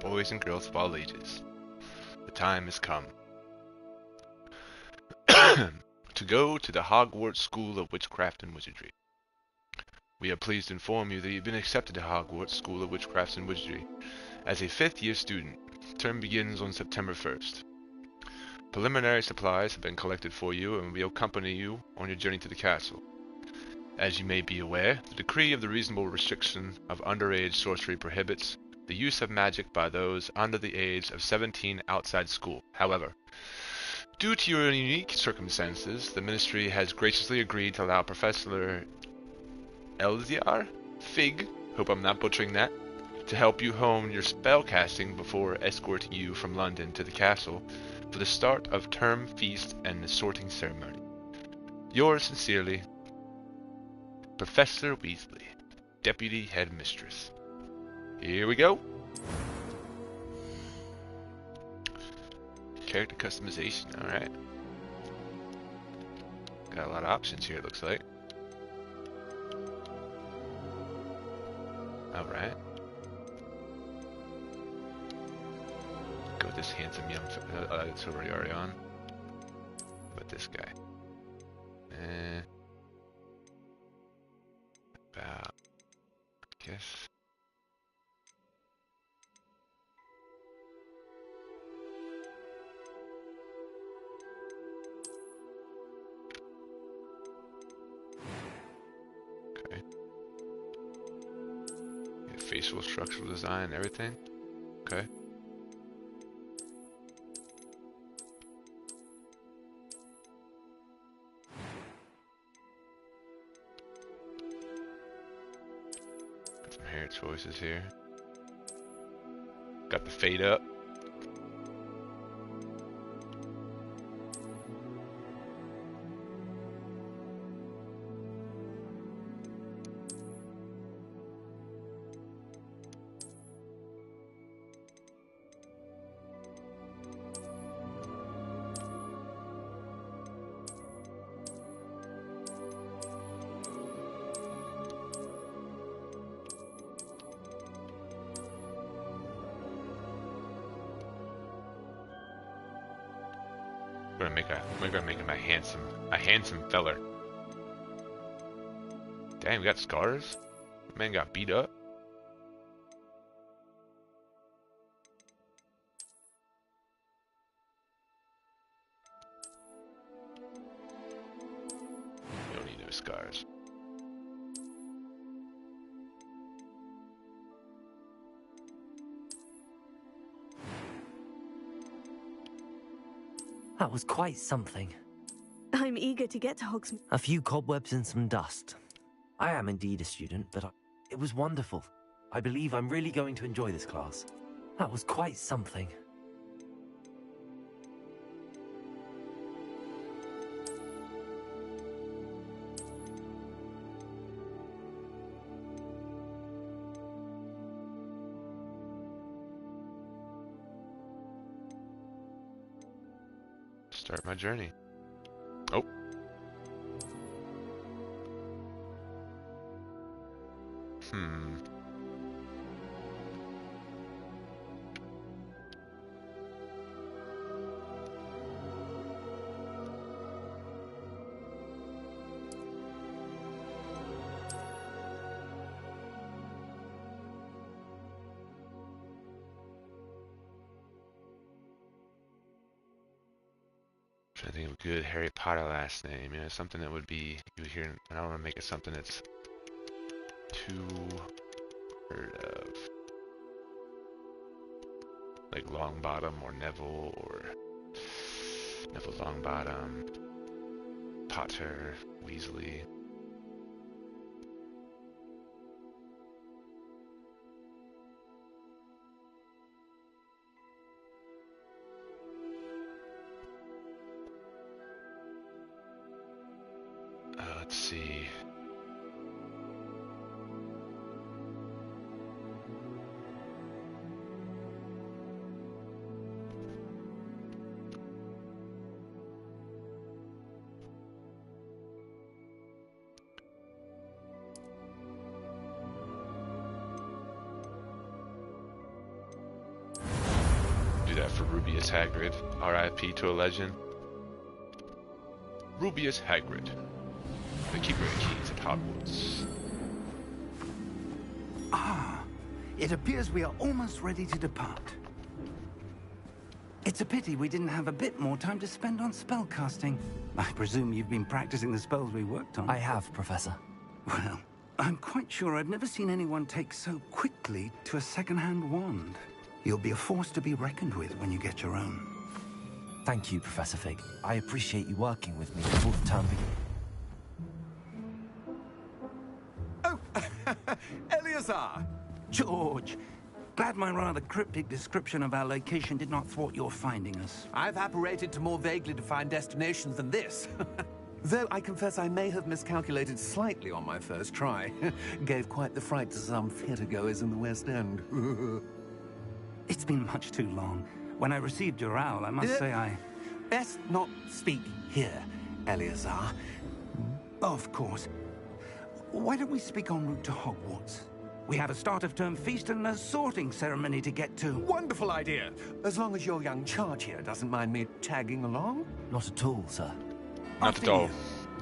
boys and girls of all ages. The time has come to go to the Hogwarts School of Witchcraft and Wizardry. We are pleased to inform you that you've been accepted to Hogwarts School of Witchcraft and Wizardry as a 5th year student. Term begins on September 1st. Preliminary supplies have been collected for you and will accompany you on your journey to the castle. As you may be aware, the decree of the reasonable restriction of underage sorcery prohibits the use of magic by those under the age of 17 outside school. However, due to your unique circumstances, the Ministry has graciously agreed to allow Professor Elziar Fig, hope I'm not butchering that, to help you hone your spellcasting before escorting you from London to the castle for the start of term feast and the sorting ceremony. Yours sincerely, Professor Weasley, Deputy Headmistress. Here we go. Character customization, alright. Got a lot of options here, it looks like. Alright. Go with this handsome young that's already on. But this guy. About, I guess. Okay. Yeah, facial structural design, everything. Okay. Hair choices here. Got the fade up. We're gonna make him a handsome feller. Damn, we got scars? Man got beat up. You don't need no scars. That was quite something. I'm eager to get to Hogsmeade. A few cobwebs and some dust. I am indeed a student, but it was wonderful. I believe I'm really going to enjoy this class. That was quite something. Start my journey. Oh. Trying to think of a good Harry Potter last name, you know, something that would be you would hear. I don't want to make it something that's too heard of, like Longbottom or Neville or Neville Longbottom, Potter, Weasley. Let's see. do that for Rubius Hagrid. R.I.P. to a legend. Rubius Hagrid, the keeper of the keys at Hogwarts. Ah, it appears we are almost ready to depart. It's a pity we didn't have a bit more time to spend on spellcasting. I presume you've been practicing the spells we worked on. I have, Professor. Well, I'm quite sure I've never seen anyone take so quickly to a second-hand wand. You'll be a force to be reckoned with when you get your own. Thank you, Professor Fig. I appreciate you working with me before the term begins. Oh, Eleazar! George! Glad my rather cryptic description of our location did not thwart your finding us. I've apparated to more vaguely defined destinations than this. Though I confess I may have miscalculated slightly on my first try. Gave quite the fright to some theatergoers in the West End. It's been much too long. When I received your owl, I must say I... Best not speak here, Eleazar. Of course. Why don't we speak en route to Hogwarts? We have a start-of-term feast and a sorting ceremony to get to. Wonderful idea! As long as your young charge here doesn't mind me tagging along. Not at all, sir. Not at all.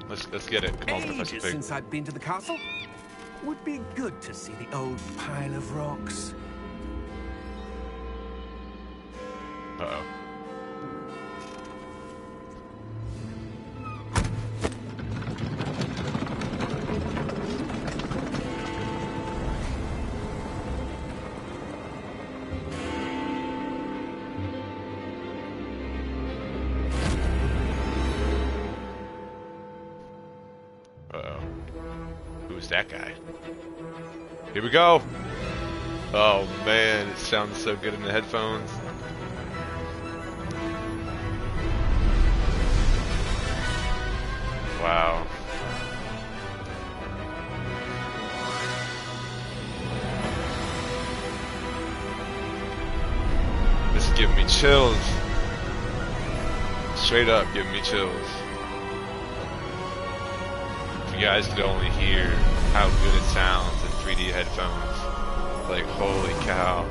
Let's get it. Come on, Professor Ages Fig. since I've been to the castle. Would be good to see the old pile of rocks. Uh-oh. Who's that guy? Here we go! Oh man, it sounds so good in the headphones. Wow. This is giving me chills. Straight up giving me chills. If you guys could only hear how good it sounds in 3D headphones. Like, holy cow.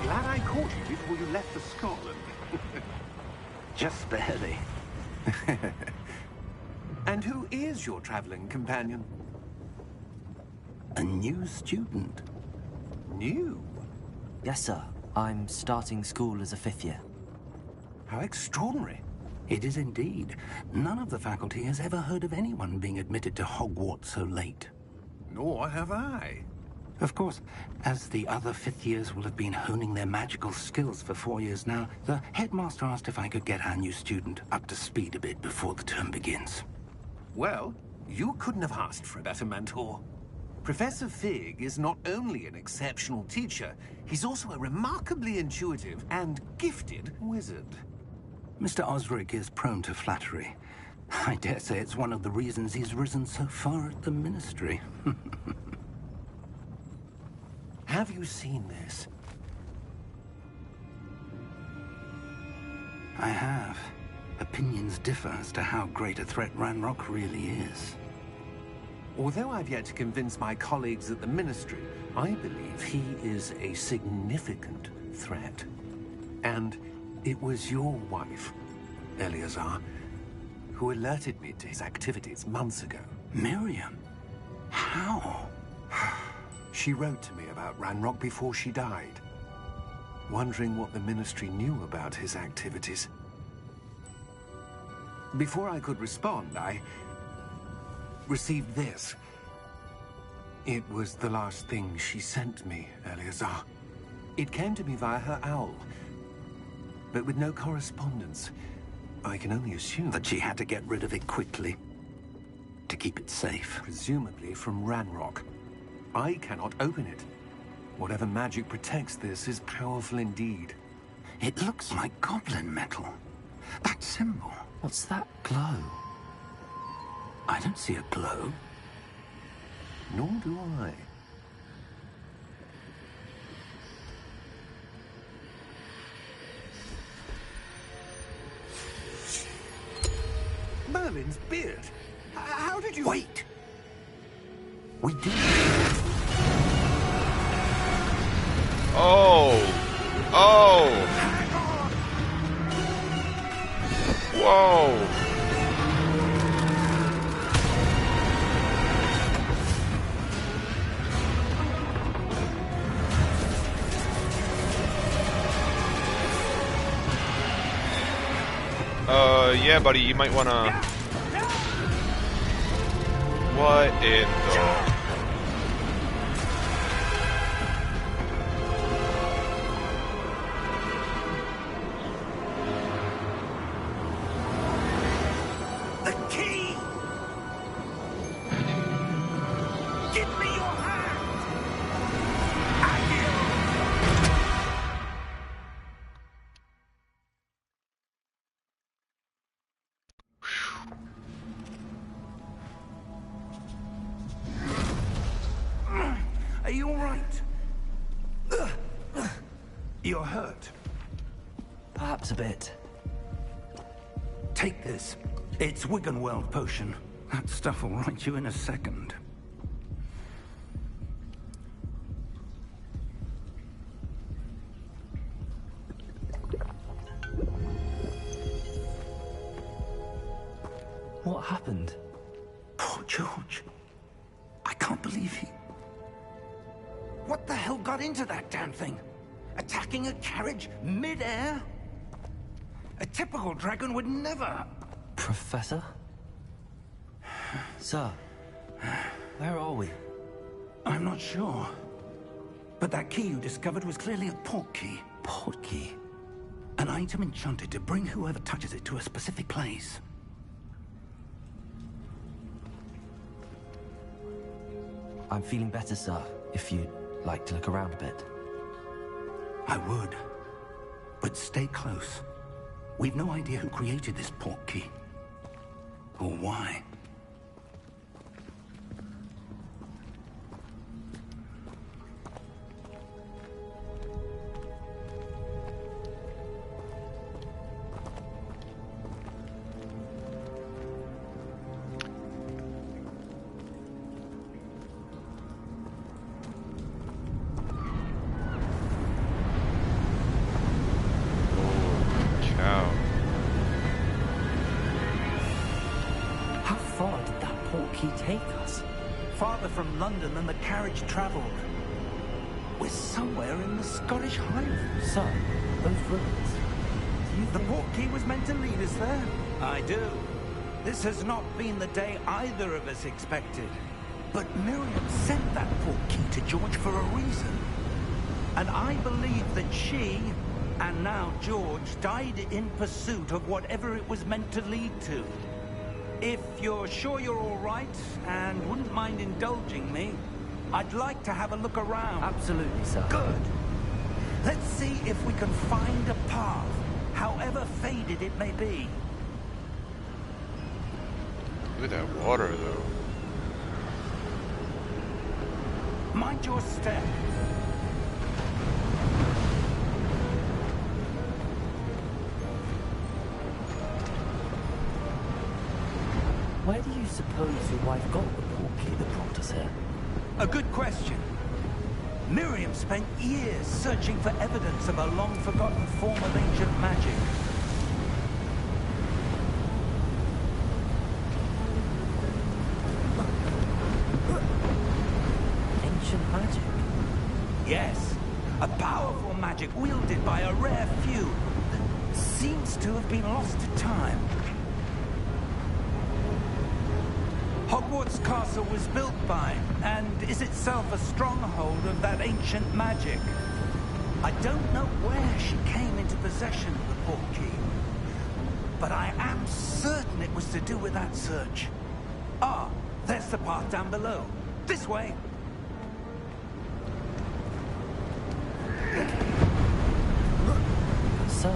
Glad I caught you before you left for Scotland. Just barely. And who is your traveling companion? A new student. New? Yes, sir. I'm starting school as a 5th year. How extraordinary. It is indeed. None of the faculty has ever heard of anyone being admitted to Hogwarts so late. Nor have I. Of course, as the other 5th years will have been honing their magical skills for 4 years now, the headmaster asked if I could get our new student up to speed a bit before the term begins. Well, you couldn't have asked for a better mentor. Professor Fig is not only an exceptional teacher, he's also a remarkably intuitive and gifted wizard. Mr. Osric is prone to flattery. I dare say it's one of the reasons he's risen so far at the Ministry. Have you seen this? I have. Opinions differ as to how great a threat Ranrock really is. Although I've yet to convince my colleagues at the Ministry, I believe he is a significant threat. And it was your wife, Eleazar, who alerted me to his activities months ago. Miriam? How? She wrote to me about Ranrock before she died, wondering what the Ministry knew about his activities. Before I could respond, I received this. It was the last thing she sent me, Eleazar. It came to me via her owl, but with no correspondence. I can only assume That she had to get rid of it quickly, to keep it safe. presumably from Ranrock. I cannot open it. Whatever magic protects this is powerful indeed. It looks like goblin metal. That symbol. What's that glow? I don't see a glow. Nor do I. Merlin's beard. How did you... Wait! We did. Oh! Oh! Whoa! Yeah, buddy, you might wanna... What in the... Are you all right? You're hurt. Perhaps a bit. Take this. It's Wiggenweld potion. That stuff will right you in a second. What happened? Poor George. I can't believe he... What the hell got into that damn thing? Attacking a carriage mid-air? A typical dragon would never... Professor? Sir, where are we? I'm not sure. But that key you discovered was clearly a port key. Port key? An item enchanted to bring whoever touches it to a specific place. I'm feeling better, sir, if you'd like to look around a bit. I would. But stay close. We've no idea who created this port key. Or why. From London than the carriage travelled. We're somewhere in the Scottish Highlands. Sir, those ruins. The port key was meant to lead us there? I do. This has not been the day either of us expected. But Miriam sent that port key to George for a reason. And I believe that she, and now George, died in pursuit of whatever it was meant to lead to. If you're sure you're all right, and wouldn't mind indulging me, I'd like to have a look around. Absolutely, sir. Good. Let's see if we can find a path, however faded it may be. Look at that water, though. Mind your step. Where do you suppose your wife got the port key that brought us here? A good question. Miriam spent years searching for evidence of a long-forgotten form of ancient magic. Ancient magic? Yes. A powerful magic wielded by a rare few that seems to have been lost to time. Hogwarts Castle was built by, and is itself a stronghold of that ancient magic. I don't know where she came into possession of the port key, but I am certain it was to do with that search. Ah, there's the path down below. This way. Sir,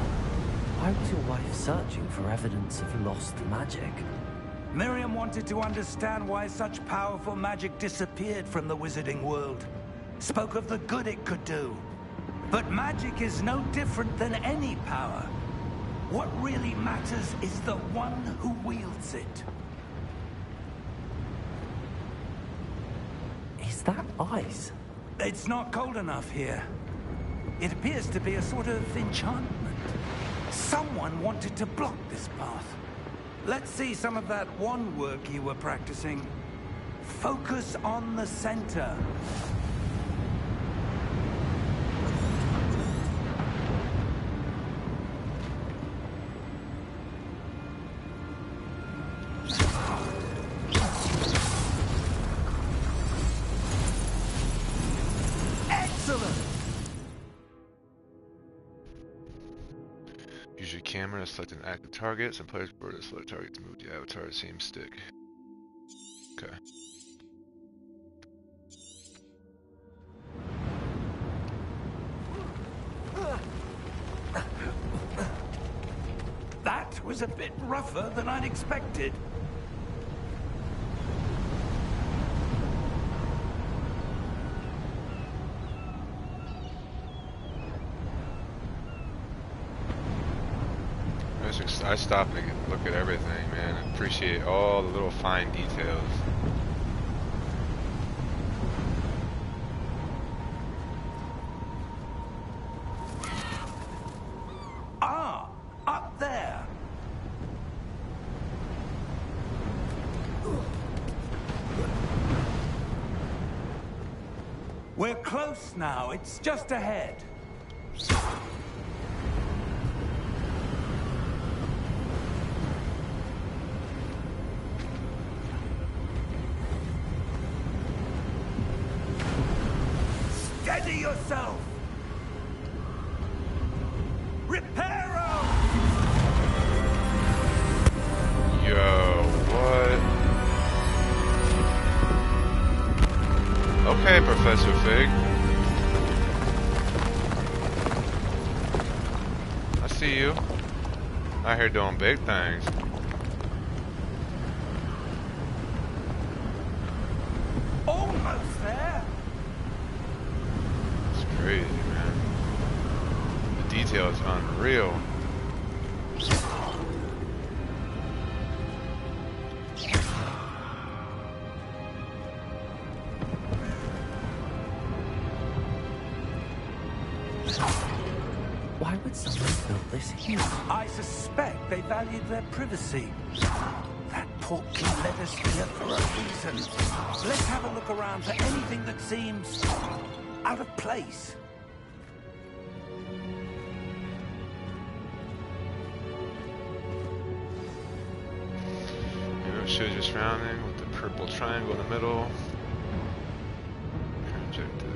why was your wife searching for evidence of lost magic? Miriam wanted to understand why such powerful magic disappeared from the wizarding world. Spoke of the good it could do. But magic is no different than any power. What really matters is the one who wields it. Is that ice? It's not cold enough here. It appears to be a sort of enchantment. Someone wanted to block this path. Let's see some of that wand work you were practicing. Focus on the center. Use your camera to select an active target. Some players prefer to select targets to move the avatar the same stick. Okay. That was a bit rougher than I'd expected. I stopped and look at everything, man. I appreciate all the little fine details. Ah, up there. We're close now. It's just ahead. Steady yourself! Reparo! Yo, what? Okay, Professor Fig. I see you. Out here doing big things. Almost there. It's crazy, man. The detail is unreal. Why would someone build this here? I suspect they valued their privacy. That portkey led us here for a reason. Let's have a look around for anything that seems out of place. Shows your surrounding with the purple triangle in the middle. Your objective.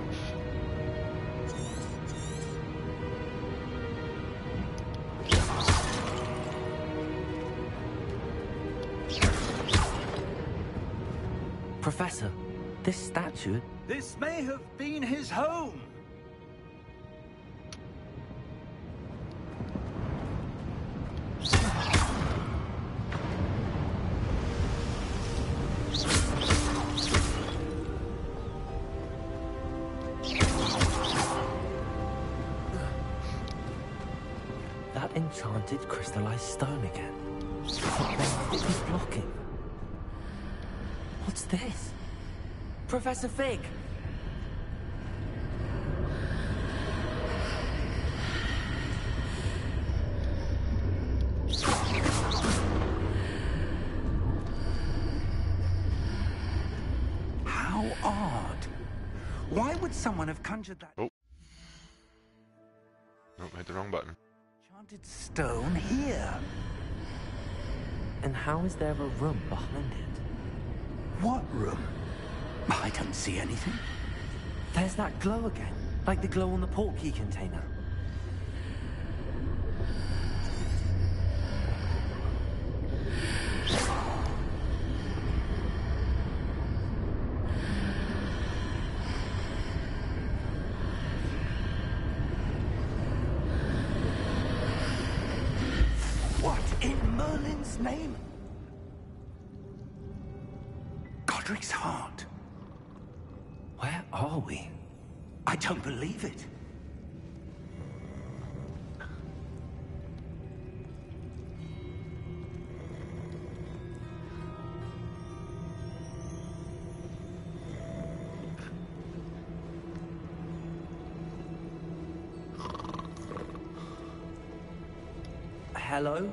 Professor, this statue... This may have been his home. That enchanted crystallized stone again. What is it blocking? What's this? Professor Fig! How odd. Why would someone have conjured that Oh. Nope, hit the wrong button. enchanted stone here? And how is there a room behind it? What room? I don't see anything. There's that glow again, like the glow on the portkey container. What in Merlin's name? Godric's heart. Where are we? I don't believe it. Hello?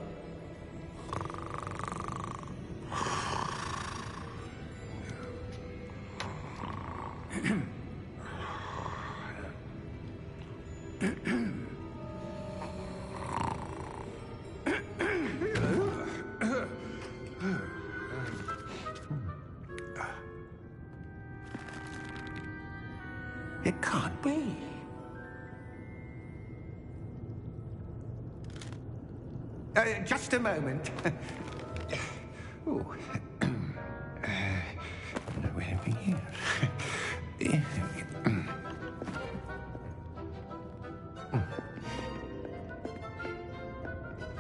It can't be. Just a moment. Oh. Anything here?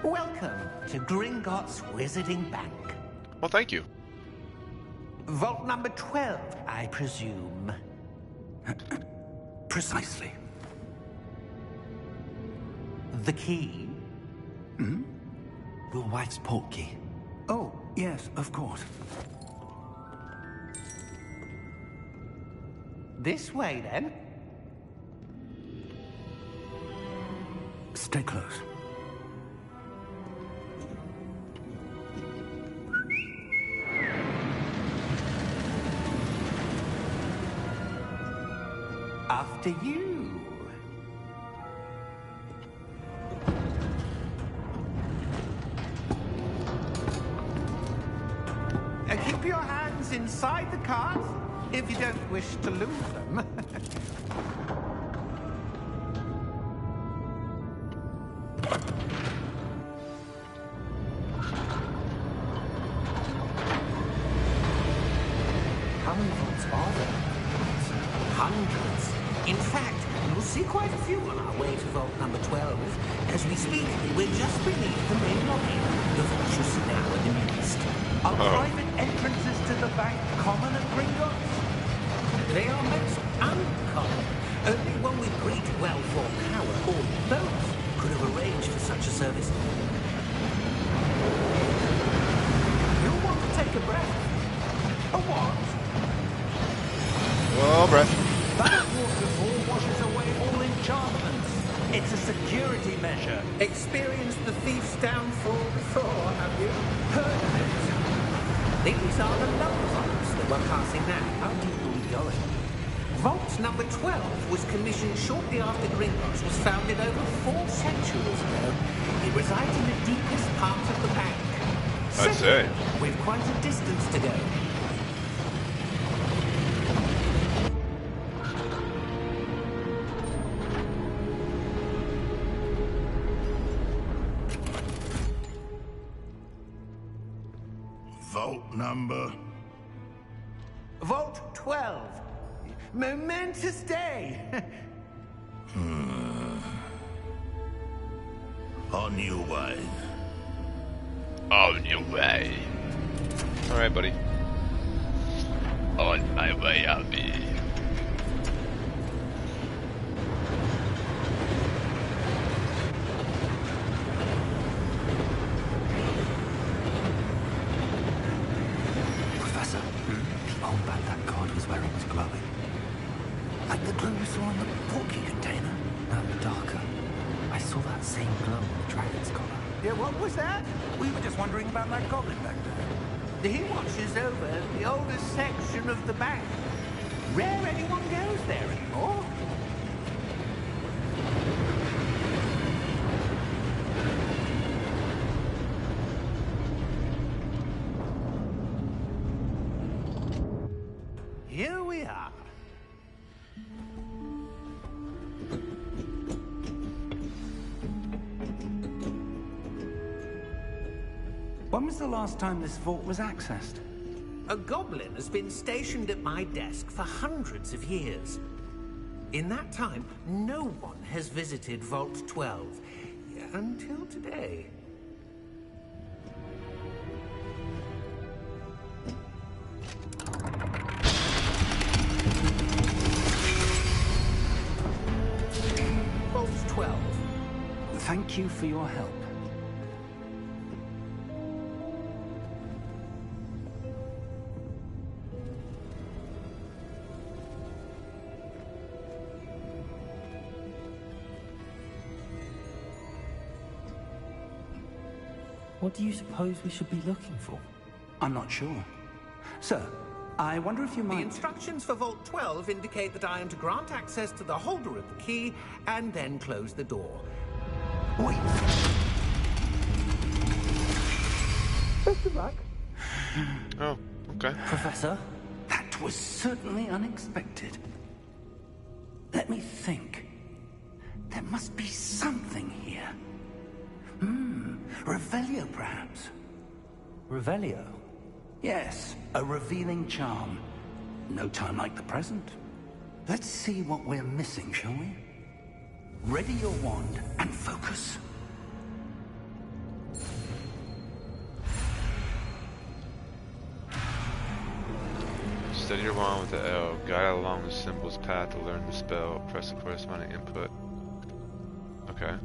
Welcome to Gringotts Wizarding Bank. Well, thank you. Vault number 12, I presume. Precisely. The key? Your wife's portkey. Oh, yes, of course. This way, then. Stay close. After you. Keep your hands inside the cart if you don't wish to lose them. How many vaults are there? Hundreds. In fact, you'll see quite a few on our way to vault number 12. As we speak, we're just beneath the main lobby. The vault you see now in the east. Are private entrances to the bank common at Gringotts? They are most uncommon. Only one with great wealth or power, or both, could have arranged for such a service. You'll want to take a breath. A what? Well, breath. That waterfall washes away all enchantments. It's a security measure. Experienced the thief's downfall before, have you? Heard of it? These are the love vaults that we're passing now. How deep are we going? Vault number 12 was commissioned shortly after Gringotts was founded over 4 centuries ago. It resides in the deepest part of the bank. I'd say. We've quite a distance to go. Vault number? Vault 12. Momentous day. On your way. On your way. Alright, buddy. On my way, I'll be. Professor, the old band that god was wearing was glowing. Like the glow you saw on the portkey container? No, darker. I saw that same glow on the dragon's collar. Yeah, what was that? We were just wondering about that goblin back there. He watches over the oldest section of the bank. Rare anyone goes there anymore. Here we are. When was the last time this vault was accessed? A goblin has been stationed at my desk for hundreds of years. In that time, no one has visited Vault 12. Until today. Vault 12. Thank you for your help. What do you suppose we should be looking for? I'm not sure. Sir, I wonder if you The might... instructions for Vault 12 indicate that I am to grant access to the holder of the key and then close the door. Wait. Best of luck. Oh, okay. Professor? That was certainly unexpected. Let me think. There must be something here. Revelio, perhaps. Revelio? Yes, a revealing charm. No time like the present. Let's see what we're missing, shall we? Ready your wand and focus. Steady your wand with the L. Guide along the symbol's path to learn the spell. Press the corresponding input. Okay.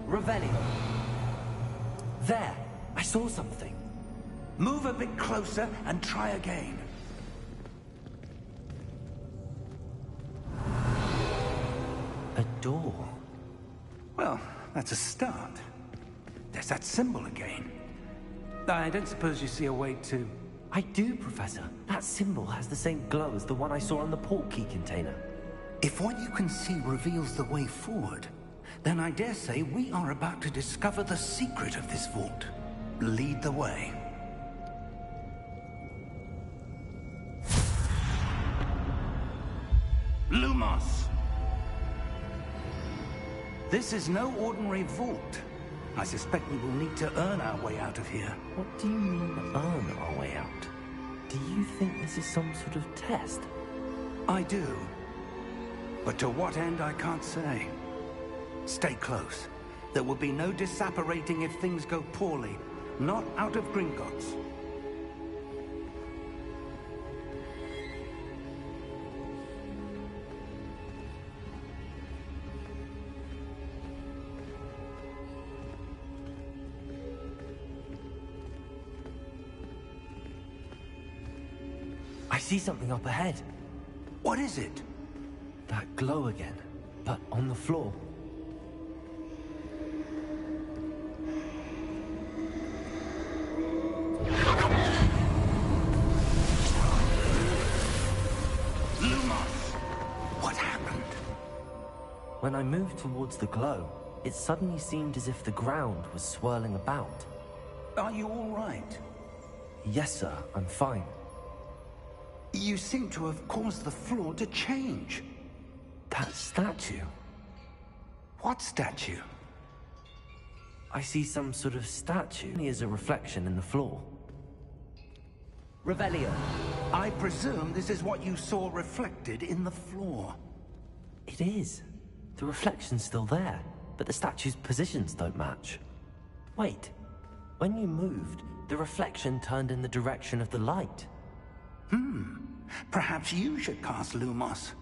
Revelio. There! I saw something. Move a bit closer and try again. A door. Well, that's a start. There's that symbol again. I don't suppose you see a way to... I do, Professor. That symbol has the same glow as the one I saw on the port key container. If what you can see reveals the way forward, then I dare say we are about to discover the secret of this vault. Lead the way. Lumos! This is no ordinary vault. I suspect we will need to earn our way out of here. What do you mean, earn our way out? Do you think this is some sort of test? I do. But to what end, I can't say. Stay close. There will be no disapparating if things go poorly. Not out of Gringotts. I see something up ahead. What is it? That glow again, but on the floor. Lumos! What happened? When I moved towards the glow, it suddenly seemed as if the ground was swirling about. Are you all right? Yes, sir, I'm fine. You seem to have caused the floor to change. That statue. What statue? I see some sort of statue. Only as a reflection in the floor. Revelio. I presume this is what you saw reflected in the floor. It is. The reflection's still there, but the statue's positions don't match. Wait. When you moved, the reflection turned in the direction of the light. Perhaps you should cast Lumos.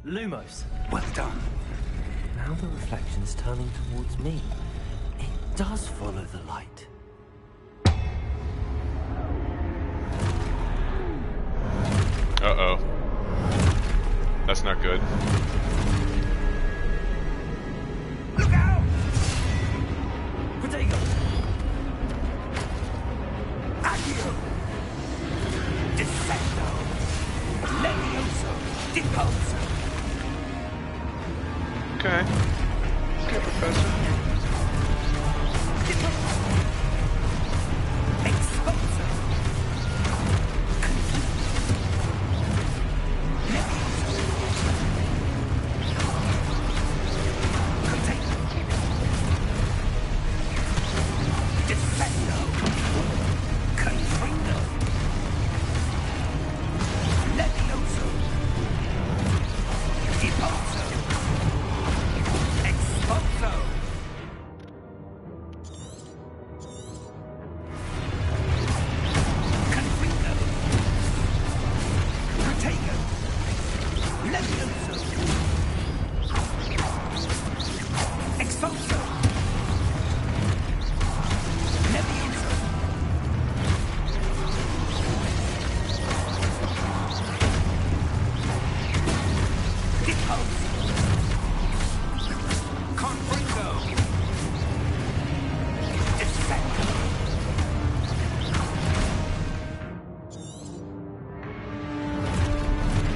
Lumos. Well done. Now the reflection's turning towards me. It does follow the light. Uh-oh. That's not good. Look out! Protego! Accio! Defecto! Levioso! Deposo! Okay. Okay, Professor. Exposo! Defendo! Confringo! Levioso! Deposo!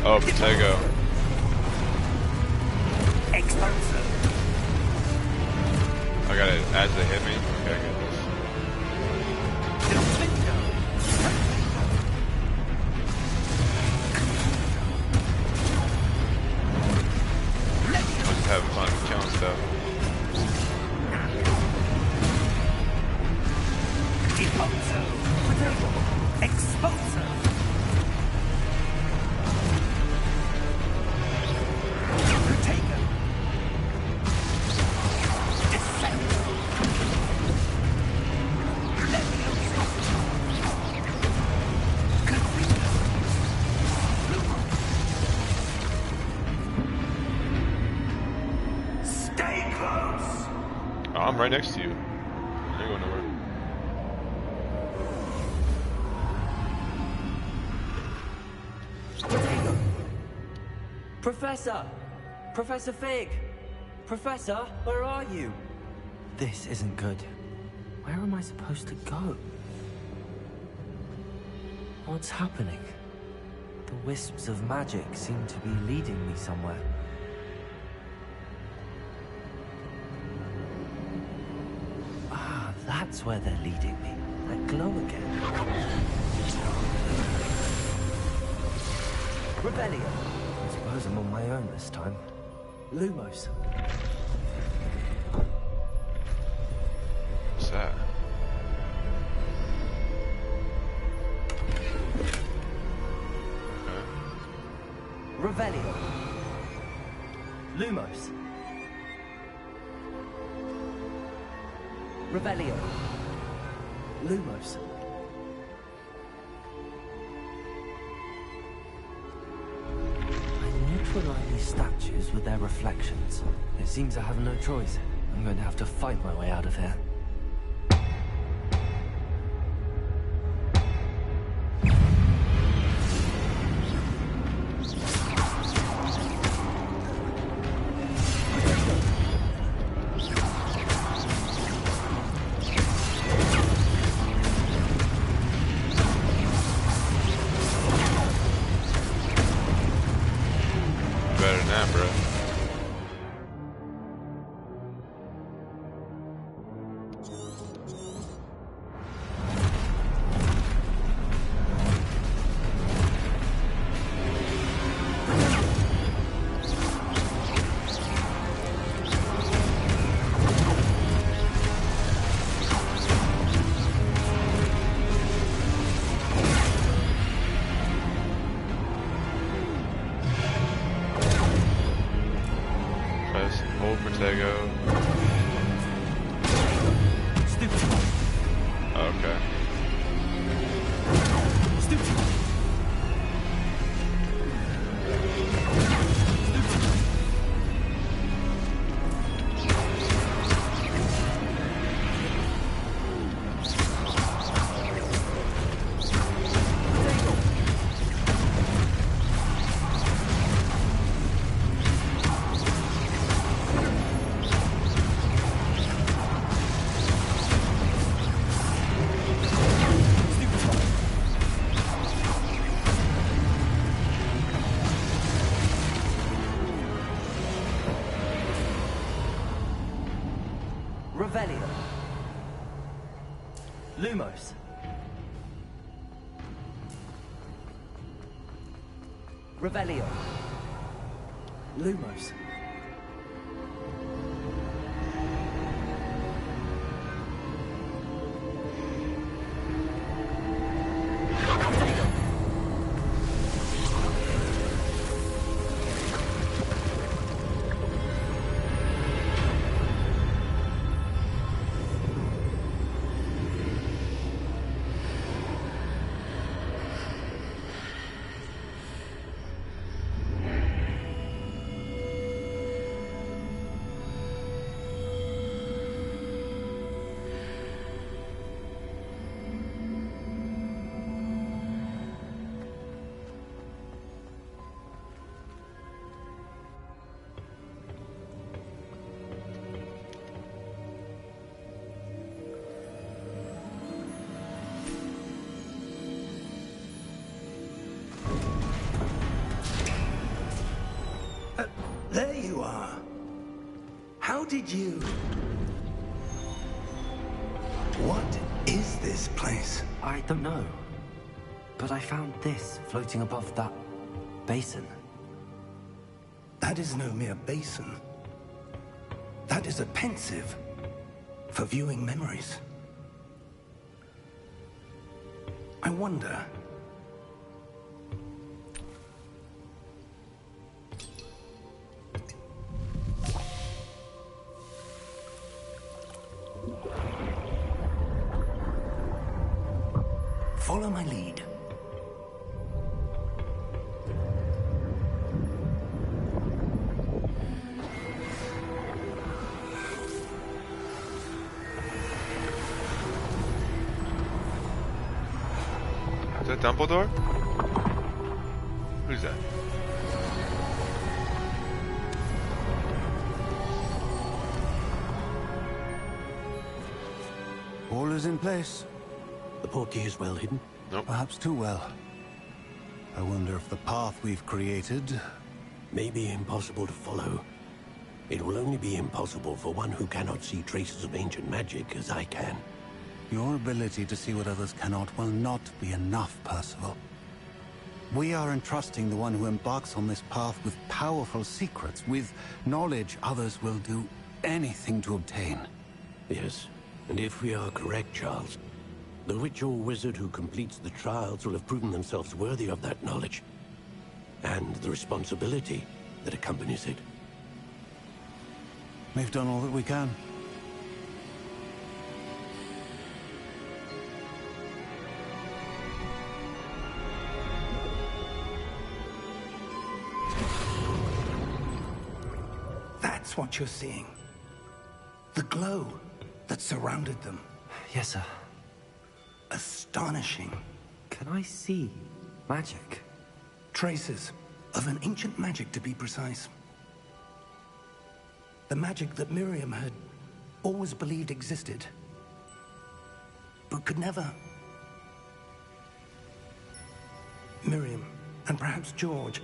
Oh, Protego. Expulso. I got it as they hit me. Okay, I got this. I'm just having fun with killing stuff. Expulso. Expulso. Protego. Defendo. Levioso. Confido. Stay close. Oh, I'm right next to you. I ain't going nowhere. Protego. Professor! Professor Fig! Professor, where are you? This isn't good. Where am I supposed to go? What's happening? The wisps of magic seem to be leading me somewhere. Ah, that's where they're leading me. That glow again. Rebellion. I suppose I'm on my own this time. Lumos. What's that? Okay. Revelio. Lumos. Revelio. Lumos. I neutralize these statues with their reflections. It seems I have no choice. I'm going to have to fight my way out of here. Better than that, bro. Press hold Protego. Okay. Revelio. Lumos. Revelio. Lumos. How did you... What is this place? I don't know. But I found this floating above that basin. That is no mere basin. That is a pensive for viewing memories. I wonder... Follow my lead. Is that Dumbledore? Who's that? All is in place. The portkey is well hidden. Nope. Perhaps too well. I wonder if the path we've created... May be impossible to follow. It will only be impossible for one who cannot see traces of ancient magic as I can. Your ability to see what others cannot will not be enough, Percival. We are entrusting the one who embarks on this path with powerful secrets, with knowledge others will do anything to obtain. Yes, and if we are correct, Charles, the witch or wizard who completes the trials will have proven themselves worthy of that knowledge, and the responsibility that accompanies it. We've done all that we can. That's what you're seeing. The glow that surrounded them. Yes, sir. Astonishing. Can I see magic? Traces of an ancient magic, to be precise. The magic that Miriam had always believed existed, but could never. Miriam, and perhaps George,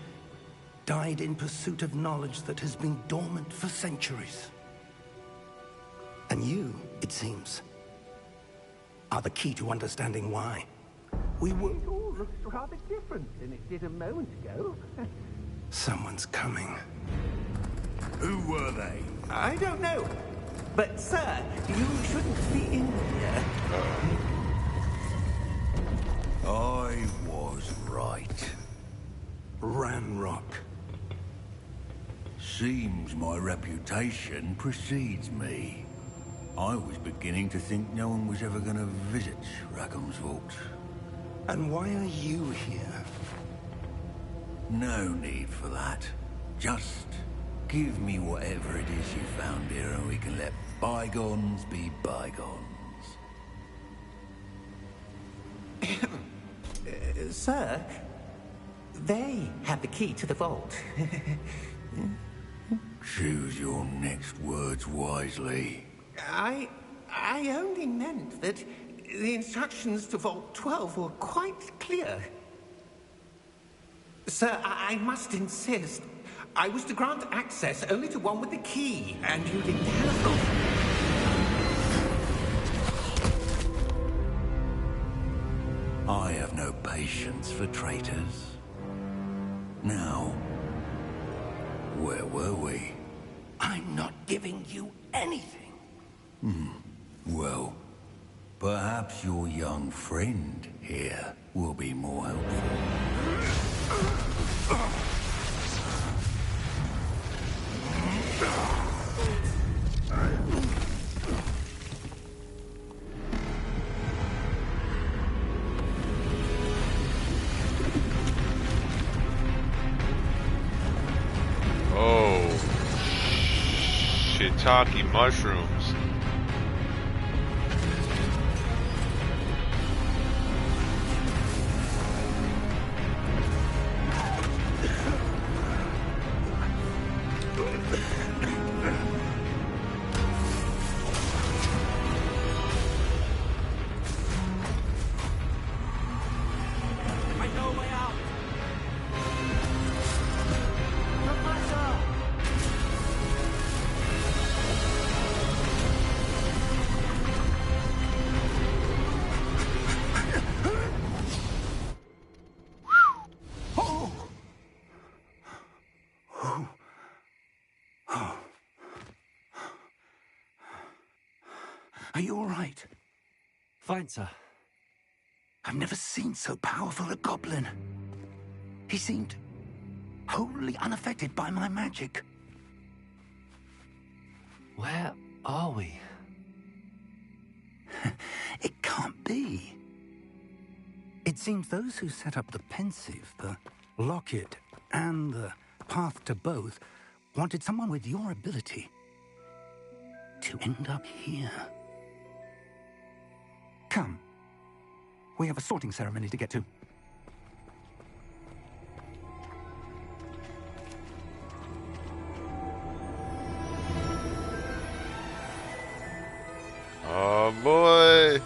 died in pursuit of knowledge that has been dormant for centuries. And you, it seems, are the key to understanding why. We were... It all looks rather different than it did a moment ago. Someone's coming. Who were they? I don't know. But, sir, you shouldn't be in here. I was right. Ranrock. Seems my reputation precedes me. I was beginning to think no one was ever going to visit Rackham's Vault. And why are you here? No need for that. Just give me whatever it is you found here and we can let bygones be bygones. Sir, they have the key to the vault. Choose your next words wisely. I only meant that the instructions to Vault 12 were quite clear. Sir, I must insist. I was to grant access only to one with the key, and you didn't telephone. I have no patience for traitors. Now, where were we? I'm not giving you anything. Well, perhaps your young friend here will be more helpful. Oh, shiitake mushrooms. Are you all right? Fine, sir. I've never seen so powerful a goblin. He seemed wholly unaffected by my magic. Where are we? It can't be. It seems those who set up the pensive, the locket, and the path to both wanted someone with your ability to end up here. Come. We have a sorting ceremony to get to. Oh boy!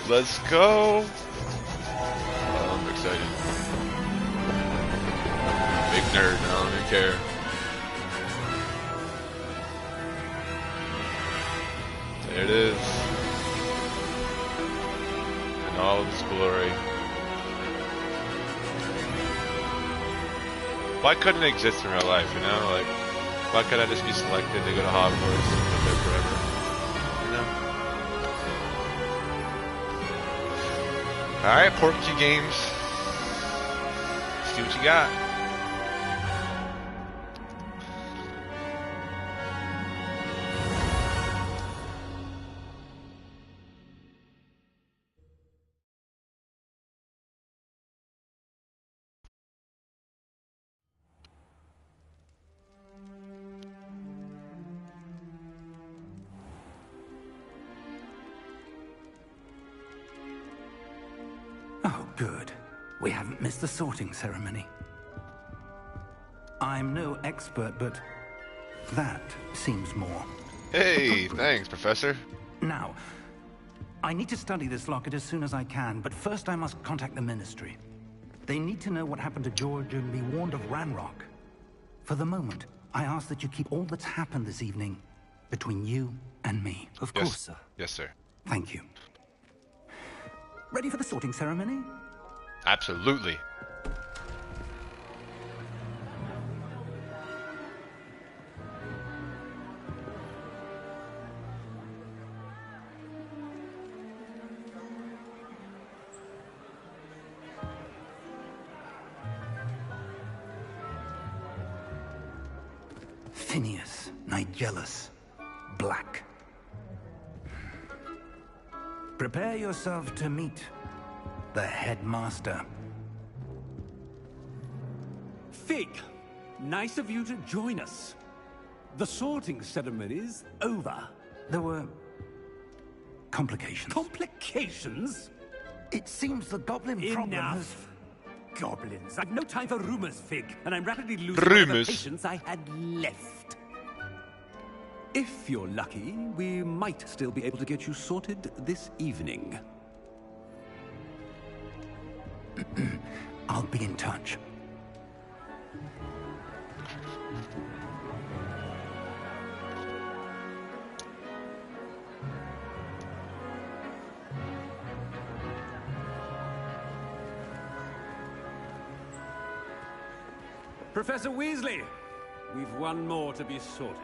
Let's go! Oh, I'm excited. Big nerd, I don't even care. There it is. In all of its glory. Why couldn't it exist in real life, you know? Like, why couldn't I just be selected to go to Hogwarts and live there forever? Alright, Porky Games. See what you got. Oh, good. We haven't missed the sorting ceremony. I'm no expert, but that seems more. Hey, thanks, Professor. Now, I need to study this locket as soon as I can, but first I must contact the Ministry. They need to know what happened to George and be warned of Ranrock. For the moment, I ask that you keep all that's happened this evening between you and me. Of course, sir. Yes, sir. Thank you. Ready for the sorting ceremony? Absolutely. Phineas, Nigellus, Black. Prepare yourself to meet the headmaster. Fig, nice of you to join us. The sorting ceremony's over. There were complications. Complications? It seems the goblin problem has... Enough. Goblins. I've no time for rumors, Fig, and I'm rapidly losing all the Rumors? patience I had left. If you're lucky, we might still be able to get you sorted this evening. I'll be in touch. Professor Weasley, we've one more to be sorted.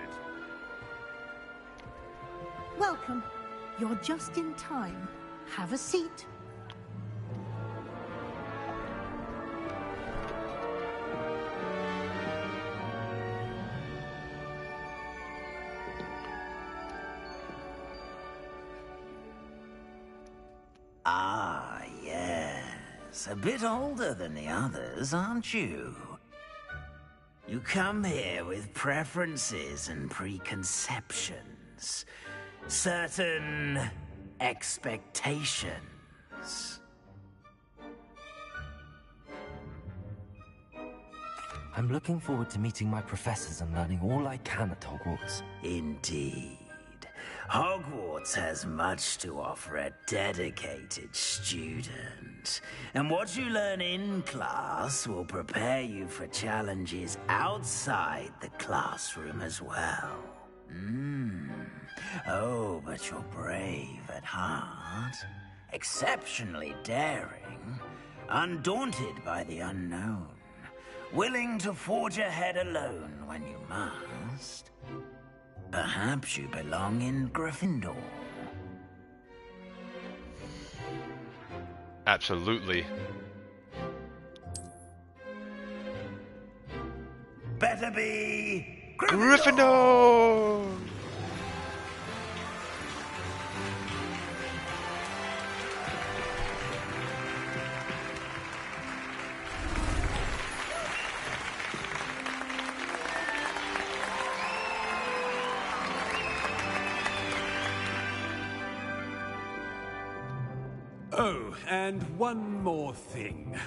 Welcome. You're just in time. Have a seat. Ah, yes. A bit older than the others, aren't you? You come here with preferences and preconceptions. Certain expectations. I'm looking forward to meeting my professors and learning all I can at Hogwarts. Indeed. Hogwarts has much to offer a dedicated student. And what you learn in class will prepare you for challenges outside the classroom as well. Oh, but you're brave at heart. Exceptionally daring. Undaunted by the unknown. Willing to forge ahead alone when you must. Perhaps you belong in Gryffindor. Absolutely. Better be Gryffindor! Oh, and one more thing.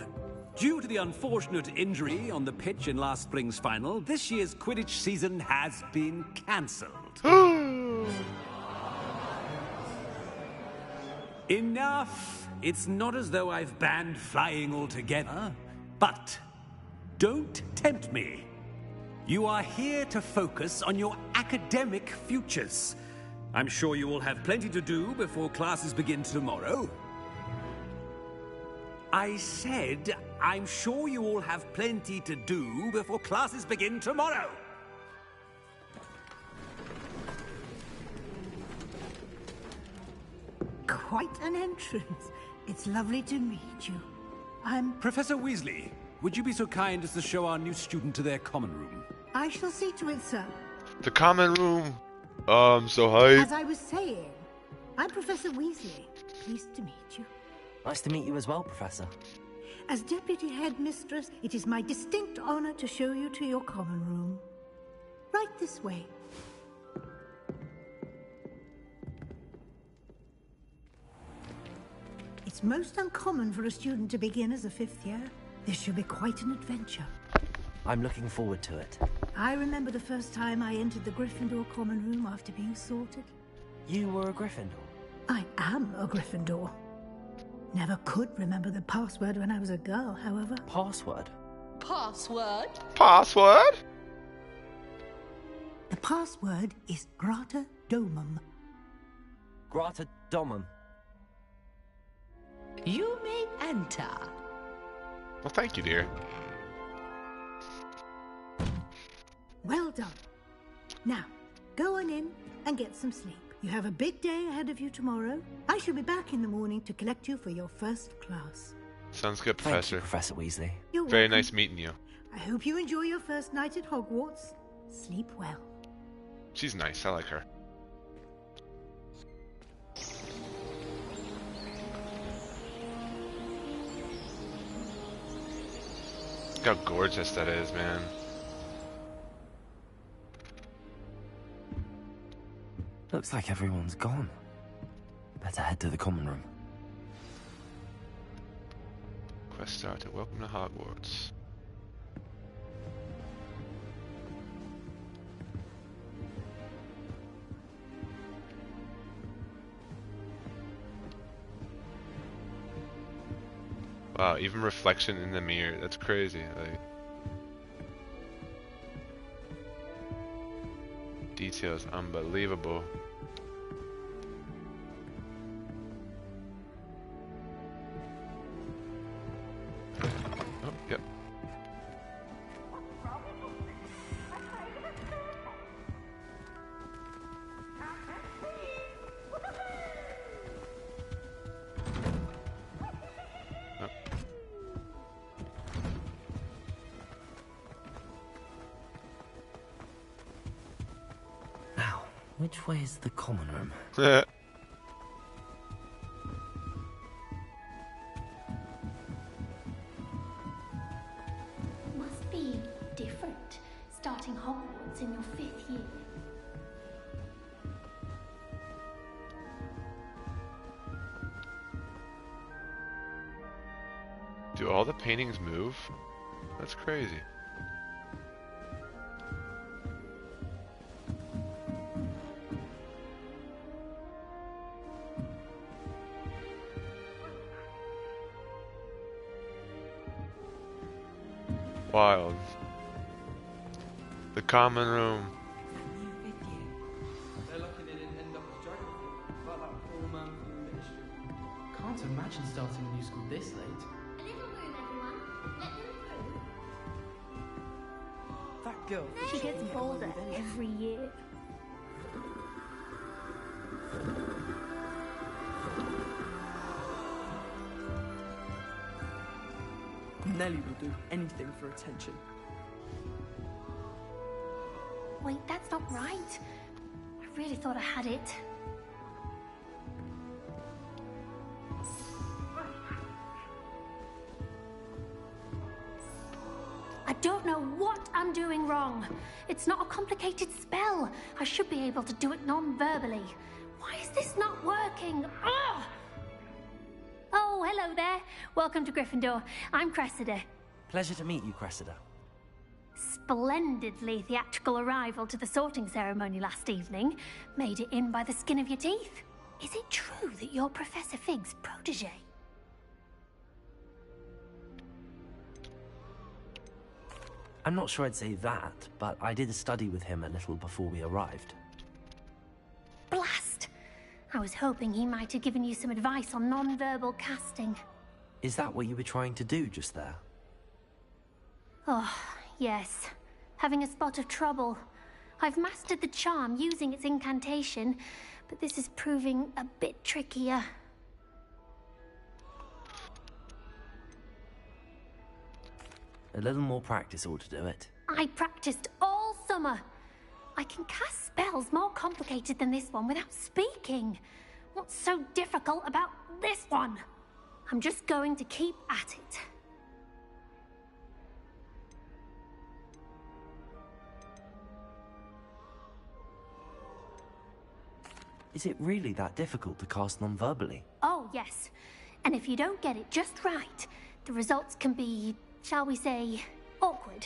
Due to the unfortunate injury on the pitch in last spring's final, this year's Quidditch season has been cancelled. Enough! It's not as though I've banned flying altogether. But don't tempt me. You are here to focus on your academic futures. I'm sure you will have plenty to do before classes begin tomorrow. I said, I'm sure you all have plenty to do before classes begin tomorrow. Quite an entrance. It's lovely to meet you. I'm... Professor Weasley, would you be so kind as to show our new student to their common room? I shall see to it, sir. The common room. I'm so hyped. As I was saying, I'm Professor Weasley. Pleased to meet you. Nice to meet you as well, Professor. As Deputy Headmistress, it is my distinct honor to show you to your common room. Right this way. It's most uncommon for a student to begin as a fifth year. This should be quite an adventure. I'm looking forward to it. I remember the first time I entered the Gryffindor common room after being sorted. You were a Gryffindor? I am a Gryffindor. Never could remember the password when I was a girl, however. Password? Password? Password? The password is Grata Domum. Grata Domum. You may enter. Well, thank you, dear. Well done. Now, go on in and get some sleep. You have a big day ahead of you tomorrow. I shall be back in the morning to collect you for your first class. Sounds good, Thank Professor. you, Professor Weasley. You're Very welcome. nice meeting you. I hope you enjoy your first night at Hogwarts. Sleep well. She's nice. I like her. Look how gorgeous that is, man. Looks like everyone's gone. Better head to the common room. Quest started. Welcome to Hogwarts. Wow, even reflection in the mirror. That's crazy. Like, details unbelievable. Oh, yep. Now, which way is the common room? Must be different, starting Hogwarts in your 5th year. Do all the paintings move? That's crazy. Wild. The common room. They're lucky they didn't end up as geography, like that poor man from the ministry. Can't imagine starting a new school this late. A little room, everyone. Let them through. That girl. She gets bolder every year. Nelly will do anything for attention. Wait, that's not right. I really thought I had it. I don't know what I'm doing wrong. It's not a complicated spell. I should be able to do it non-verbally. Why is this not working? Ugh! Oh, hello there. Welcome to Gryffindor. I'm Cressida. Pleasure to meet you, Cressida. Splendidly theatrical arrival to the sorting ceremony last evening. Made it in by the skin of your teeth. Is it true that you're Professor Fig's protege? I'm not sure I'd say that, but I did study with him a little before we arrived. Blast! I was hoping he might have given you some advice on non-verbal casting. Is that what you were trying to do just there? Oh, yes. Having a spot of trouble. I've mastered the charm using its incantation, but this is proving a bit trickier. A little more practice ought to do it. I practiced all summer. I can cast spells more complicated than this one without speaking. What's so difficult about this one? I'm just going to keep at it. Is it really that difficult to cast non-verbally? Oh, yes. And if you don't get it just right, the results can be, shall we say, awkward.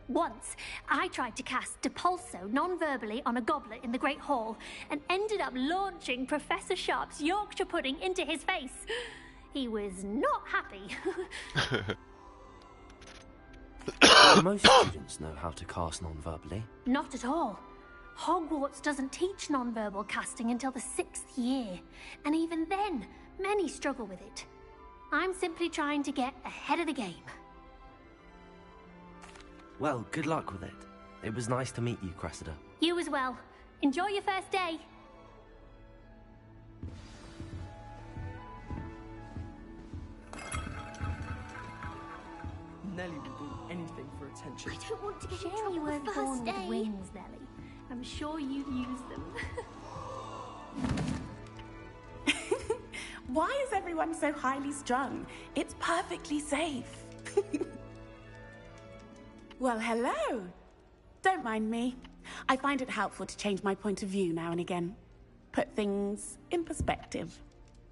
Once, I tried to cast Depulso non-verbally on a goblet in the Great Hall and ended up launching Professor Sharp's Yorkshire pudding into his face. He was not happy. Most students know how to cast non-verbally. Not at all. Hogwarts doesn't teach non-verbal casting until the 6th year, and even then, many struggle with it. I'm simply trying to get ahead of the game. Well, good luck with it. It was nice to meet you, Cressida. You as well. Enjoy your first day. Nelly will do anything for attention. I don't want to get in Shame trouble you weren't the born first with day. Wings, Nelly. I'm sure you'd use them. Why is everyone so highly strung? It's perfectly safe. Well, hello. Don't mind me. I find it helpful to change my point of view now and again. Put things in perspective.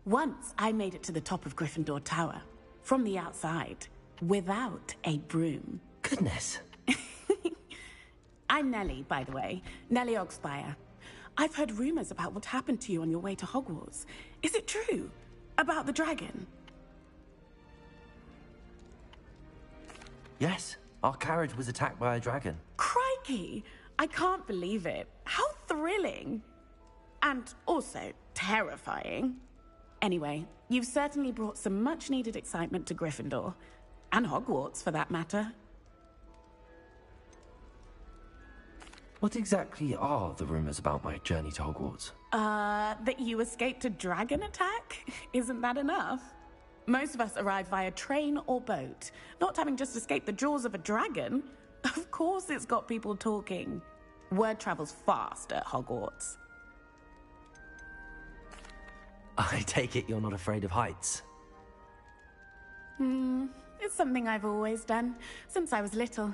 Once I made it to the top of Gryffindor Tower, from the outside, without a broom. Goodness. I'm Nelly, by the way. Nelly Ogspire. I've heard rumors about what happened to you on your way to Hogwarts. Is it true? About the dragon? Yes, our carriage was attacked by a dragon. Crikey! I can't believe it. How thrilling! And also terrifying. Anyway, you've certainly brought some much-needed excitement to Gryffindor. And Hogwarts, for that matter. What exactly are the rumors about my journey to Hogwarts? That you escaped a dragon attack? Isn't that enough? Most of us arrive via train or boat, not having just escaped the jaws of a dragon. Of course it's got people talking. Word travels fast at Hogwarts. I take it you're not afraid of heights. It's something I've always done, since I was little.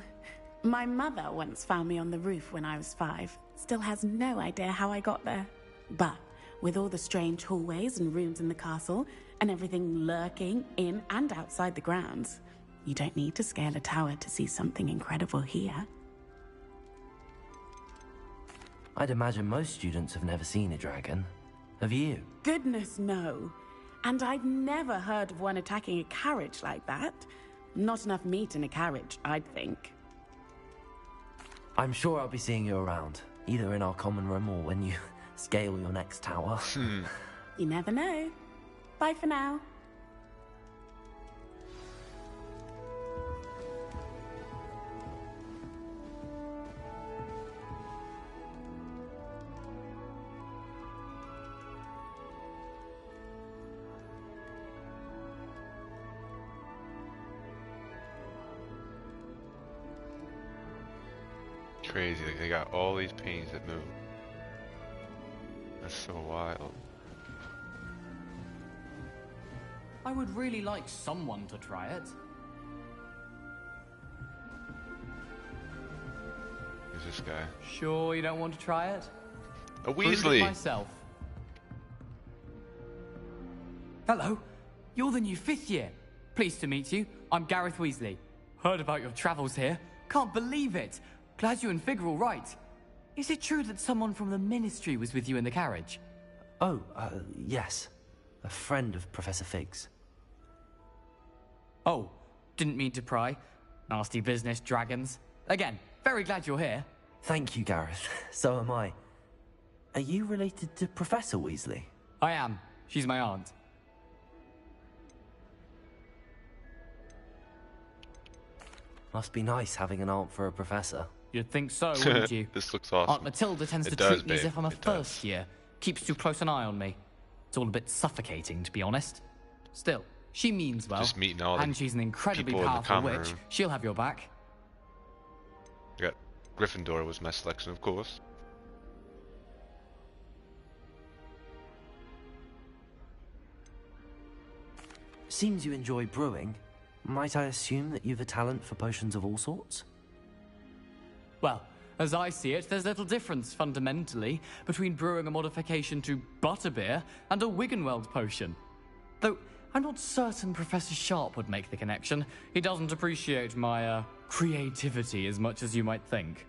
My mother once found me on the roof when I was 5. Still has no idea how I got there. But with all the strange hallways and rooms in the castle, and everything lurking in and outside the grounds, you don't need to scale a tower to see something incredible here. I'd imagine most students have never seen a dragon. Have you? Goodness, no. And I'd never heard of one attacking a carriage like that. Not enough meat in a carriage, I'd think. I'm sure I'll be seeing you around, either in our common room or when you scale your next tower. You never know. Bye for now. crazy. Like, they got all these paintings that move. That's so wild. I would really like someone to try it. Who's this guy? Sure you don't want to try it? A Prove it Weasley! myself. Hello, you're the new 5th year. Pleased to meet you. I'm Gareth Weasley. Heard about your travels here. Can't believe it. Glad you and Fig are all right. Is it true that someone from the Ministry was with you in the carriage? Oh, yes. A friend of Professor Fig's. Oh, didn't mean to pry. Nasty business, dragons. Again, very glad you're here. Thank you, Gareth. So am I. Are you related to Professor Weasley? I am. She's my aunt. Must be nice having an aunt for a professor. You'd think so, wouldn't you? This looks awesome. Aunt Matilda tends to treat me as if I'm a first year. Keeps too close an eye on me. It's all a bit suffocating, to be honest. Still, she means well. Just meeting all the and she's an incredibly people in the powerful common witch. room. She'll have your back. Yeah, Gryffindor was my selection, of course. Seems you enjoy brewing. Might I assume that you've a talent for potions of all sorts? Well, as I see it, there's little difference, fundamentally, between brewing a modification to butterbeer and a Wiggenweld potion. Though, I'm not certain Professor Sharp would make the connection. He doesn't appreciate my, creativity as much as you might think.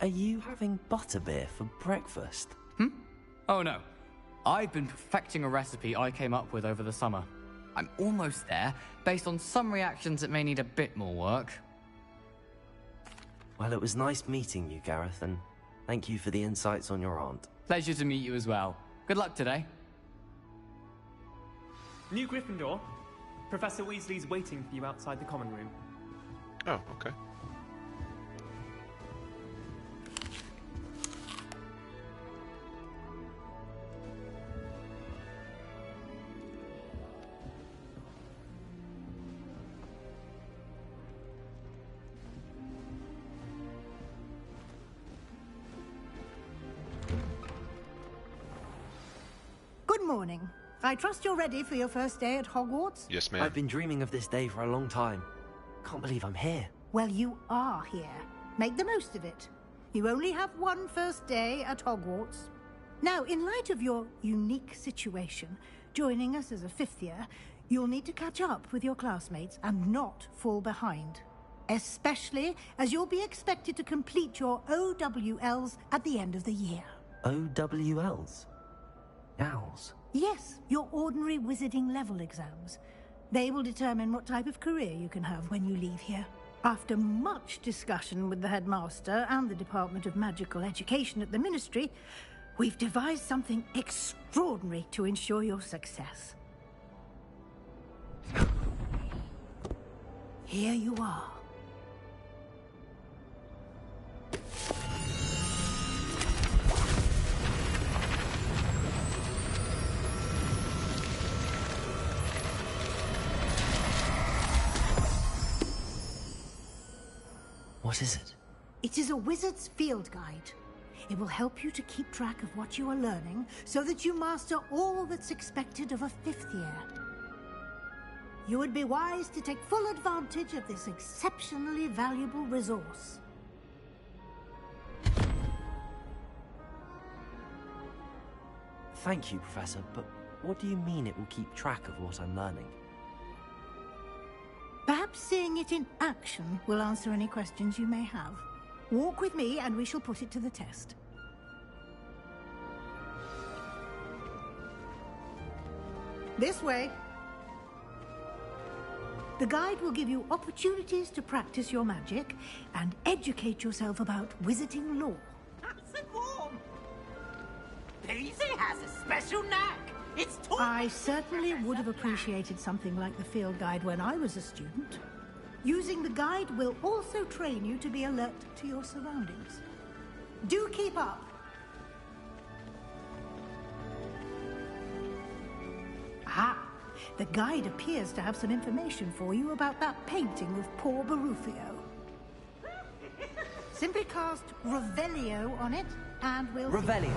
Are you having butterbeer for breakfast? Oh no. I've been perfecting a recipe I came up with over the summer. I'm almost there, based on some reactions that may need a bit more work. Well, it was nice meeting you, Gareth, and thank you for the insights on your aunt. Pleasure to meet you as well. Good luck today. New Gryffindor, Professor Weasley's waiting for you outside the common room. Oh, okay. Good morning. I trust you're ready for your first day at Hogwarts? Yes, ma'am. I've been dreaming of this day for a long time. Can't believe I'm here. Well, you are here. Make the most of it. You only have one first day at Hogwarts. Now, in light of your unique situation, joining us as a 5th year, you'll need to catch up with your classmates and not fall behind. Especially as you'll be expected to complete your OWLs at the end of the year. OWLs? Owls? Yes, your ordinary wizarding level exams. They will determine what type of career you can have when you leave here. After much discussion with the headmaster and the Department of Magical Education at the Ministry, we've devised something extraordinary to ensure your success. Here you are. What is it? It is a wizard's field guide. It will help you to keep track of what you are learning so that you master all that's expected of a 5th year. You would be wise to take full advantage of this exceptionally valuable resource. Thank you, Professor, but what do you mean it will keep track of what I'm learning? Perhaps seeing it in action will answer any questions you may have. Walk with me and we shall put it to the test. This way. The guide will give you opportunities to practice your magic and educate yourself about wizarding lore. Nice and warm. Daisy has a special knack. It's I certainly would have appreciated something like the field guide when I was a student. Using the guide will also train you to be alert to your surroundings. Do keep up. Aha! The guide appears to have some information for you about that painting of poor Barufio. Simply cast Revelio on it, and we'll see. Revelio.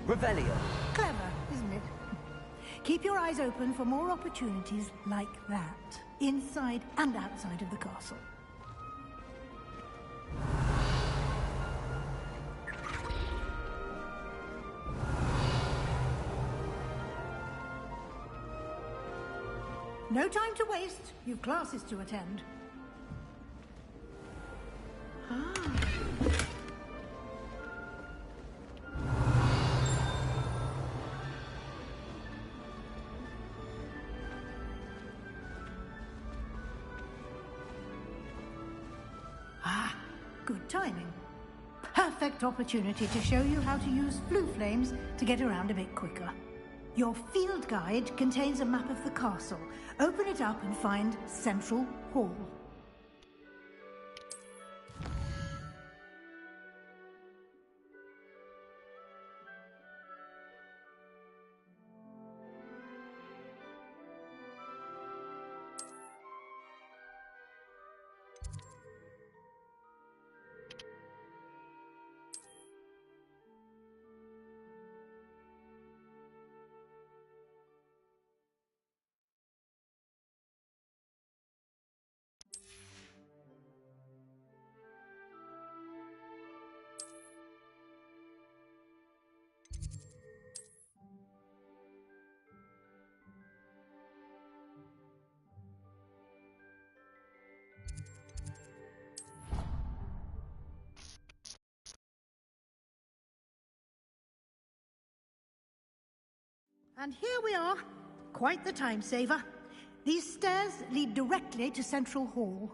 Revelio. Clever, isn't it? Keep your eyes open for more opportunities like that, inside and outside of the castle. No time to waste. You've classes to attend. Good timing. Perfect opportunity to show you how to use flue flames to get around a bit quicker. Your field guide contains a map of the castle. Open it up and find Central Hall. And here we are. Quite the time saver. These stairs lead directly to Central Hall.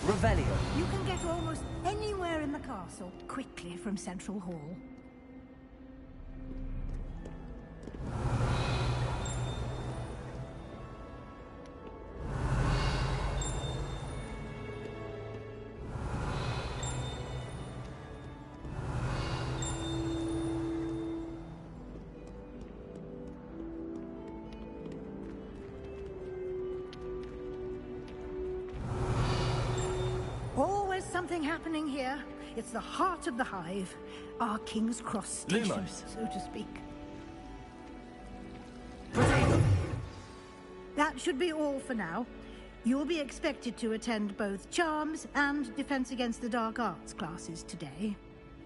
Revelio. You can get almost anywhere in the castle quickly from Central Hall. Something happening here. It's the heart of the hive. Our King's Cross station, so to speak. That should be all for now. You'll be expected to attend both Charms and Defense Against the Dark Arts classes today.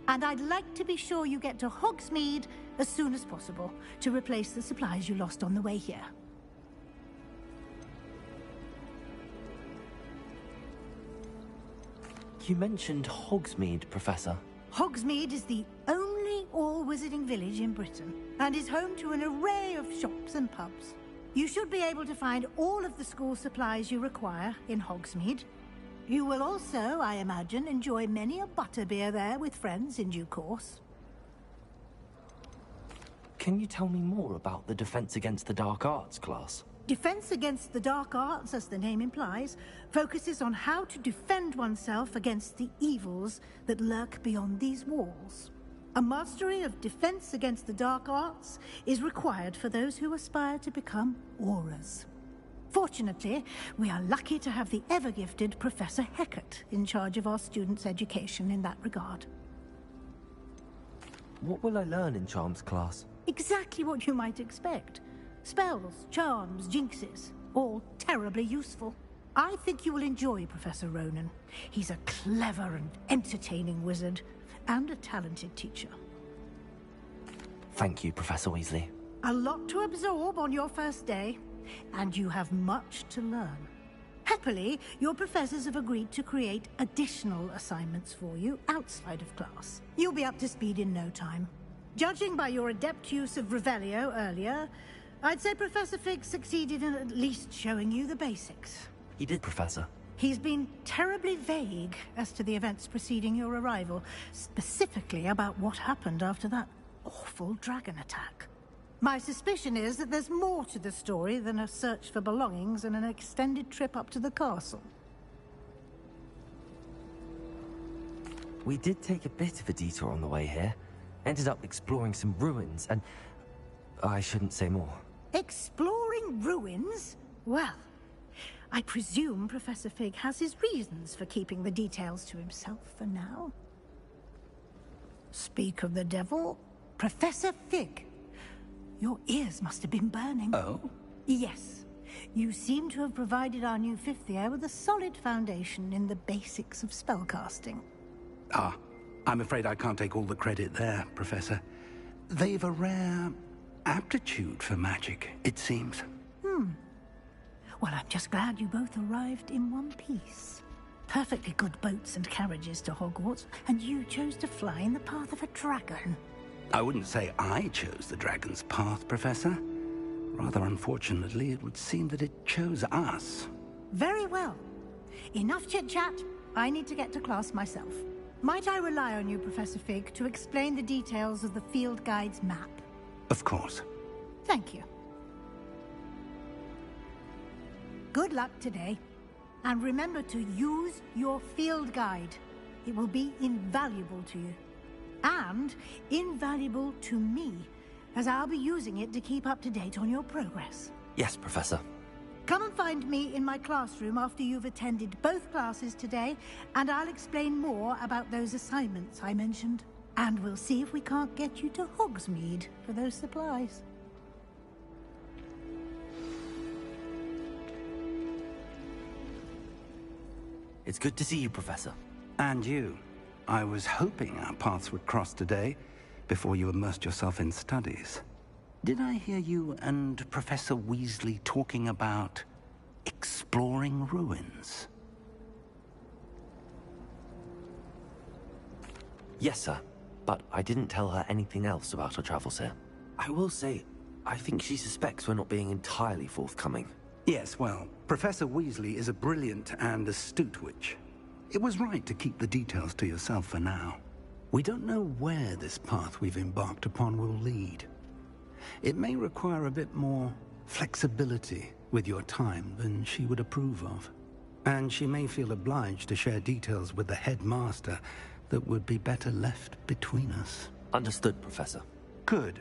And I'd like to be sure you get to Hogsmeade as soon as possible to replace the supplies you lost on the way here. You mentioned Hogsmeade, Professor. Hogsmeade is the only all-wizarding village in Britain and is home to an array of shops and pubs. You should be able to find all of the school supplies you require in Hogsmeade. You will also, I imagine, enjoy many a butterbeer there with friends in due course. Can you tell me more about the Defense Against the Dark Arts class? Defense Against the Dark Arts, as the name implies, focuses on how to defend oneself against the evils that lurk beyond these walls. A mastery of Defense Against the Dark Arts is required for those who aspire to become Aurors. Fortunately, we are lucky to have the ever-gifted Professor Hecat in charge of our students' education in that regard. What will I learn in Charms class? Exactly what you might expect. Spells, charms, jinxes, all terribly useful. I think you will enjoy Professor Ronan. He's a clever and entertaining wizard, and a talented teacher. Thank you, Professor Weasley. A lot to absorb on your first day, and you have much to learn. Happily, your professors have agreed to create additional assignments for you outside of class. You'll be up to speed in no time. Judging by your adept use of Revelio earlier, I'd say Professor Fig succeeded in at least showing you the basics. He did, Professor. He's been terribly vague as to the events preceding your arrival, specifically about what happened after that awful dragon attack. My suspicion is that there's more to the story than a search for belongings and an extended trip up to the castle. We did take a bit of a detour on the way here. Ended up exploring some ruins and... I shouldn't say more. Exploring ruins? Well, I presume Professor Fig has his reasons for keeping the details to himself for now. Speak of the devil, Professor Fig. Your ears must have been burning. Oh? Yes. You seem to have provided our new fifth year with a solid foundation in the basics of spellcasting. Ah, I'm afraid I can't take all the credit there, Professor. They've a rare aptitude for magic, it seems. Well, I'm just glad you both arrived in one piece. Perfectly good boats and carriages to Hogwarts, and you chose to fly in the path of a dragon. I wouldn't say I chose the dragon's path, Professor. Rather unfortunately, it would seem that it chose us. Very well. Enough chit-chat. I need to get to class myself. Might I rely on you, Professor Fig, to explain the details of the field guide's map? Of course. Thank you. Good luck today. And remember to use your field guide. It will be invaluable to you. And invaluable to me, as I'll be using it to keep up to date on your progress. Yes, Professor. Come and find me in my classroom after you've attended both classes today, and I'll explain more about those assignments I mentioned. And we'll see if we can't get you to Hogsmeade for those supplies. It's good to see you, Professor. And you. I was hoping our paths would cross today, before you immersed yourself in studies. Did I hear you and Professor Weasley talking about exploring ruins? Yes, sir. But I didn't tell her anything else about our travels here. I will say, I think she suspects we're not being entirely forthcoming. Yes, well, Professor Weasley is a brilliant and astute witch. It was right to keep the details to yourself for now. We don't know where this path we've embarked upon will lead. It may require a bit more flexibility with your time than she would approve of. And she may feel obliged to share details with the headmaster that would be better left between us. Understood, Professor. Good.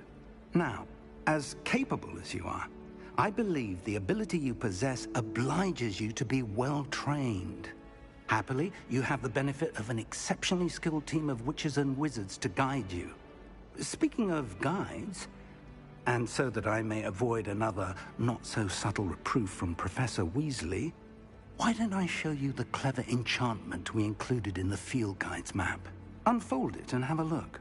Now, as capable as you are, I believe the ability you possess obliges you to be well trained. Happily, you have the benefit of an exceptionally skilled team of witches and wizards to guide you. Speaking of guides, and so that I may avoid another not-so-subtle reproof from Professor Weasley, why don't I show you the clever enchantment we included in the field guide's map? Unfold it and have a look.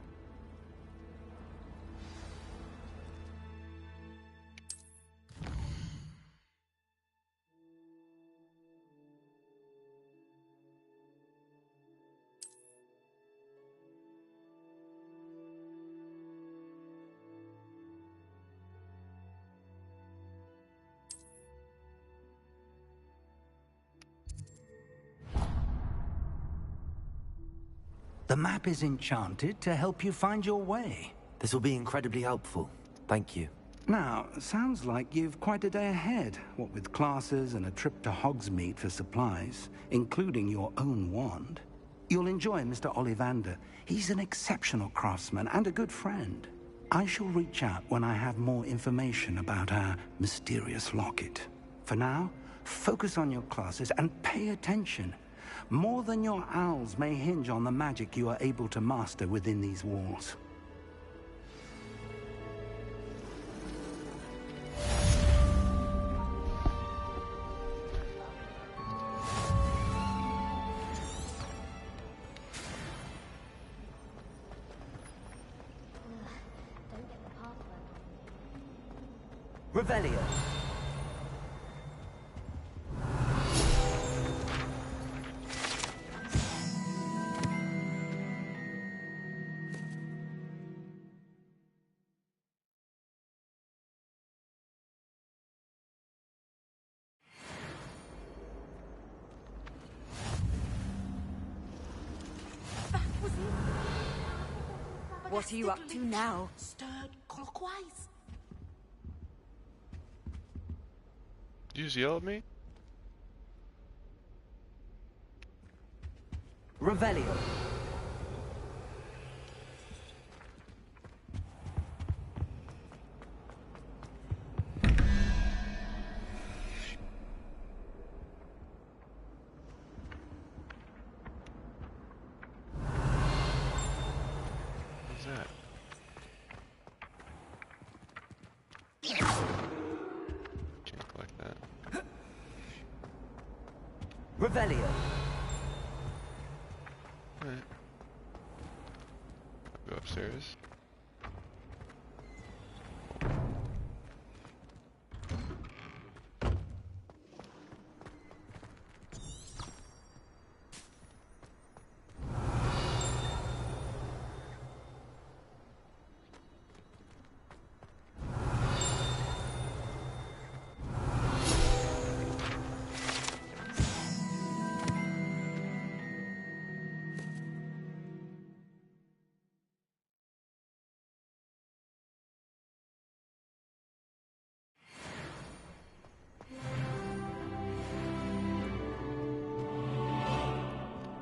The map is enchanted to help you find your way. This will be incredibly helpful. Thank you. Now, sounds like you've quite a day ahead, what with classes and a trip to Hogsmeade for supplies, including your own wand. You'll enjoy Mr. Ollivander. He's an exceptional craftsman and a good friend. I shall reach out when I have more information about our mysterious locket. For now, focus on your classes and pay attention. More than your owls may hinge on the magic you are able to master within these walls. Revelio. What are you up to now? Stirred clockwise. Did you just yell at me? Revelio. What's that? Can't collect that. Revelio. Alright. I'll go upstairs.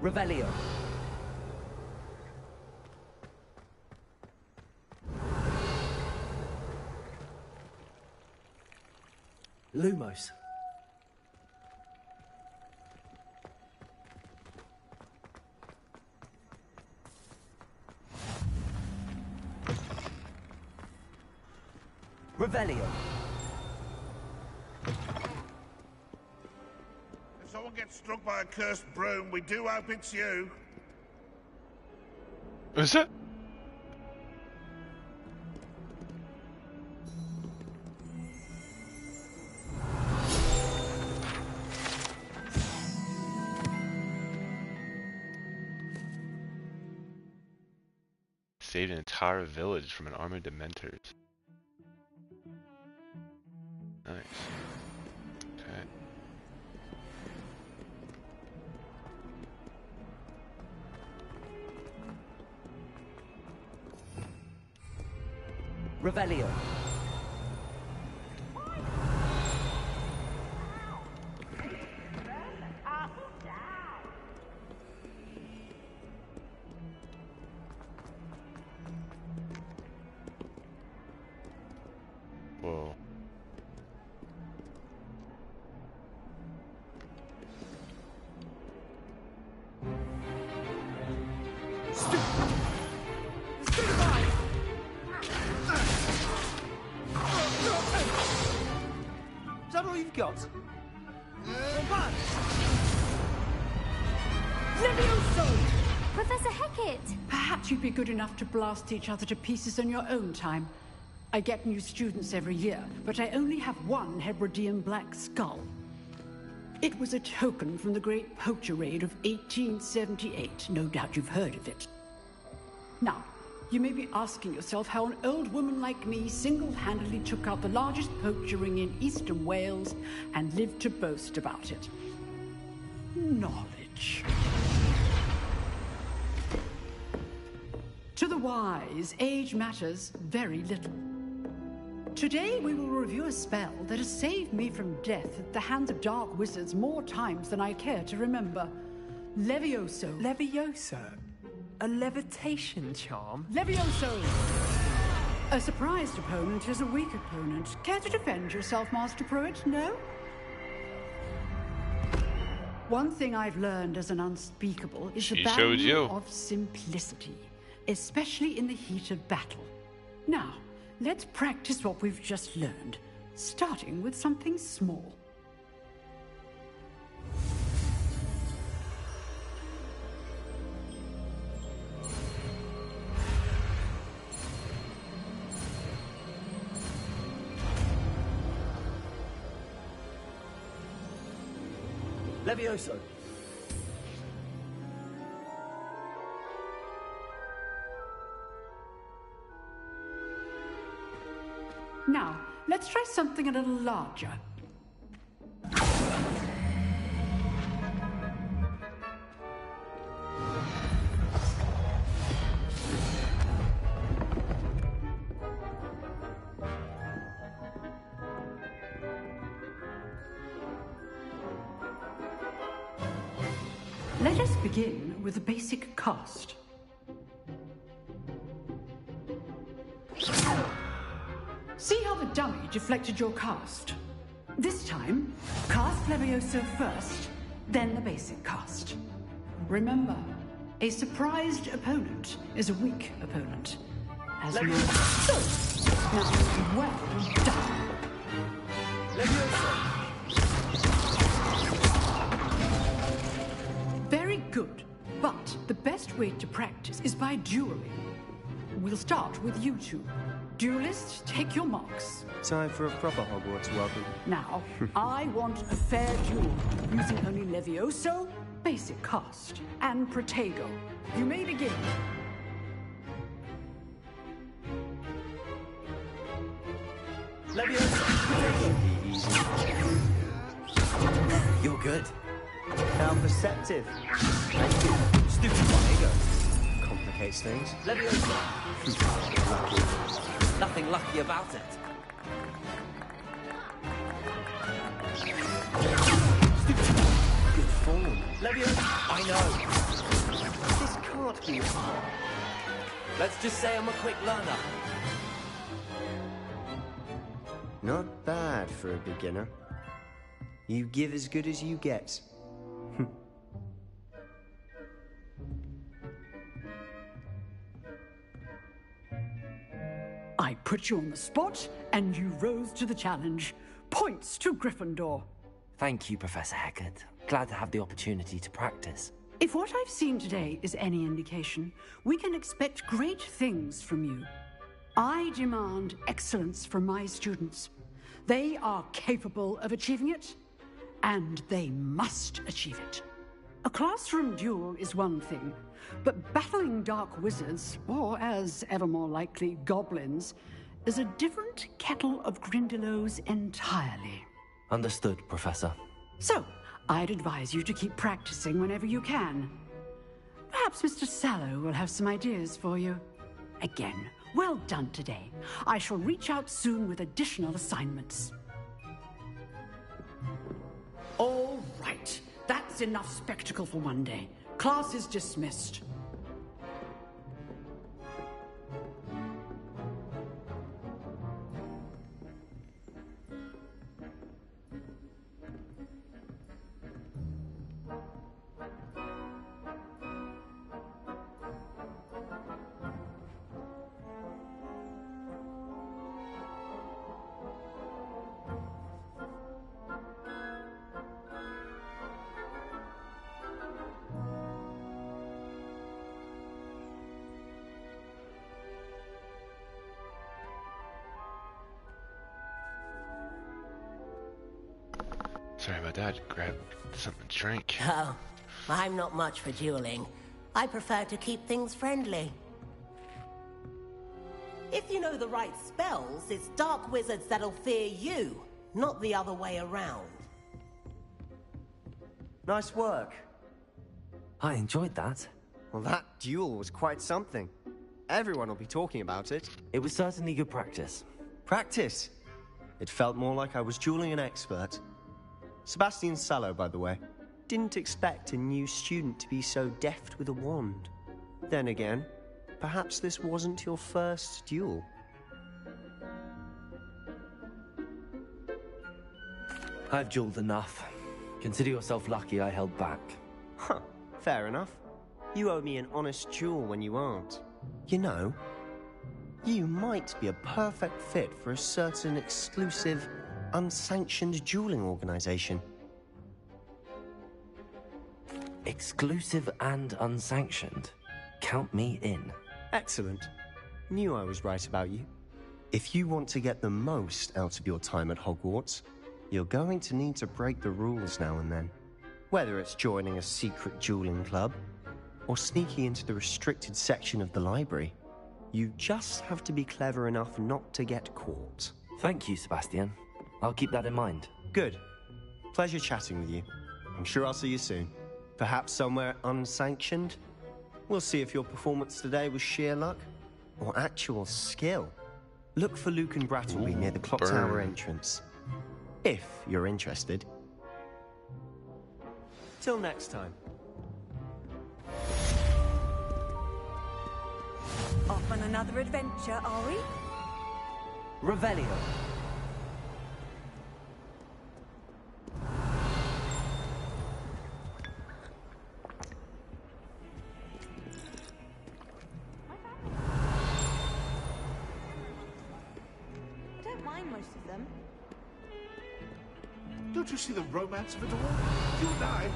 Revelio. Lumos. Revelio. If someone gets struck by a cursed broom, we do hope it's you. Is it? Saved an entire village from an army of dementors. Nice. Okay. Revelio. Whoa. Is that all you've got? Levioso! Professor Hecat! Perhaps you'd be good enough to blast each other to pieces on your own time. I get new students every year, but I only have one Hebridean black skull. It was a token from the Great Poacher Raid of 1878. No doubt you've heard of it. Now, you may be asking yourself how an old woman like me single-handedly took out the largest poacher ring in eastern Wales and lived to boast about it. Knowledge. To the wise, age matters very little. Today we will review a spell that has saved me from death at the hands of dark wizards more times than I care to remember. Levioso. Levioso? A levitation charm? Levioso! A surprised opponent is a weak opponent. Care to defend yourself, Master Pruitt? No? One thing I've learned as an unspeakable is the value of simplicity, especially in the heat of battle. Now, let's practice what we've just learned, starting with something small. Levioso. Now, let's try something a little larger. Let us begin with the basic cast. See how the dummy deflected your cast? This time, cast Levioso first, then the basic cast. Remember, a surprised opponent is a weak opponent. As you... So, now, well done. Very good, but the best way to practice is by dueling. We'll start with you two. Duelists, take your marks. Time for a proper Hogwarts welcome. Now, I want a fair duel, using only Levioso, basic cast, and Protego. You may begin. You're good. How perceptive. Thank you. Stupid Protego. Complicates things. Levioso. Lucky. Nothing lucky about it. Good form. Levioso. I know. This can't be hard. Let's just say I'm a quick learner. Not bad for a beginner. You give as good as you get. I put you on the spot, and you rose to the challenge. Points to Gryffindor. Thank you, Professor Hecat. Glad to have the opportunity to practice. If what I've seen today is any indication, we can expect great things from you. I demand excellence from my students. They are capable of achieving it, and they must achieve it. A classroom duel is one thing, but battling dark wizards, or as ever more likely, goblins, is a different kettle of Grindylows entirely. Understood, Professor. So, I'd advise you to keep practicing whenever you can. Perhaps Mr. Sallow will have some ideas for you. Again, well done today. I shall reach out soon with additional assignments. All right. That's enough spectacle for one day. Class is dismissed. Sorry about that. Grab something to drink. Oh, I'm not much for dueling. I prefer to keep things friendly. If you know the right spells, it's dark wizards that'll fear you, not the other way around. Nice work. I enjoyed that. Well, that duel was quite something. Everyone will be talking about it. It was certainly good practice. Practice? It felt more like I was dueling an expert. Sebastian Sallow, by the way. Didn't expect a new student to be so deft with a wand. Then again, perhaps this wasn't your first duel. I've dueled enough. Consider yourself lucky I held back. Huh, fair enough. You owe me an honest duel when you aren't. You know, you might be a perfect fit for a certain exclusive, unsanctioned dueling organization. Exclusive and unsanctioned? Count me in. Excellent. Knew I was right about you. If you want to get the most out of your time at Hogwarts, you're going to need to break the rules now and then. Whether it's joining a secret dueling club or sneaking into the restricted section of the library, you just have to be clever enough not to get caught. Thank you, Sebastian. I'll keep that in mind. Good. Pleasure chatting with you. I'm sure I'll see you soon. Perhaps somewhere unsanctioned? We'll see if your performance today was sheer luck or actual skill. Look for Luke and Brattleby near the clock tower entrance. If you're interested. Till next time. Off on another adventure, are we? Revelio. I don't mind most of them. Don't you see the romance of it all? You and I,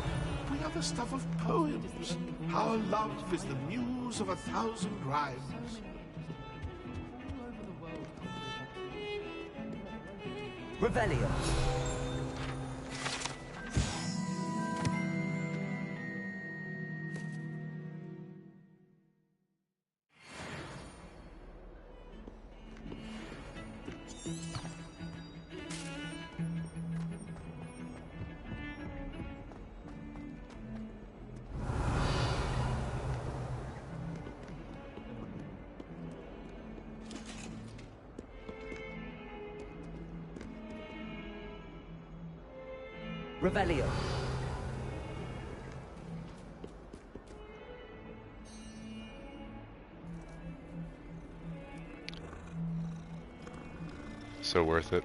we are the stuff of poems. Our love is the muse of 1,000 rhymes. Revelio. Revelio. So worth it.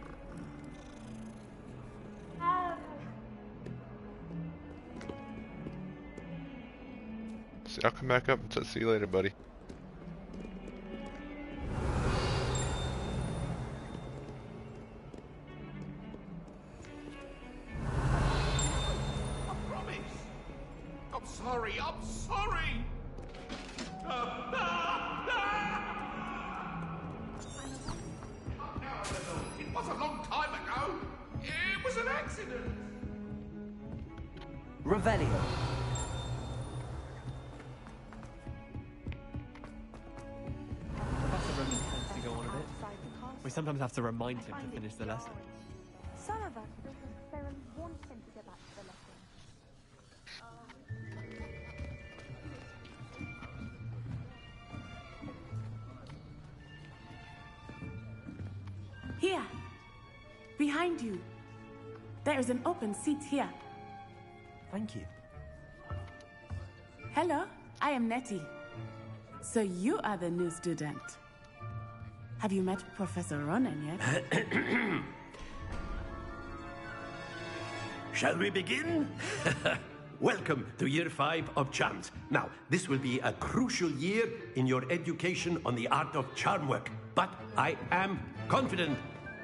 I'll come back up and see you later, buddy. I'm sorry! It was a long time ago. It was an accident. Revelio. Professor Roman tends to go on a bit. We sometimes have to remind him to finish the lesson. Some of us don't necessarily want him to get back to the lesson. Here. Behind you. There is an open seat here. Thank you. Hello, I am Nettie. So you are the new student. Have you met Professor Ronan yet? Shall we begin? Welcome to Year 5 of Charms. Now, this will be a crucial year in your education on the art of charm work. But I am confident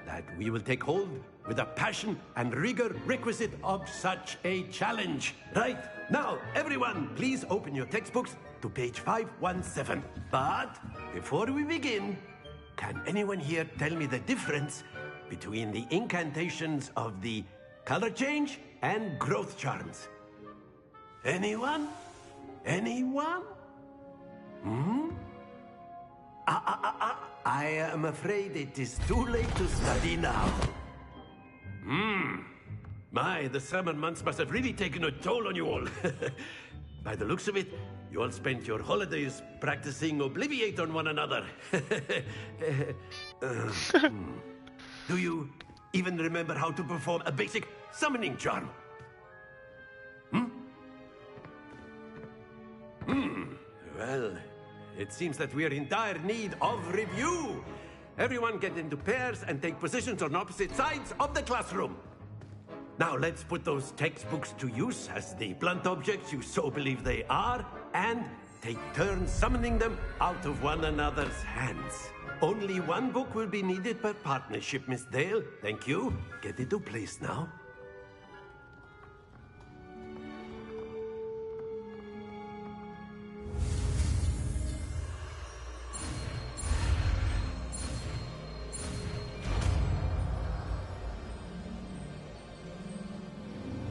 that we will take hold with the passion and rigor requisite of such a challenge. Right, now, everyone, please open your textbooks to page 517. But before we begin, can anyone here tell me the difference between the incantations of the color change and growth charms? Anyone? Anyone? I am afraid it is too late to study now. My, the summer months must have really taken a toll on you all. By the looks of it, you all spent your holidays practicing Obliviate on one another. Do you even remember how to perform a basic summoning charm? Well, it seems that we are in dire need of review. Everyone get into pairs and take positions on opposite sides of the classroom. Now let's put those textbooks to use as the blunt objects you so believe they are, and take turns summoning them out of one another's hands. Only one book will be needed per partnership, Miss Dale. Thank you. Get into place now.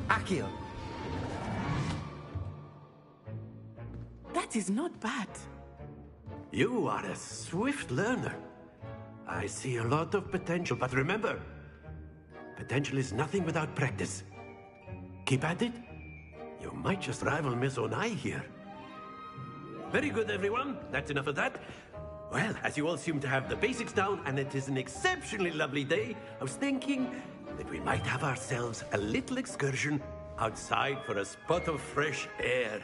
Accio. That is not bad. You are a swift learner. I see a lot of potential, but remember, potential is nothing without practice. Keep at it. You might just rival Miss Onai here. Very good, everyone. That's enough of that. Well, as you all seem to have the basics down, and it is an exceptionally lovely day, I was thinking that we might have ourselves a little excursion outside for a spot of fresh air.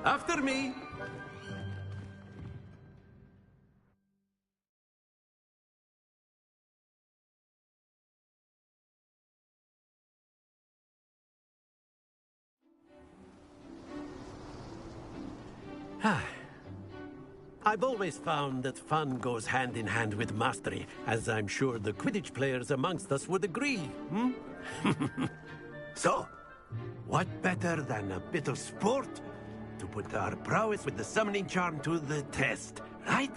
After me. I've always found that fun goes hand in hand with mastery, as I'm sure the Quidditch players amongst us would agree, So, what better than a bit of sport to put our prowess with the summoning charm to the test, right?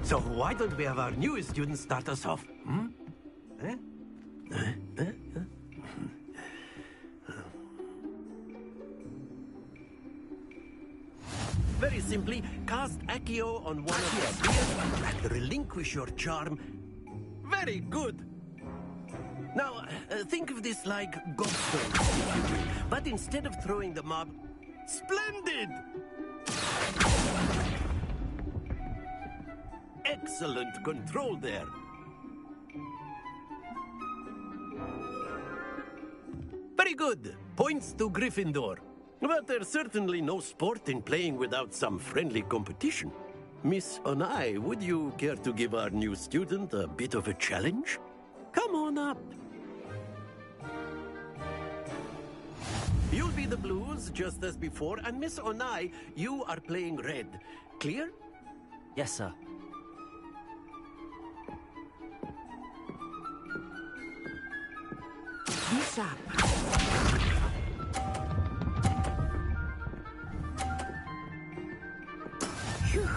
So why don't we have our newest student start us off? Very simply, cast Accio on one of your spheres and relinquish your charm. Very good. Now, think of this like gobstones, if you will. But instead of throwing the mob... Splendid! Excellent control there. Very good. Points to Gryffindor. But there's certainly no sport in playing without some friendly competition. Miss Onai, would you care to give our new student a bit of a challenge? Come on up. You'll be the blues, just as before, and Miss Onai, you are playing red. Clear? Yes, sir. Be sharp. Phew.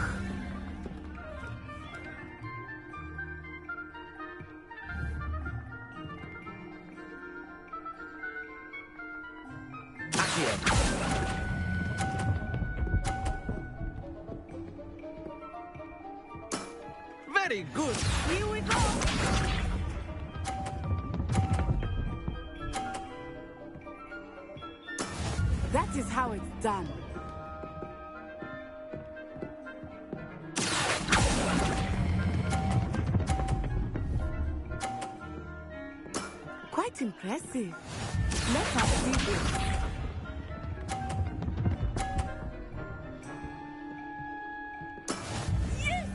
Very good. Here we go. That is how it's done. Quite impressive. Let us see this. Yes!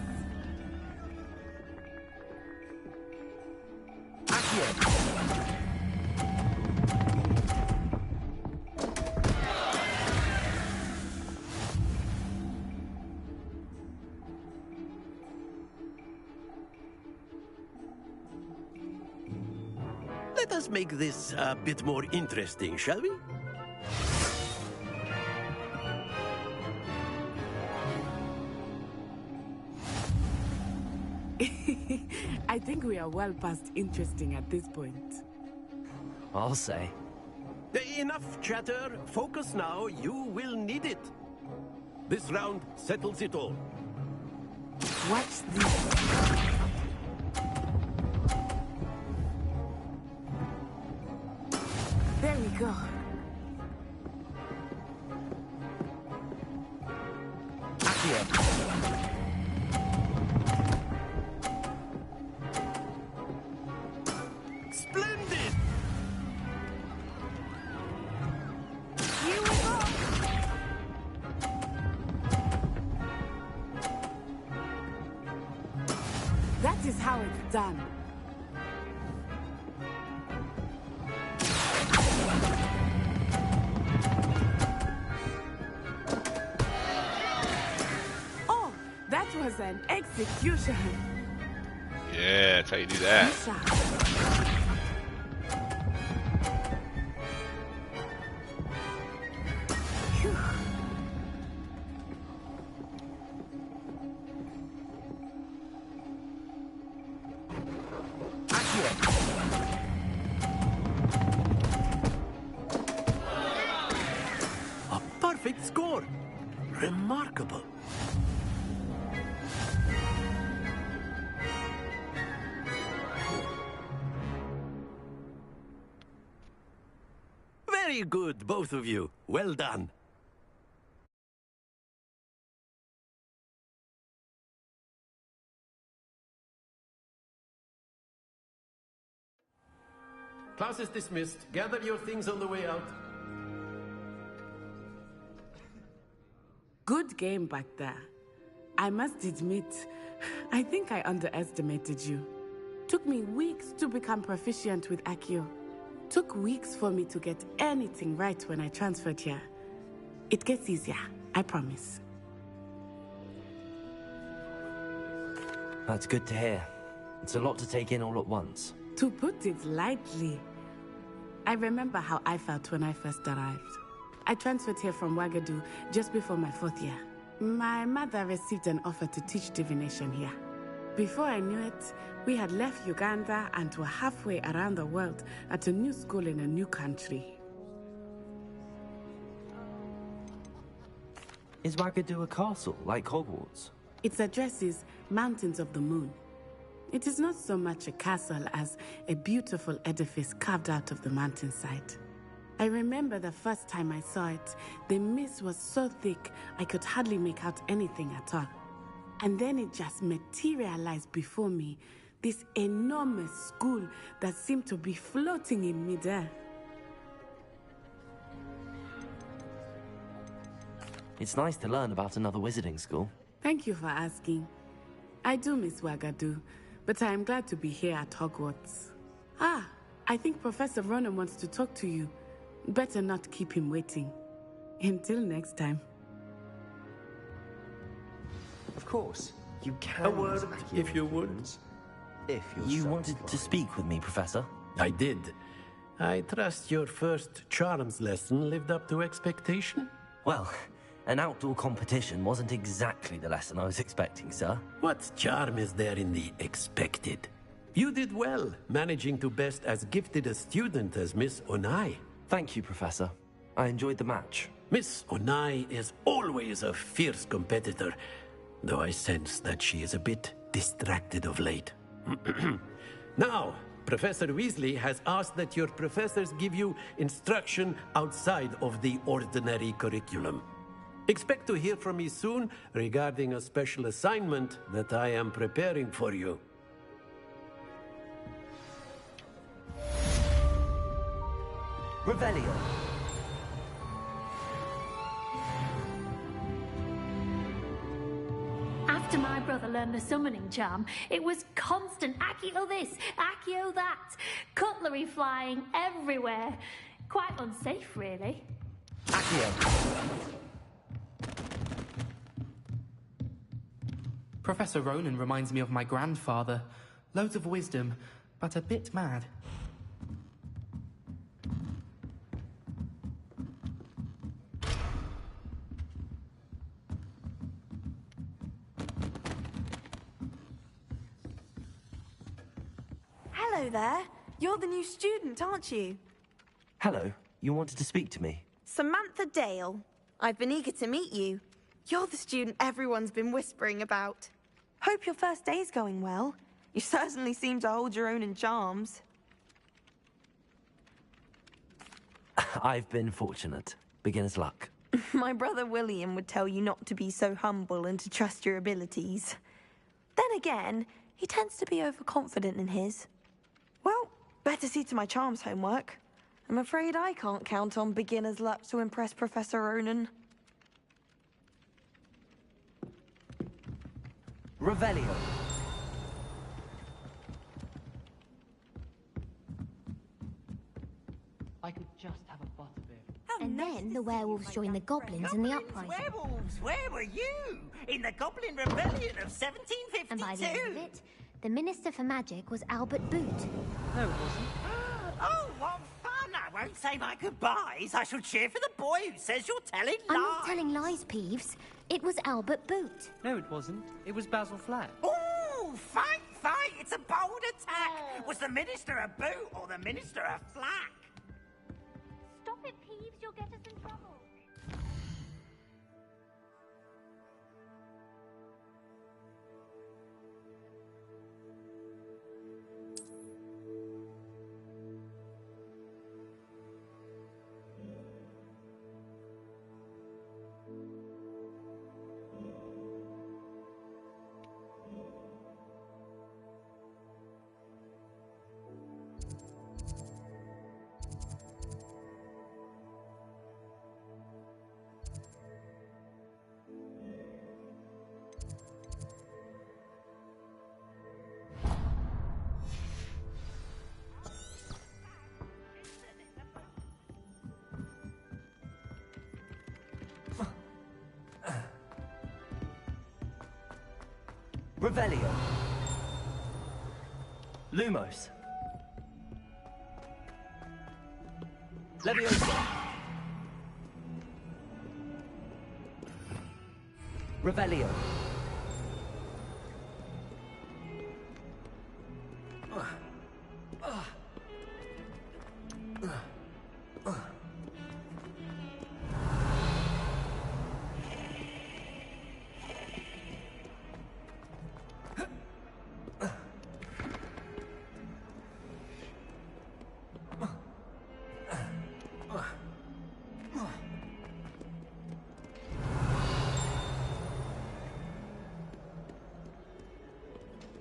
Let us make this a bit more interesting, shall we? I think we are well past interesting at this point. I'll say. Enough chatter. Focus now. You will need it. This round settles it all. Watch this. There we go. Splendid! Here we go. That is how it's done. Oh, that was an execution. Yeah, that's how you do that. Very good, both of you. Well done. Class is dismissed. Gather your things on the way out. Good game back there. I must admit, I think I underestimated you. Took me weeks to become proficient with Accio. Took weeks for me to get anything right when I transferred here. It gets easier, I promise. That's good to hear. It's a lot to take in all at once. To put it lightly, I remember how I felt when I first arrived. I transferred here from Wagadu just before my 4th year. My mother received an offer to teach divination here. Before I knew it, we had left Uganda and were halfway around the world at a new school in a new country. Is Wagadu a castle, like Hogwarts? Its address is Mountains of the Moon. It is not so much a castle as a beautiful edifice carved out of the mountainside. I remember the first time I saw it, the mist was so thick I could hardly make out anything at all. And then it just materialized before me, this enormous school that seemed to be floating in midair. It's nice to learn about another wizarding school. Thank you for asking. I do miss Wagadu, but I am glad to be here at Hogwarts. Ah, I think Professor Ronan wants to talk to you. Better not keep him waiting. Until next time. Of course, you can. A word, if you would. If you're You so wanted to speak with me, Professor? I did. I trust your first charms lesson lived up to expectation? Well, an outdoor competition wasn't exactly the lesson I was expecting, sir. What charm is there in the expected? You did well, managing to best as gifted a student as Miss Onai. Thank you, Professor. I enjoyed the match. Miss Onai is always a fierce competitor, though I sense that she is a bit distracted of late. Now, Professor Weasley has asked that your professors give you instruction outside of the ordinary curriculum. Expect to hear from me soon regarding a special assignment that I am preparing for you. Revelio. After my brother learned the summoning charm, it was constant Accio this, Accio that, cutlery flying everywhere. Quite unsafe, really. Accio. Professor Ronan reminds me of my grandfather. Loads of wisdom, but a bit mad. Hello there. You're the new student, aren't you? Hello, you wanted to speak to me? Samantha Dale. I've been eager to meet you. You're the student everyone's been whispering about. Hope your first day's going well. You certainly seem to hold your own in charms. I've been fortunate. Beginner's luck. My brother William would tell you not to be so humble and to trust your abilities. Then again, he tends to be overconfident in his. Well, better see to my charms homework. I'm afraid I can't count on beginner's luck to impress Professor Ronan. Revelio. I could just have a butterbeer. And then the werewolves joined the goblins in the uprising. Werewolves, where were you? In the Goblin Rebellion of 1752? And by the end of it, the Minister for Magic was Albert Boot. No, it wasn't. Oh, what fun! I won't say my goodbyes. I shall cheer for the boy who says you're telling lies. I'm not telling lies, Peeves. It was Albert Boot. No, it wasn't. It was Basil Flat. Oh, fight, fight! It's a bold attack. Was the Minister a boot or the Minister a flack? Stop it, Peeves. You'll get us in trouble. Revelio. Lumos. Leviosa. Revelio.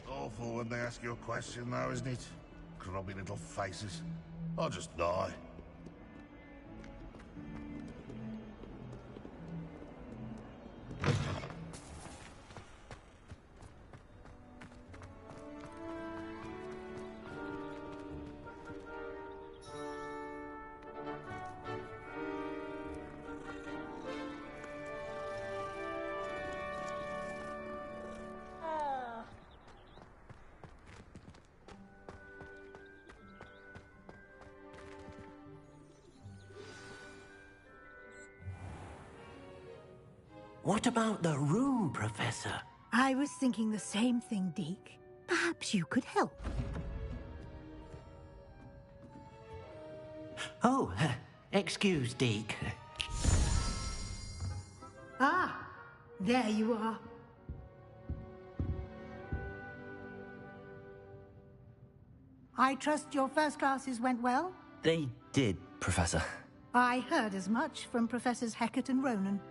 Awful when they ask you a question, though, isn't it? Grubby little faces. I'll just die. What about the room, Professor? I was thinking the same thing, Deke. Perhaps you could help. Oh, excuse, Deke. Ah, there you are. I trust your first classes went well? They did, Professor. I heard as much from Professors Hecat and Ronan.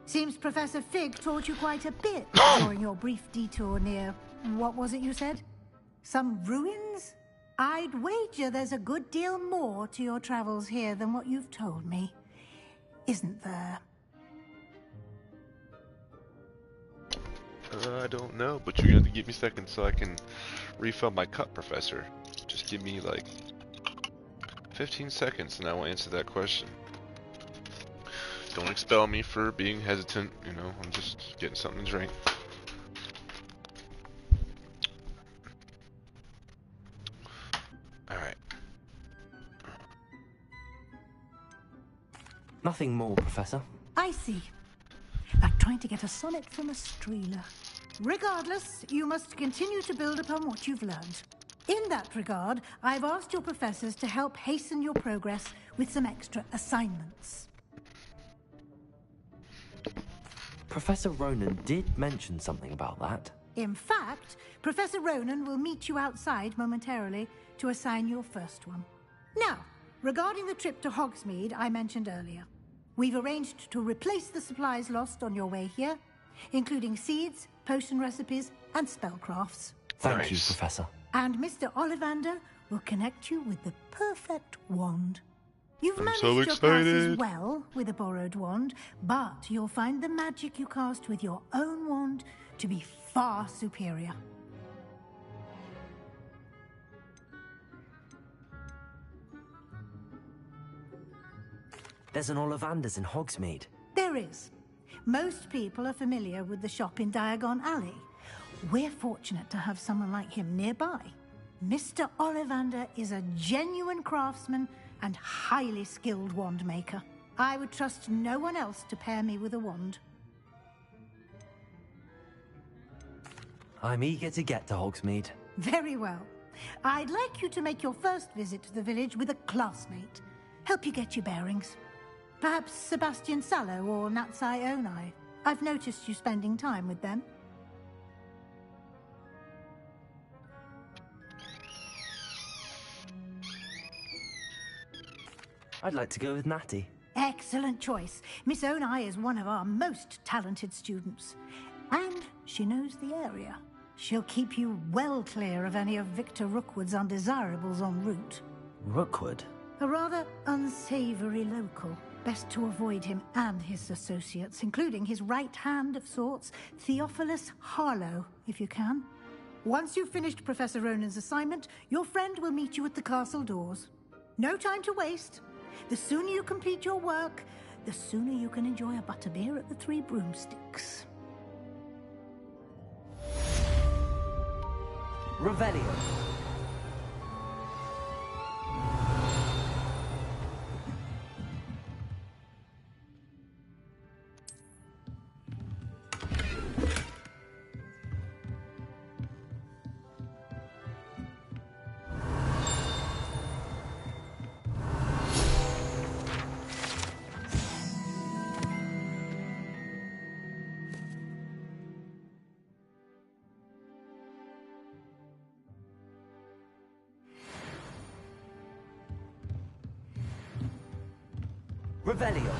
Seems Professor Fig taught you quite a bit during your brief detour near... what was it you said? Some ruins? I'd wager there's a good deal more to your travels here than what you've told me. Isn't there? I don't know, but you're gonna have to give me seconds so I can refill my cup, Professor. Just give me like 15 seconds and I will answer that question. Don't expel me for being hesitant, you know, I'm just getting something to drink. Alright. Nothing more, Professor. I see. Like trying to get a sonnet from a streeler. Regardless, you must continue to build upon what you've learned. In that regard, I've asked your professors to help hasten your progress with some extra assignments. Professor Ronan did mention something about that. In fact, Professor Ronan will meet you outside momentarily to assign your first one. Now, regarding the trip to Hogsmeade I mentioned earlier, we've arranged to replace the supplies lost on your way here, including seeds, potion recipes, and spellcrafts. Thank you, Professor. And Mr. Ollivander will connect you with the perfect wand. You've managed so your classes excited. well with a borrowed wand, but you'll find the magic you cast with your own wand to be far superior. There's an Ollivander's in Hogsmeade. There is. Most people are familiar with the shop in Diagon Alley. We're fortunate to have someone like him nearby. Mr. Ollivander is a genuine craftsman and highly skilled wand maker. I would trust no one else to pair me with a wand. I'm eager to get to Hogsmeade. Very well. I'd like you to make your first visit to the village with a classmate. Help you get your bearings. Perhaps Sebastian Sallow or Natsai Onai. I've noticed you spending time with them. I'd like to go with Natty. Excellent choice. Miss Onai is one of our most talented students. And she knows the area. She'll keep you well clear of any of Victor Rookwood's undesirables en route. Rookwood? A rather unsavory local. Best to avoid him and his associates, including his right hand of sorts, Theophilus Harlow, if you can. Once you've finished Professor Ronan's assignment, your friend will meet you at the castle doors. No time to waste. The sooner you complete your work, the sooner you can enjoy a butterbeer at the Three Broomsticks. Revelio. Revelio.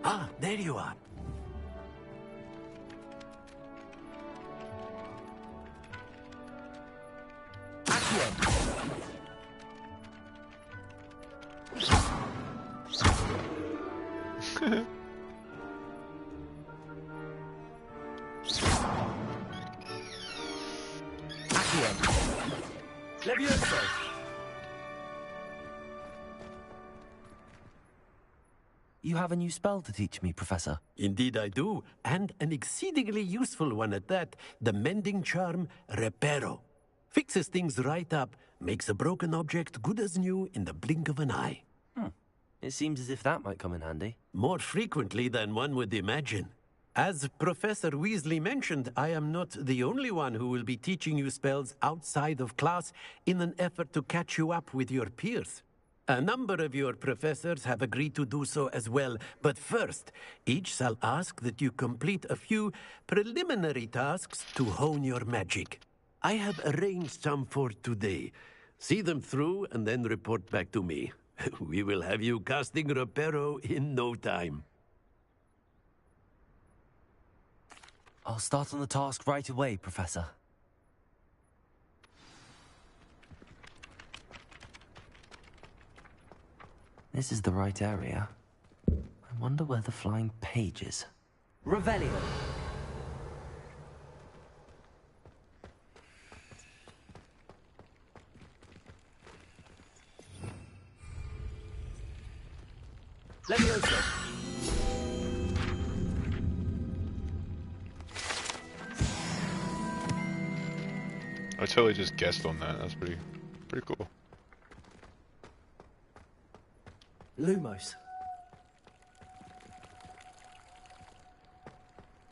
Ah, there you are. Levioso. You have a new spell to teach me, Professor. Indeed I do, and an exceedingly useful one at that. The mending charm, Reparo. Fixes things right up, makes a broken object good as new in the blink of an eye. It seems as if that might come in handy. More frequently than one would imagine. As Professor Weasley mentioned, I am not the only one who will be teaching you spells outside of class in an effort to catch you up with your peers. A number of your professors have agreed to do so as well, but first, each shall ask that you complete a few preliminary tasks to hone your magic. I have arranged some for today. See them through and then report back to me. We will have you casting Reparo in no time. I'll start on the task right away, Professor. This is the right area. I wonder where the flying page is. Revelio. Levioso. I totally just guessed on that. That's pretty cool. Lumos.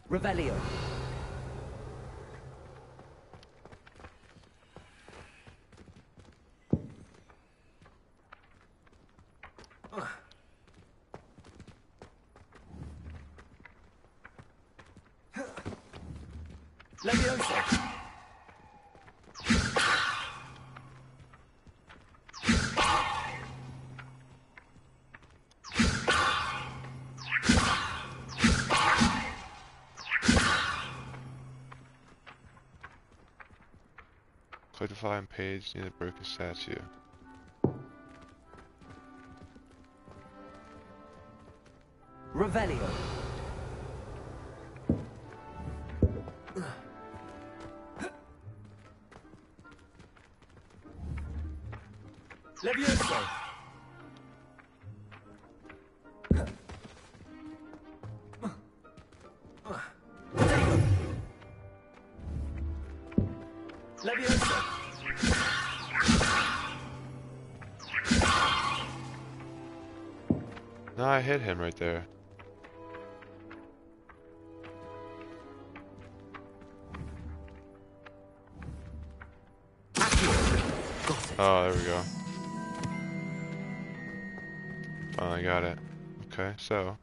Revelio. Levioso. Click the flying page near the broken statue. Revelio. Levioso. Levioso. No, I hit him right there. Oh, there we go. Finally got it. Okay, so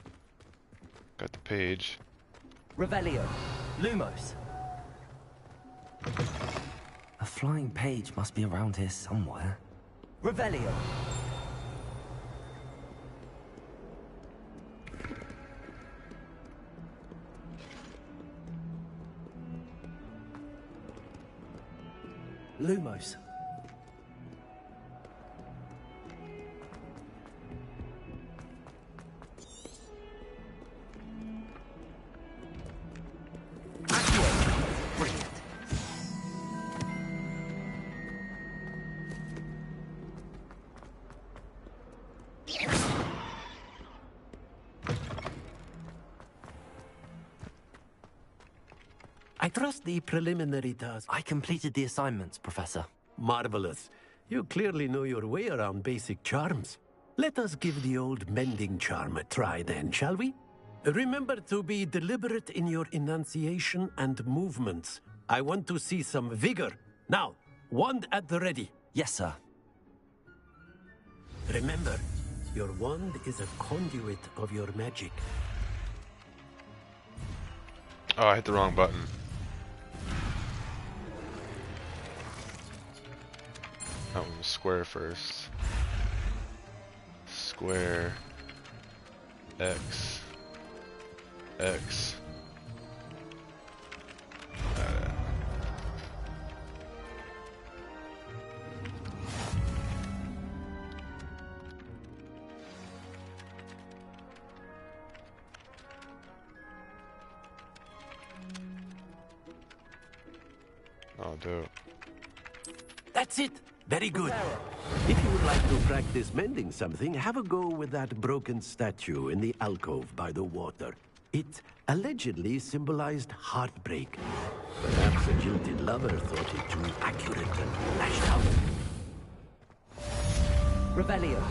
got the page. Revelio. Lumos. A flying page must be around here somewhere. Revelio. Lumos. Brilliant. I trust the preliminary task. I completed the assignments, Professor. Marvelous. You clearly know your way around basic charms. Let us give the old mending charm a try then, shall we? Remember to be deliberate in your enunciation and movements. I want to see some vigor. Now, wand at the ready. Yes, sir. Remember, your wand is a conduit of your magic. Oh, I hit the wrong button. That one was square first. Square. X. X. Oh, dope. That's it. Very good. If you would like to practice mending something, have a go with that broken statue in the alcove by the water. It allegedly symbolized heartbreak. Perhaps a jilted lover thought it too accurate and lashed out. Revelio.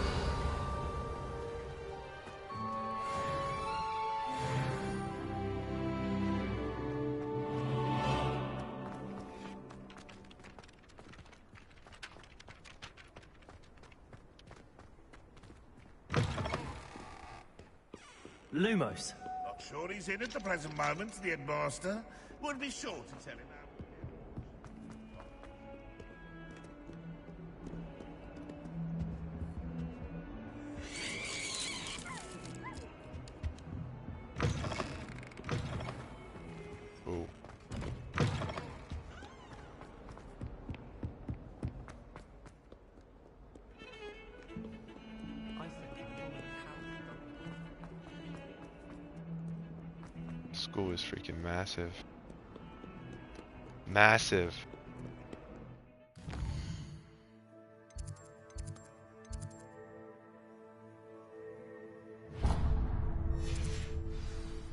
Lumos. Not sure he's in at the present moment, the headmaster. Would be sure to tell him how. Oh. School is freaking massive. Massive.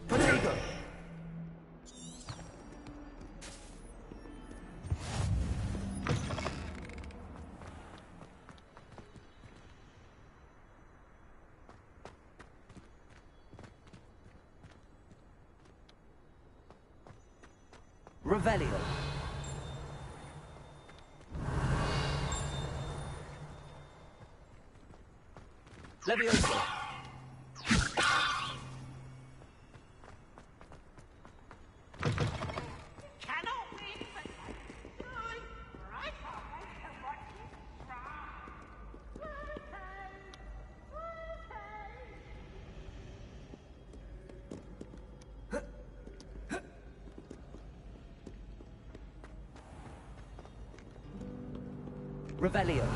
Potato. Revelio. Leviosa. Revelio.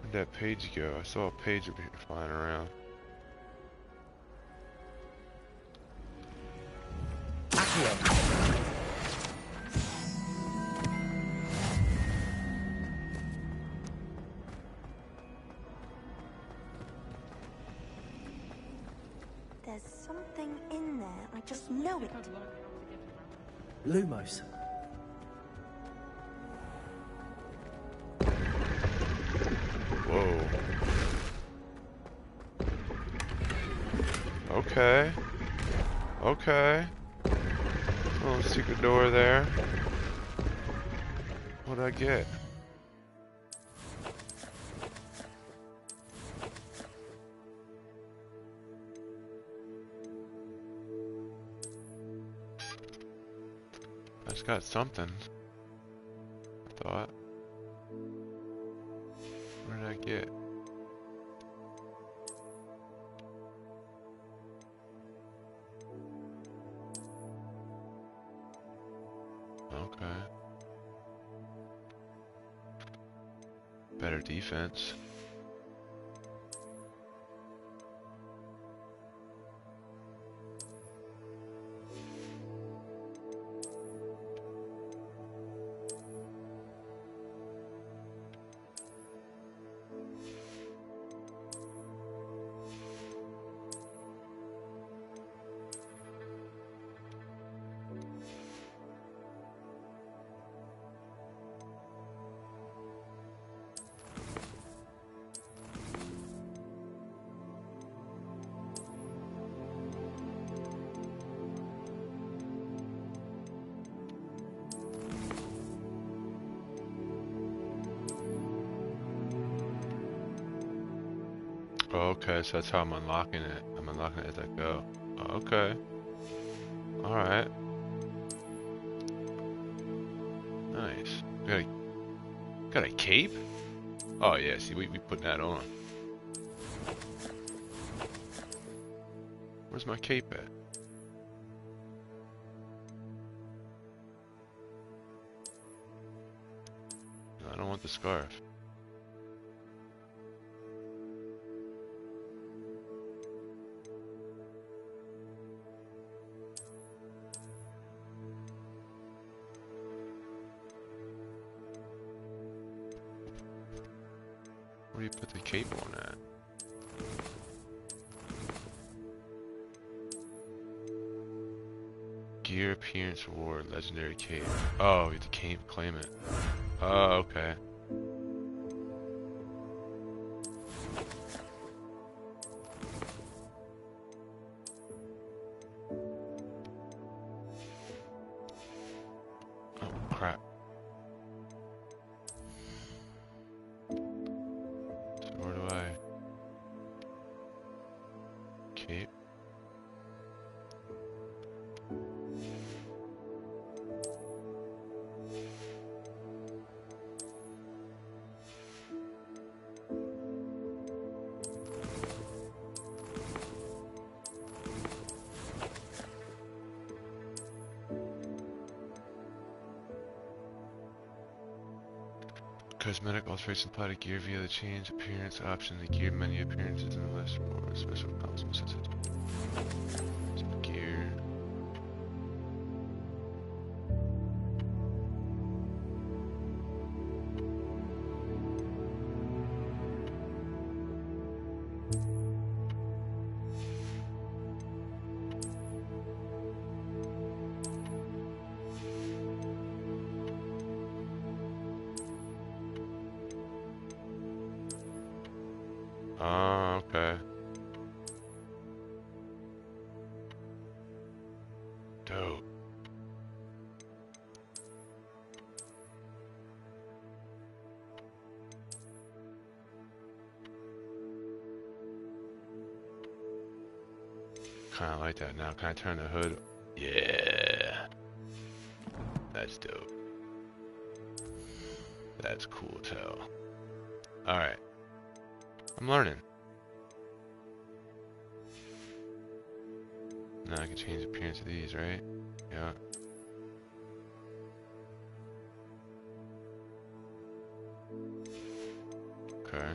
Where'd that page go? I saw a page up here flying around. There's something in there. I just know it. Lumos. Whoa. Okay. Okay. Oh, secret door there. What'd I get? I just got something. I thought. What did I get? defense. Oh, okay, so that's how I'm unlocking it. I'm unlocking it as I go. Oh, okay. Alright. Nice. Got a cape? Oh yeah, see, we putting that on. Where's my cape at? No, I don't want the scarf. Where do you put the cape on at? Gear, appearance, reward, legendary cape. Oh, you have to claim it. Oh, okay. Oh, crap. So where do I... Cape? Cosmetic alteration apply to gear via the change appearance option. The gear menu appearances in the list or special comments. Gear. Ah, okay. Dope. Kinda like that now. Can I turn the hood? Yeah. That's dope. That's cool too. Alright. I'm learning. Now I can change the appearance of these, right? Yeah. Okay.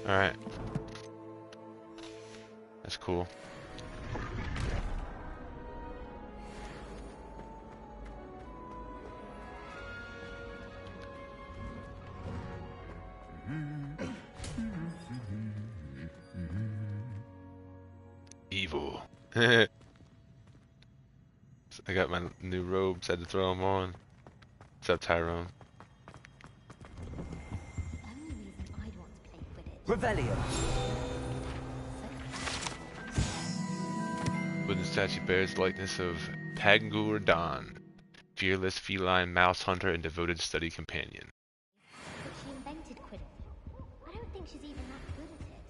Alright. That's cool. Evil. I got my new robes, had to throw them on. What's up, Tyrone? Revelio. Wooden statue bears the likeness of Pangur Don, fearless feline mouse hunter and devoted study companion. think she's even that good at it.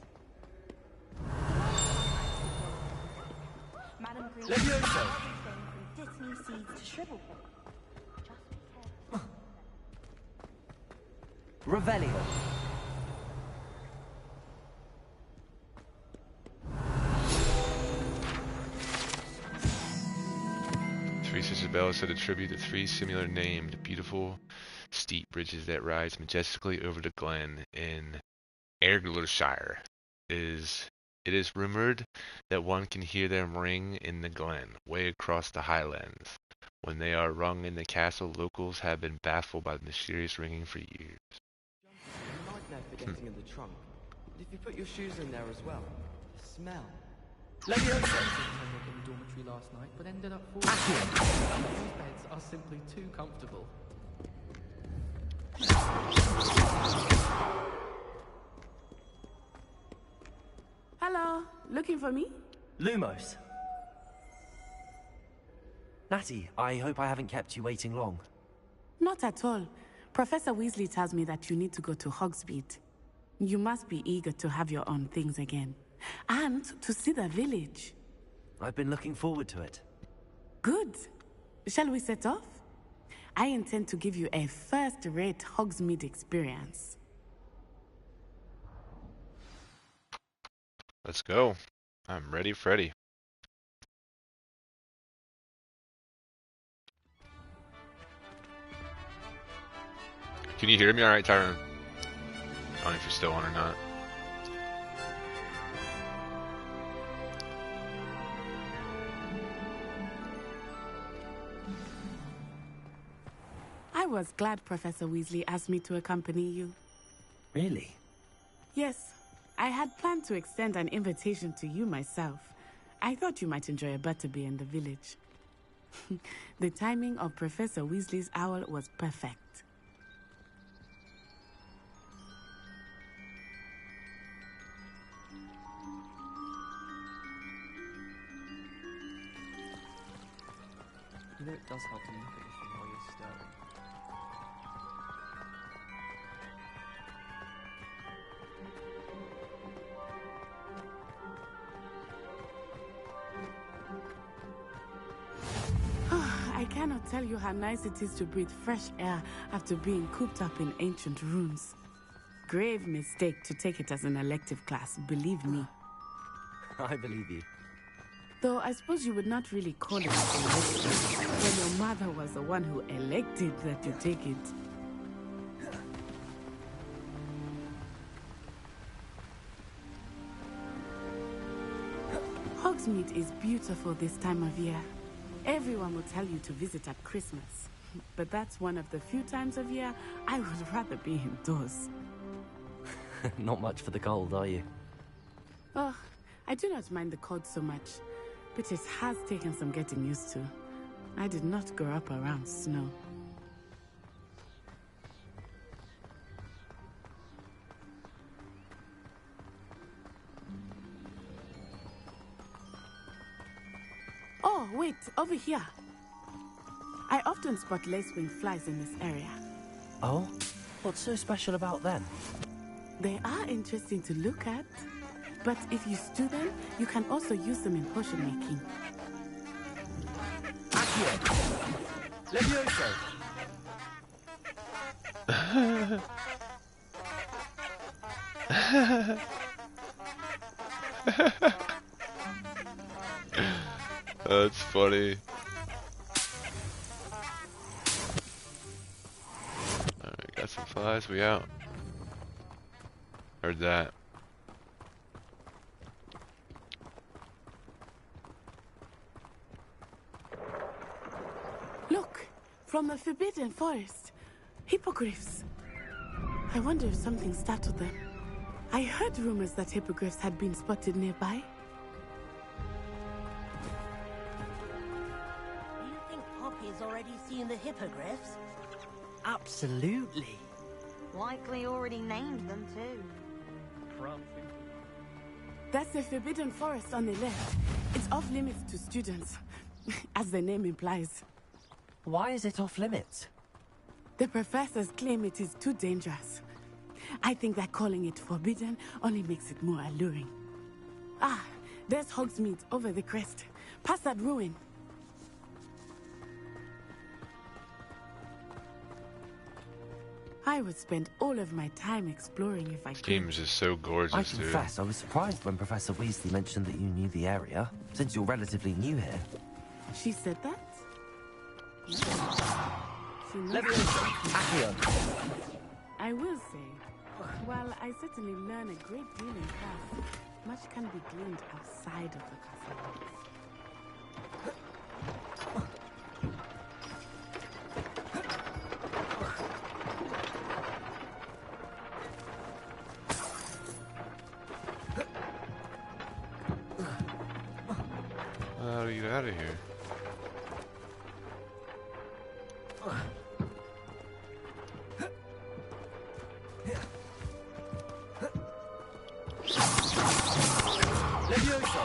Madam Green Levioso! from Disney seeds to shrivel them. Revelio. Three Sisters Bell said attribute the three similar named beautiful steep bridges that rise majestically over the glen in Ayrglershire. It is rumored that one can hear them ring in the glen, way across the highlands. When they are rung in the castle, locals have been baffled by the mysterious ringing for years. A nightmare for getting in the trunk. But if you put your shoes in there as well, the smell. Levioso! I in the dormitory last night, but ended up falling. These beds are simply too comfortable. Hello, looking for me? Lumos. Natty, I hope I haven't kept you waiting long. Not at all. Professor Weasley tells me that you need to go to Hogsmeade. You must be eager to have your own things again. And to see the village. I've been looking forward to it. Good. Shall we set off? I intend to give you a first-rate Hogsmeade experience. Let's go. I'm ready, Freddy. Can you hear me alright, Tyrone? I don't know if you're still on or not. I was glad Professor Weasley asked me to accompany you. Really? Yes, I had planned to extend an invitation to you myself. I thought you might enjoy a butterbeer in the village. The timing of Professor Weasley's owl was perfect. You know, it does help to look at this thing while you're stirring. I cannot tell you how nice it is to breathe fresh air after being cooped up in ancient rooms. Grave mistake to take it as an elective class, believe me. I believe you. Though I suppose you would not really call it an elective when your mother was the one who elected that you take it. Hogsmeade is beautiful this time of year. Everyone will tell you to visit at Christmas. But that's one of the few times of year I would rather be indoors. Not much for the cold, are you? Oh, I do not mind the cold so much, but it has taken some getting used to. I did not grow up around snow. Oh, wait, over here. I often spot lacewing flies in this area. Oh? What's so special about them? They are interesting to look at, but if you stew them, you can also use them in potion making. Accio! Levioso! That's funny. Alright, got some flies, we out. Heard that. Look, from the Forbidden Forest. Hippogriffs. I wonder if something startled them. I heard rumors that hippogriffs had been spotted nearby. Do you think Poppy's already seen the hippogriffs? Absolutely. Likely already named them too. That's the Forbidden Forest on the left. It's off limits to students, as the name implies. Why is it off limits? The professors claim it is too dangerous. I think that calling it forbidden only makes it more alluring. Ah, there's Hogsmeade over the crest. Past that ruin. I would spend all of my time exploring if I could. This game is just so gorgeous, I dude. confess, I was surprised when Professor Weasley mentioned that you knew the area, since you're relatively new here. She said that? I will say, while I certainly learn a great deal in class, much can be gleaned outside of the castle walls. How do you get out of here? Levioso!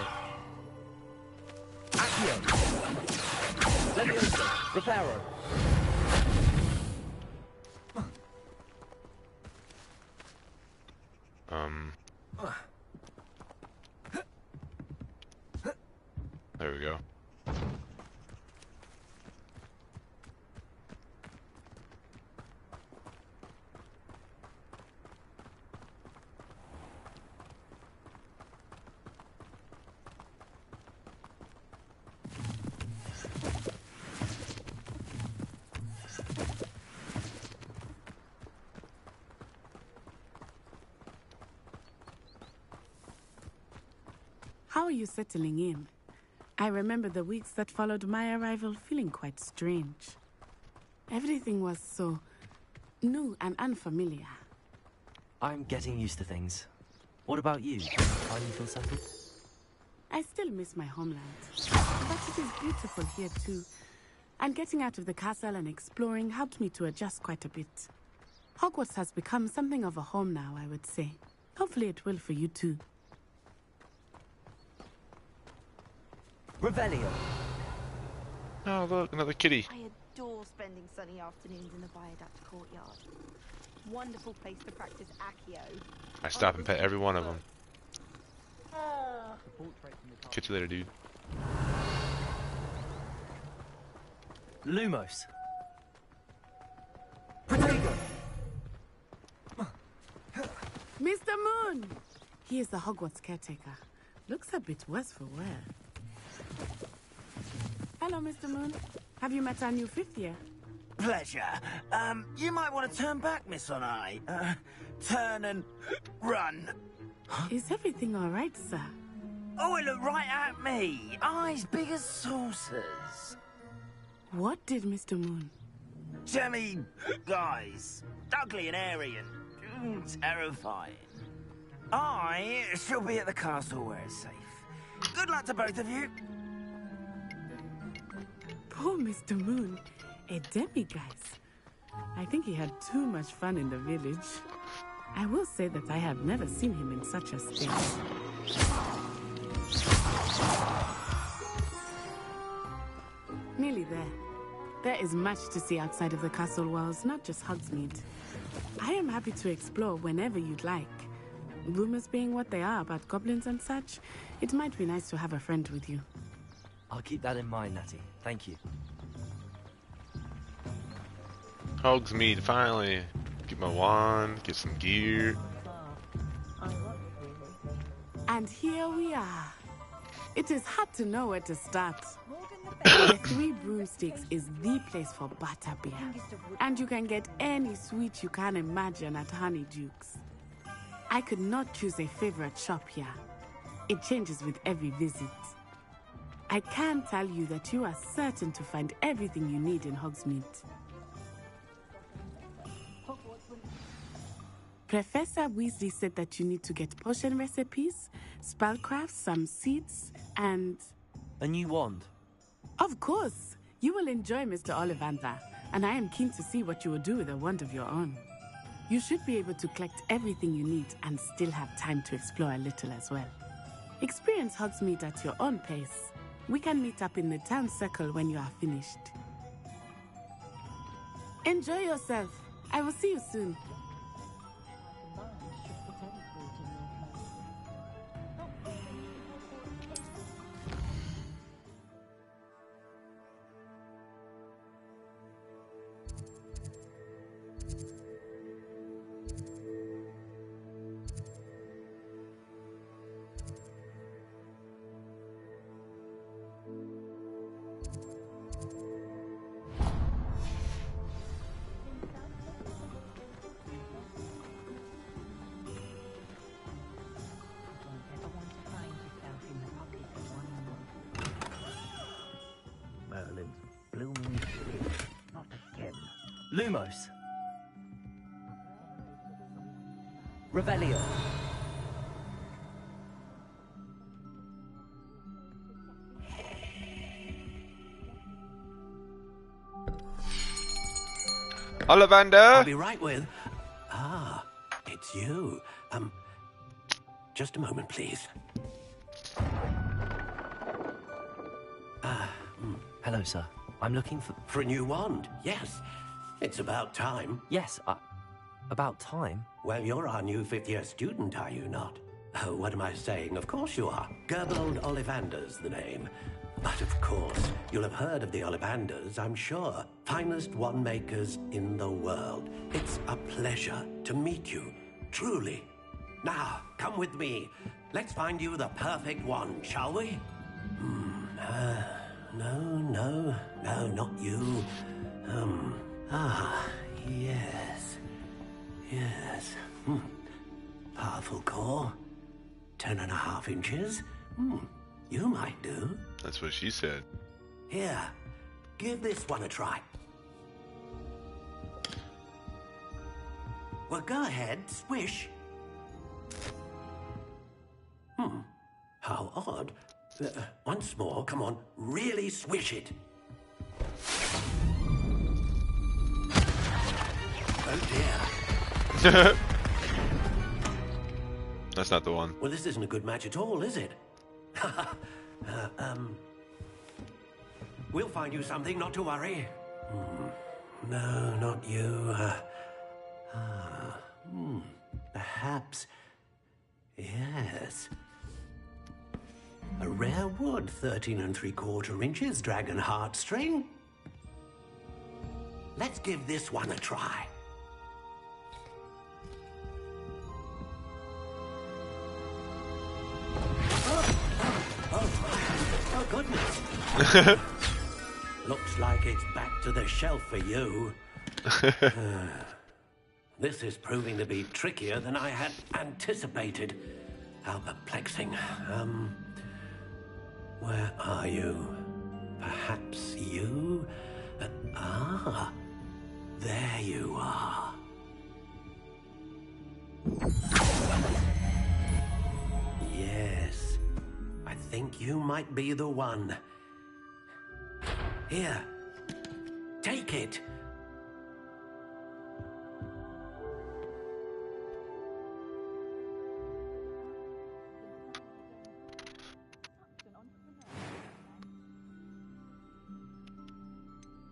Accio! Levioso! Reparo! There we go. How are you settling in? I remember the weeks that followed my arrival feeling quite strange. Everything was so new and unfamiliar. I'm getting used to things. What about you? Find you feel settled? I still miss my homeland, but it is beautiful here too. And getting out of the castle and exploring helped me to adjust quite a bit. Hogwarts has become something of a home now, I would say. Hopefully it will for you too. Revelio. Oh, look, another kitty. I adore spending sunny afternoons in the Viaduct courtyard. Wonderful place to practice Accio. I stop and pet every one of them. Catch you later, dude. Lumos. Mr. Moon! He is the Hogwarts caretaker. Looks a bit worse for wear. Hello, Mr. Moon. Have you met our new fifth year? Pleasure. You might want to turn back, Miss On Eye. Turn and run. Is everything all right, sir? Oh, it looked right at me. Eyes big as saucers. What did Mr. Moon? Jemmy guys. Ugly and airy and terrifying. I shall be at the castle where it's safe. Good luck to both of you. Poor Mr. Moon. A demiguise. I think he had too much fun in the village. I will say that I have never seen him in such a state. Nearly there. There is much to see outside of the castle walls, not just Hogsmeade. I am happy to explore whenever you'd like. Rumors being what they are about goblins and such, it might be nice to have a friend with you. I'll keep that in mind, Natty. Thank you. Hogsmeade, finally. Get my wand, get some gear. And here we are. It is hard to know where to start. The Three Broomsticks is the place for butterbeer. And you can get any sweet you can imagine at Honeyduke's. I could not choose a favorite shop here. It changes with every visit. I can tell you that you are certain to find everything you need in Hogsmeade. Professor Weasley said that you need to get potion recipes, spellcrafts, some seeds, and... A new wand? Of course! You will enjoy Mr. Ollivander, and I am keen to see what you will do with a wand of your own. You should be able to collect everything you need and still have time to explore a little as well. Experience Hogsmeade at your own pace. We can meet up in the town circle when you are finished. Enjoy yourself. I will see you soon. Lumos. Revelio. Ollivander! I'll be right with... Ah, it's you. Just a moment, please. Hello, sir. I'm looking for... For a new wand, yes. It's about time. Yes, about time? Well, you're our new fifth-year student, are you not? Oh, what am I saying? Of course you are. Gerbold Ollivander's the name. But of course, you'll have heard of the Ollivanders, I'm sure. Finest wand makers in the world. It's a pleasure to meet you, truly. Now, come with me. Let's find you the perfect wand, shall we? No, not you. Yes. Powerful core. 10.5 inches. You might do. That's what she said. Here, give this one a try. Well, go ahead, swish. How odd. Once more, come on, really swish it. Oh dear. That's not the one. Well, this isn't a good match at all, is it? We'll find you something, not to worry. No, not you. Perhaps. Yes. A rare wood, 13 3/4 inches, dragon heartstring. Let's give this one a try. Oh, goodness. Looks like it's back to the shelf for you. This is proving to be trickier than I had anticipated. How perplexing. Where are you? Perhaps you? There you are. Yes, I think you might be the one. Here, take it.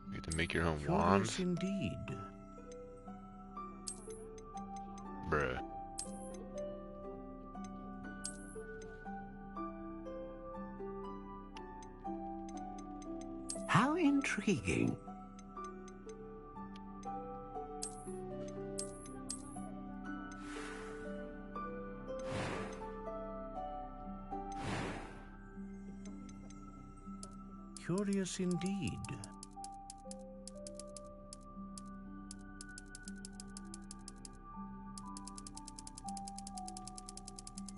You get to make your own wand. Curious indeed. Bruh. How intriguing. Curious indeed.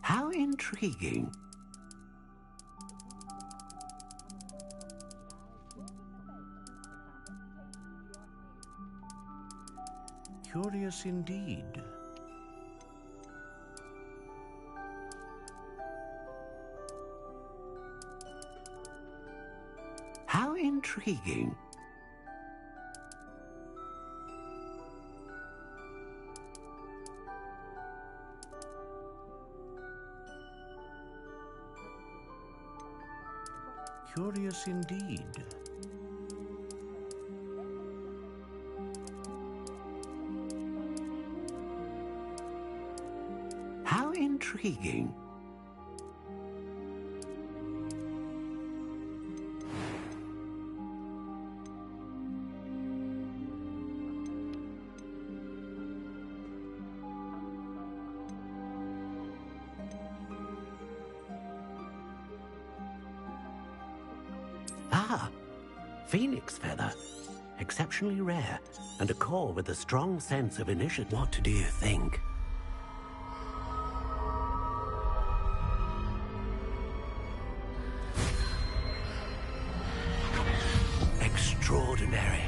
How intriguing. Curious indeed. How intriguing. Curious indeed. How intriguing. Phoenix feather. Exceptionally rare, and a core with a strong sense of initiative. What do you think? Extraordinary.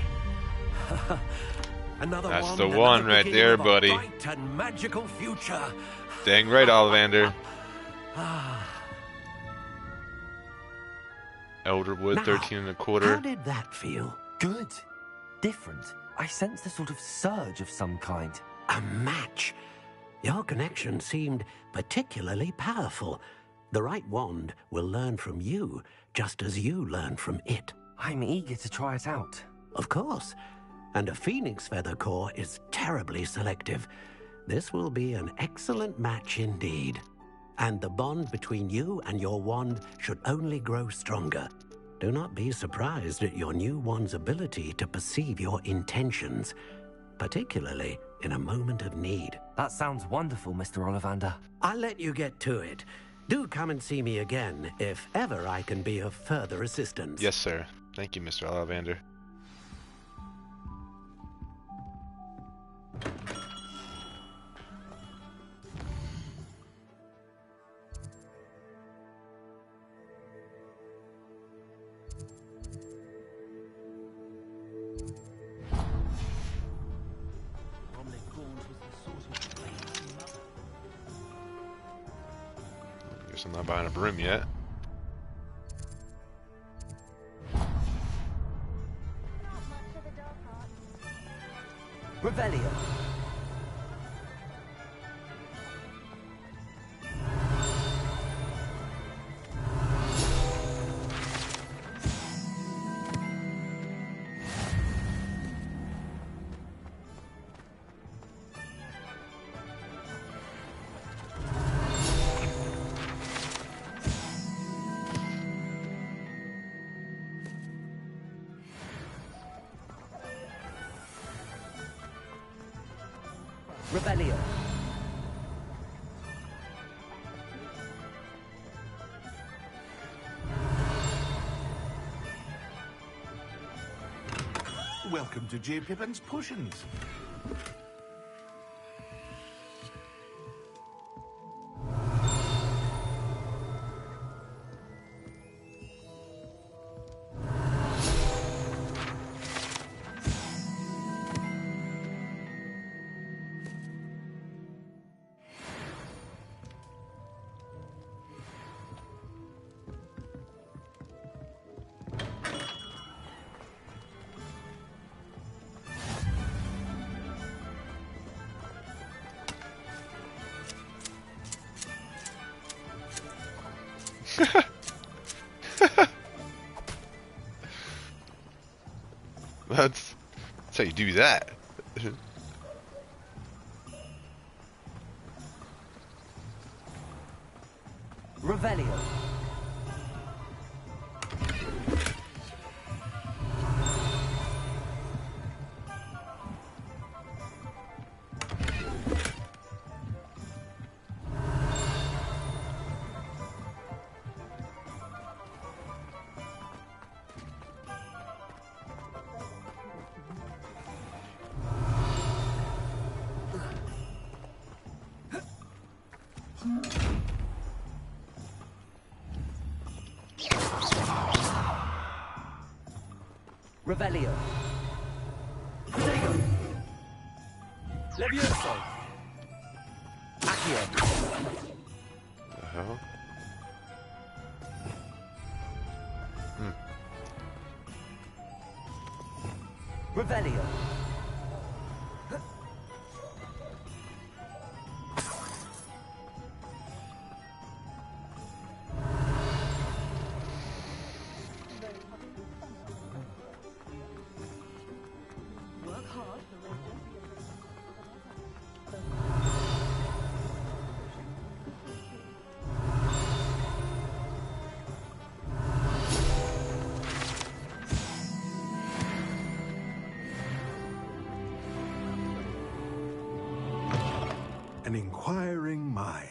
Another That's wand, the another one right beginning there, of a buddy. bright and magical future. Dang right, Ollivander. Elderwood, Now, 13 and a How quarter. did that feel? Good. Different. I sensed a sort of surge of some kind. A match. Your connection seemed particularly powerful. The right wand will learn from you, just as you learn from it. I'm eager to try it out. Of course. And a phoenix feather core is terribly selective. This will be an excellent match indeed. And the bond between you and your wand should only grow stronger. Do not be surprised at your new wand's ability to perceive your intentions, particularly in a moment of need. That sounds wonderful, Mr. Ollivander. I'll let you get to it. Do come and see me again if ever I can be of further assistance. Yes, sir. Thank you, Mr. Ollivander. Guess I'm not buying a broom yet. Revelio. Revelio. Welcome to J. Pippin's Potions. That's how you do that. Revelio. Revelio. Levioso. Accio. The hell? Revelio. An inquiring mind.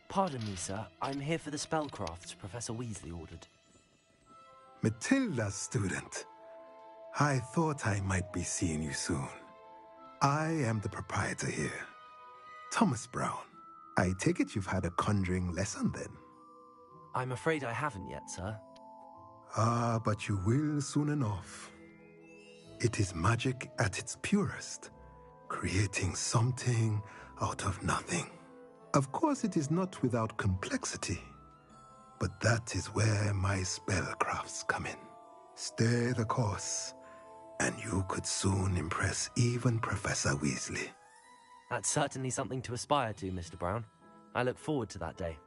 Pardon me, sir. I'm here for the spellcrafts Professor Weasley ordered. Matilda's student. I thought I might be seeing you soon. I am the proprietor here, Thomas Brown. I take it you've had a conjuring lesson then? I'm afraid I haven't yet, sir. Ah, but you will soon enough. It is magic at its purest, creating something out of nothing. Of course, it is not without complexity, but that is where my spellcrafts come in. Stay the course, and you could soon impress even Professor Weasley. That's certainly something to aspire to, Mr. Brown. I look forward to that day.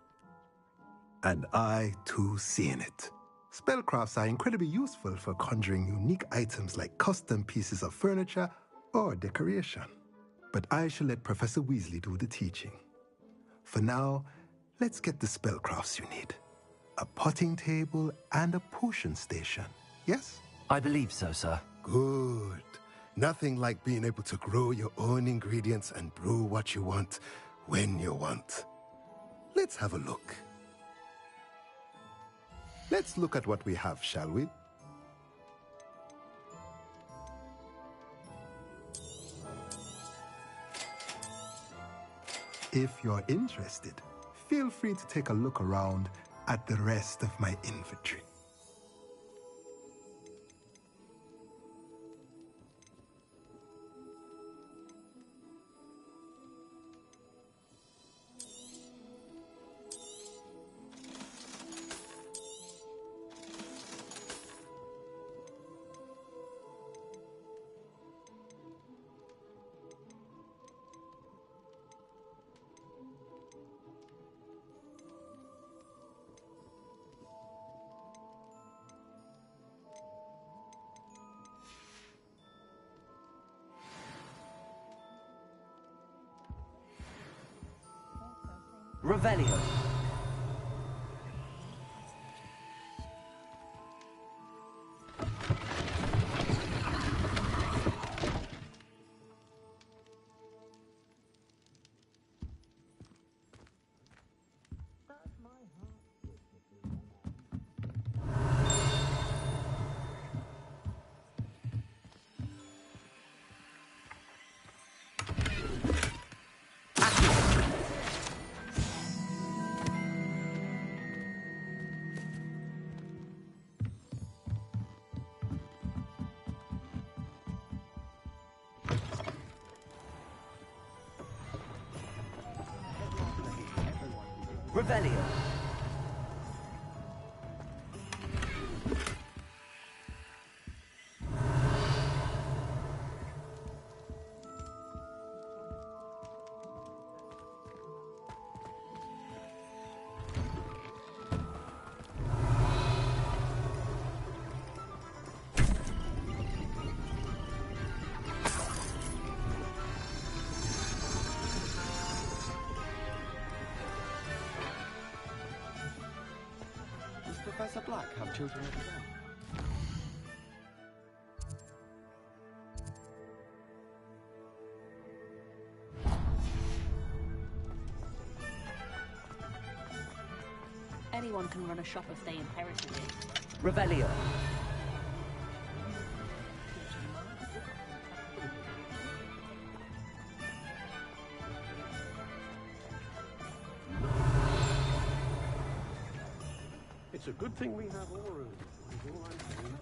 And I, too, see in it. Spellcrafts are incredibly useful for conjuring unique items like custom pieces of furniture or decoration. But I shall let Professor Weasley do the teaching. For now, let's get the spellcrafts you need. A potting table and a potion station, yes? I believe so, sir. Good. Nothing like being able to grow your own ingredients and brew what you want when you want. Let's have a look. Let's look at what we have, shall we? If you're interested, feel free to take a look around at the rest of my inventory. Revelio. Revelio. Professor Black have children of his own? Anyone can run a shop if they inherited it. Revelio. It's a good thing we have Aurors. Is all I'm saying.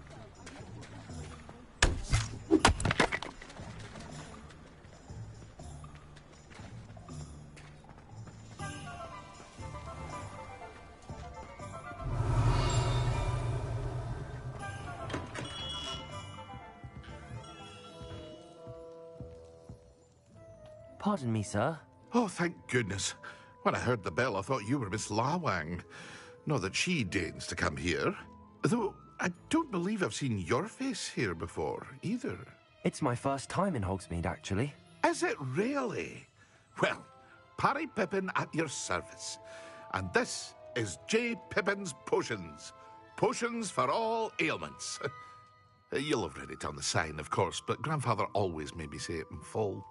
Pardon me, sir. Oh, thank goodness. When I heard the bell, I thought you were Miss Lawang. Not that she deigns to come here. Though I don't believe I've seen your face here before, either. It's my first time in Hogsmeade, actually. Is it really? Well, Parry Pippin at your service. And this is J. Pippin's Potions. Potions for all ailments. You'll have read it on the sign, of course, but Grandfather always made me say it in full.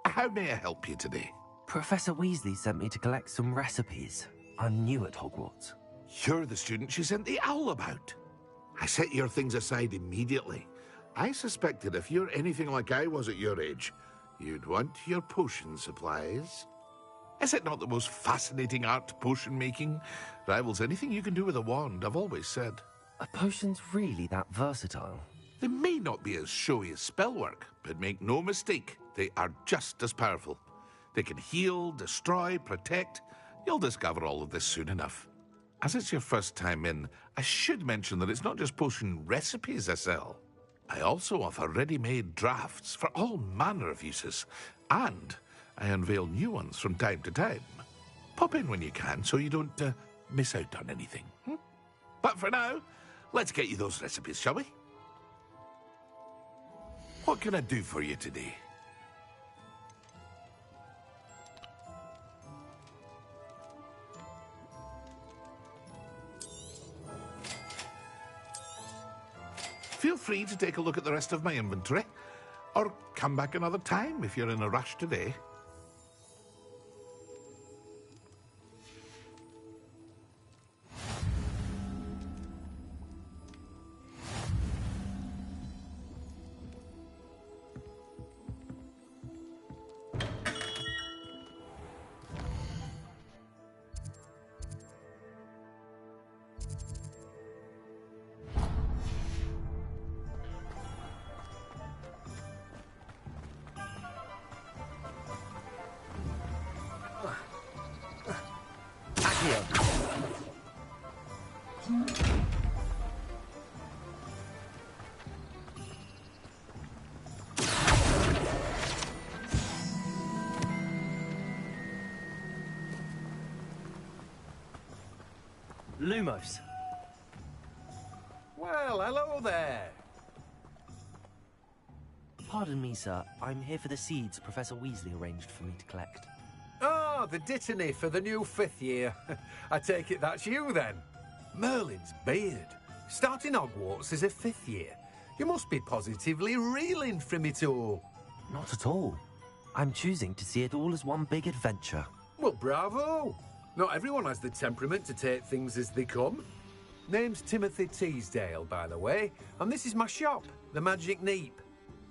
How may I help you today? Professor Weasley sent me to collect some recipes. I'm new at Hogwarts. You're the student she sent the owl about. I set your things aside immediately. I suspected if you're anything like I was at your age, you'd want your potion supplies. Is it not the most fascinating art, potion making? Rivals anything you can do with a wand, I've always said. Are potions really that versatile? They may not be as showy as spellwork, but make no mistake, they are just as powerful. They can heal, destroy, protect. You'll discover all of this soon enough. As it's your first time in, I should mention that it's not just potion recipes I sell. I also offer ready-made drafts for all manner of uses, and I unveil new ones from time to time. Pop in when you can so you don't miss out on anything. But for now, let's get you those recipes, shall we? What can I do for you today? Feel free to take a look at the rest of my inventory, or come back another time if you're in a rush today. Lumos. Well, hello there. Pardon me, sir. I'm here for the seeds Professor Weasley arranged for me to collect. Oh, the dittany for the new 5th year. I take it that's you, then. Merlin's beard. Starting Hogwarts as a 5th year. You must be positively reeling from it all. Not at all. I'm choosing to see it all as one big adventure. Well, bravo. Not everyone has the temperament to take things as they come. Name's Timothy Teasdale, by the way, and this is my shop, the Magic Neep.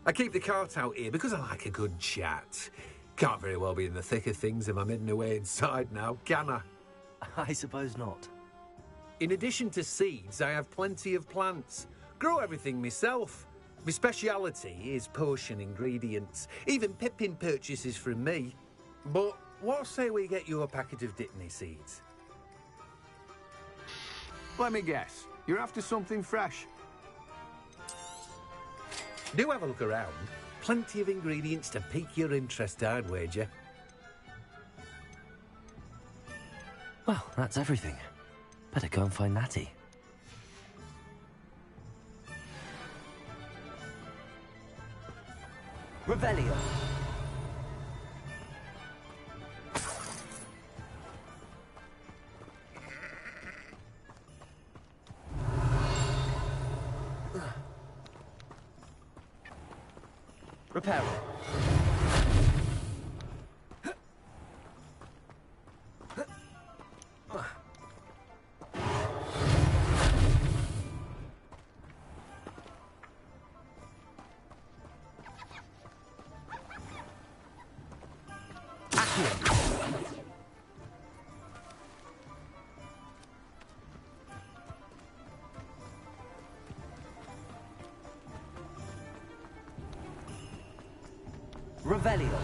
I keep the cart out here because I like a good chat. Can't very well be in the thick of things if I'm hidden away inside now, can I? I suppose not. In addition to seeds, I have plenty of plants. Grow everything myself. My speciality is potion ingredients. Even Pippin purchases from me. But what say we get you a packet of Dittany seeds? Let me guess. You're after something fresh. Do have a look around. Plenty of ingredients to pique your interest, I'd wager. Well, that's everything. Better go and find Natty. Revelio. Repair. Revelio.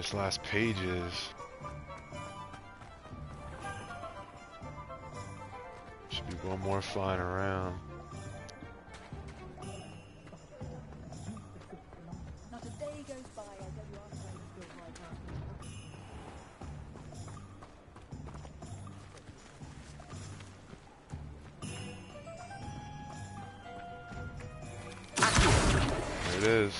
this last page is. Should be one more flying around. Not a day goes by, I tell you, our friends go right There it is.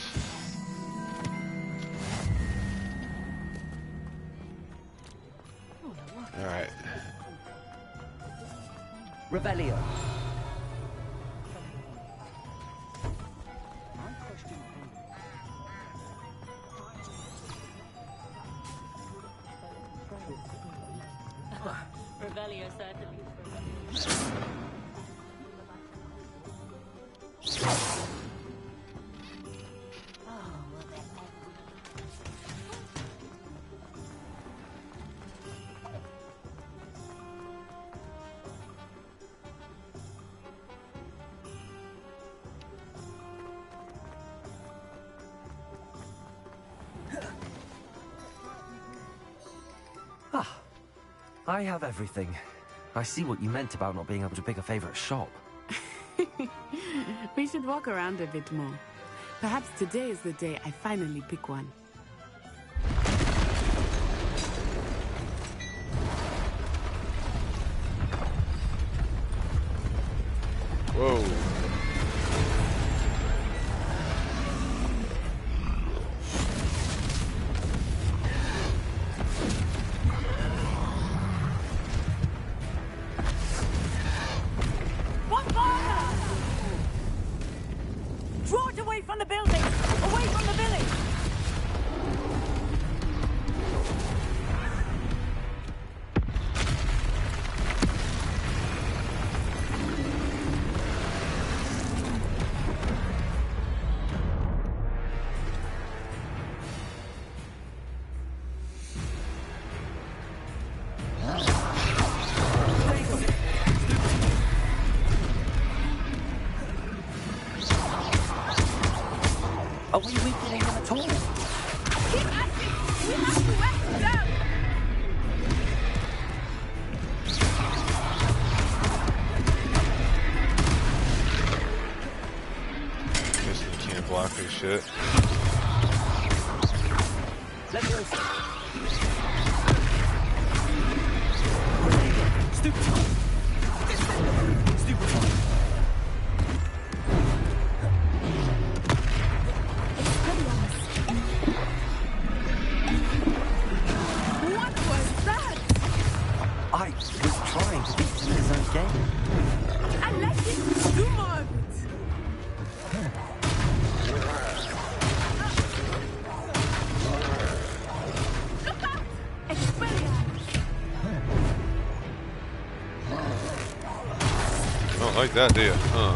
Alright. Revelio. Revelio certainly. I have everything. I see what you meant about not being able to pick a favorite shop. We should walk around a bit more. Perhaps today is the day I finally pick one. Whoa. Draw it away from the building! Away from the village! Are we weakening them at all? Keep at it! We have to wet down! Guess they can't block this shit. Let me go. Stupid. Stupid. What was that? I was trying to beat him in his own game. And let him do more of it! Look out! Expelliarmus! You don't like that, do you? Huh.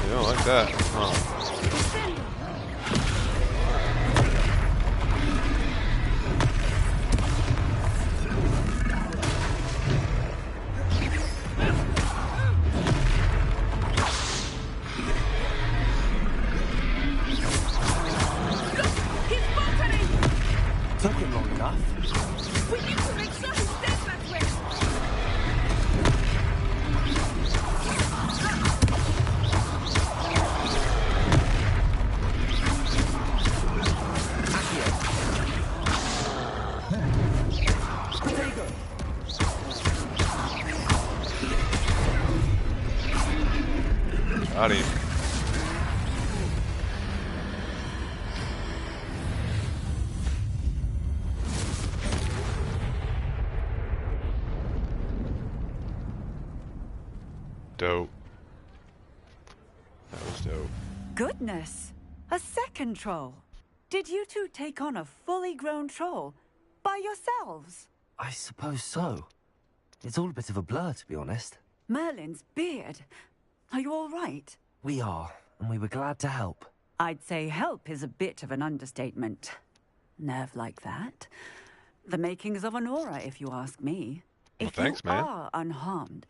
You don't like that, huh? He's faltering! Took him long enough. We need to make sure he stays that way! Got him. Dope. That was dope. Goodness! A second troll! Did you two take on a fully grown troll? By yourselves? I suppose so. It's all a bit of a blur, to be honest. Merlin's beard. Are you all right? We are, and we were glad to help. I'd say help is a bit of an understatement. Nerve like that. The makings of an aura, if you ask me. Well, If thanks, you man. are unharmed,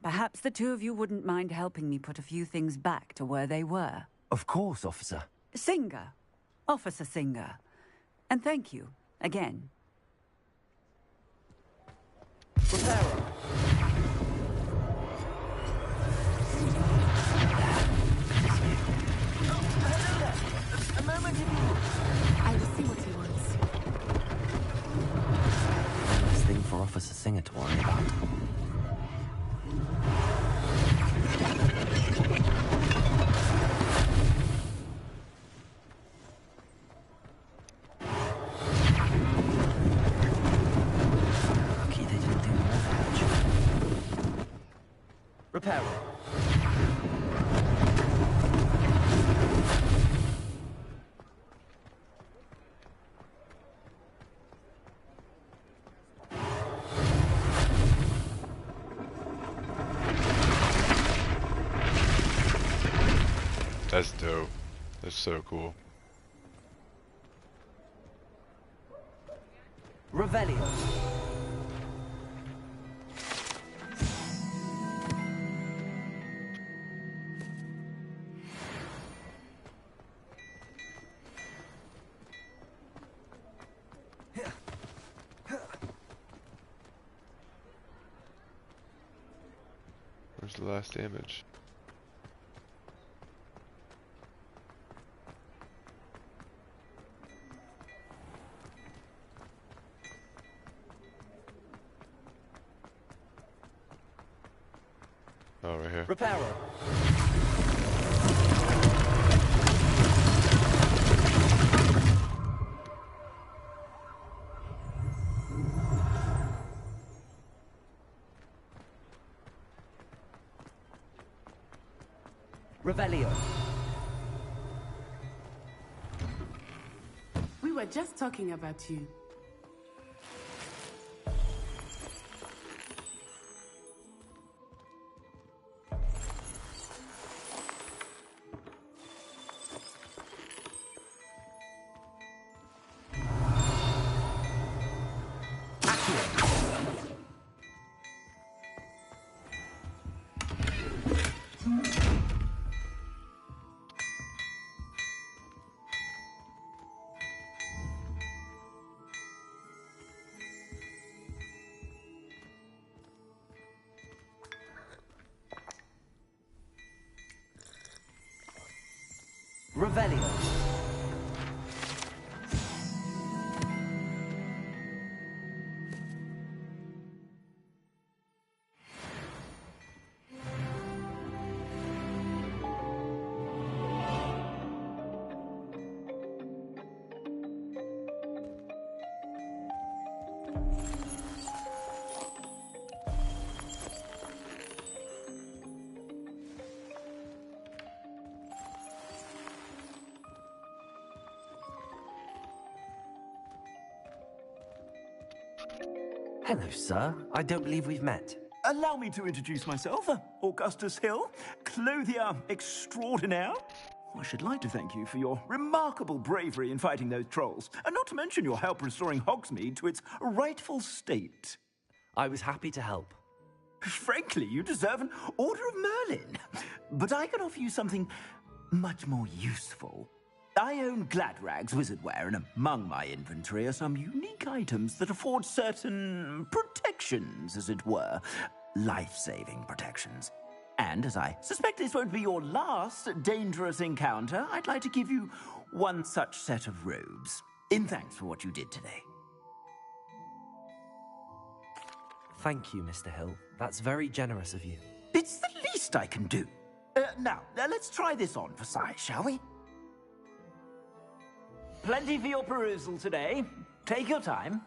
perhaps the two of you wouldn't mind helping me put a few things back to where they were. Of course, officer. Singer. Officer Singer. And thank you, again. Reparo. A moment, if you... I will see what he wants. One less thing for Officer Singer to worry about. Lucky they didn't do more damage. Reparo. That's dope. That's so cool. Revelio. Where's the last damage? Oh, right here. Reparo. Revelio. We were just talking about you. Revelio. Hello, sir. I don't believe we've met. Allow me to introduce myself, Augustus Hill, clothier extraordinaire. I should like to thank you for your remarkable bravery in fighting those trolls, and not to mention your help restoring Hogsmeade to its rightful state. I was happy to help. Frankly, you deserve an Order of Merlin. But I can offer you something much more useful. I own Gladrag's wizardware, and among my inventory are some unique items that afford certain protections, as it were. Life-saving protections. And as I suspect this won't be your last dangerous encounter, I'd like to give you one such set of robes, in thanks for what you did today. Thank you, Mr. Hill. That's very generous of you. It's the least I can do. Now, let's try this on for size, shall we? Plenty for your perusal today. Take your time.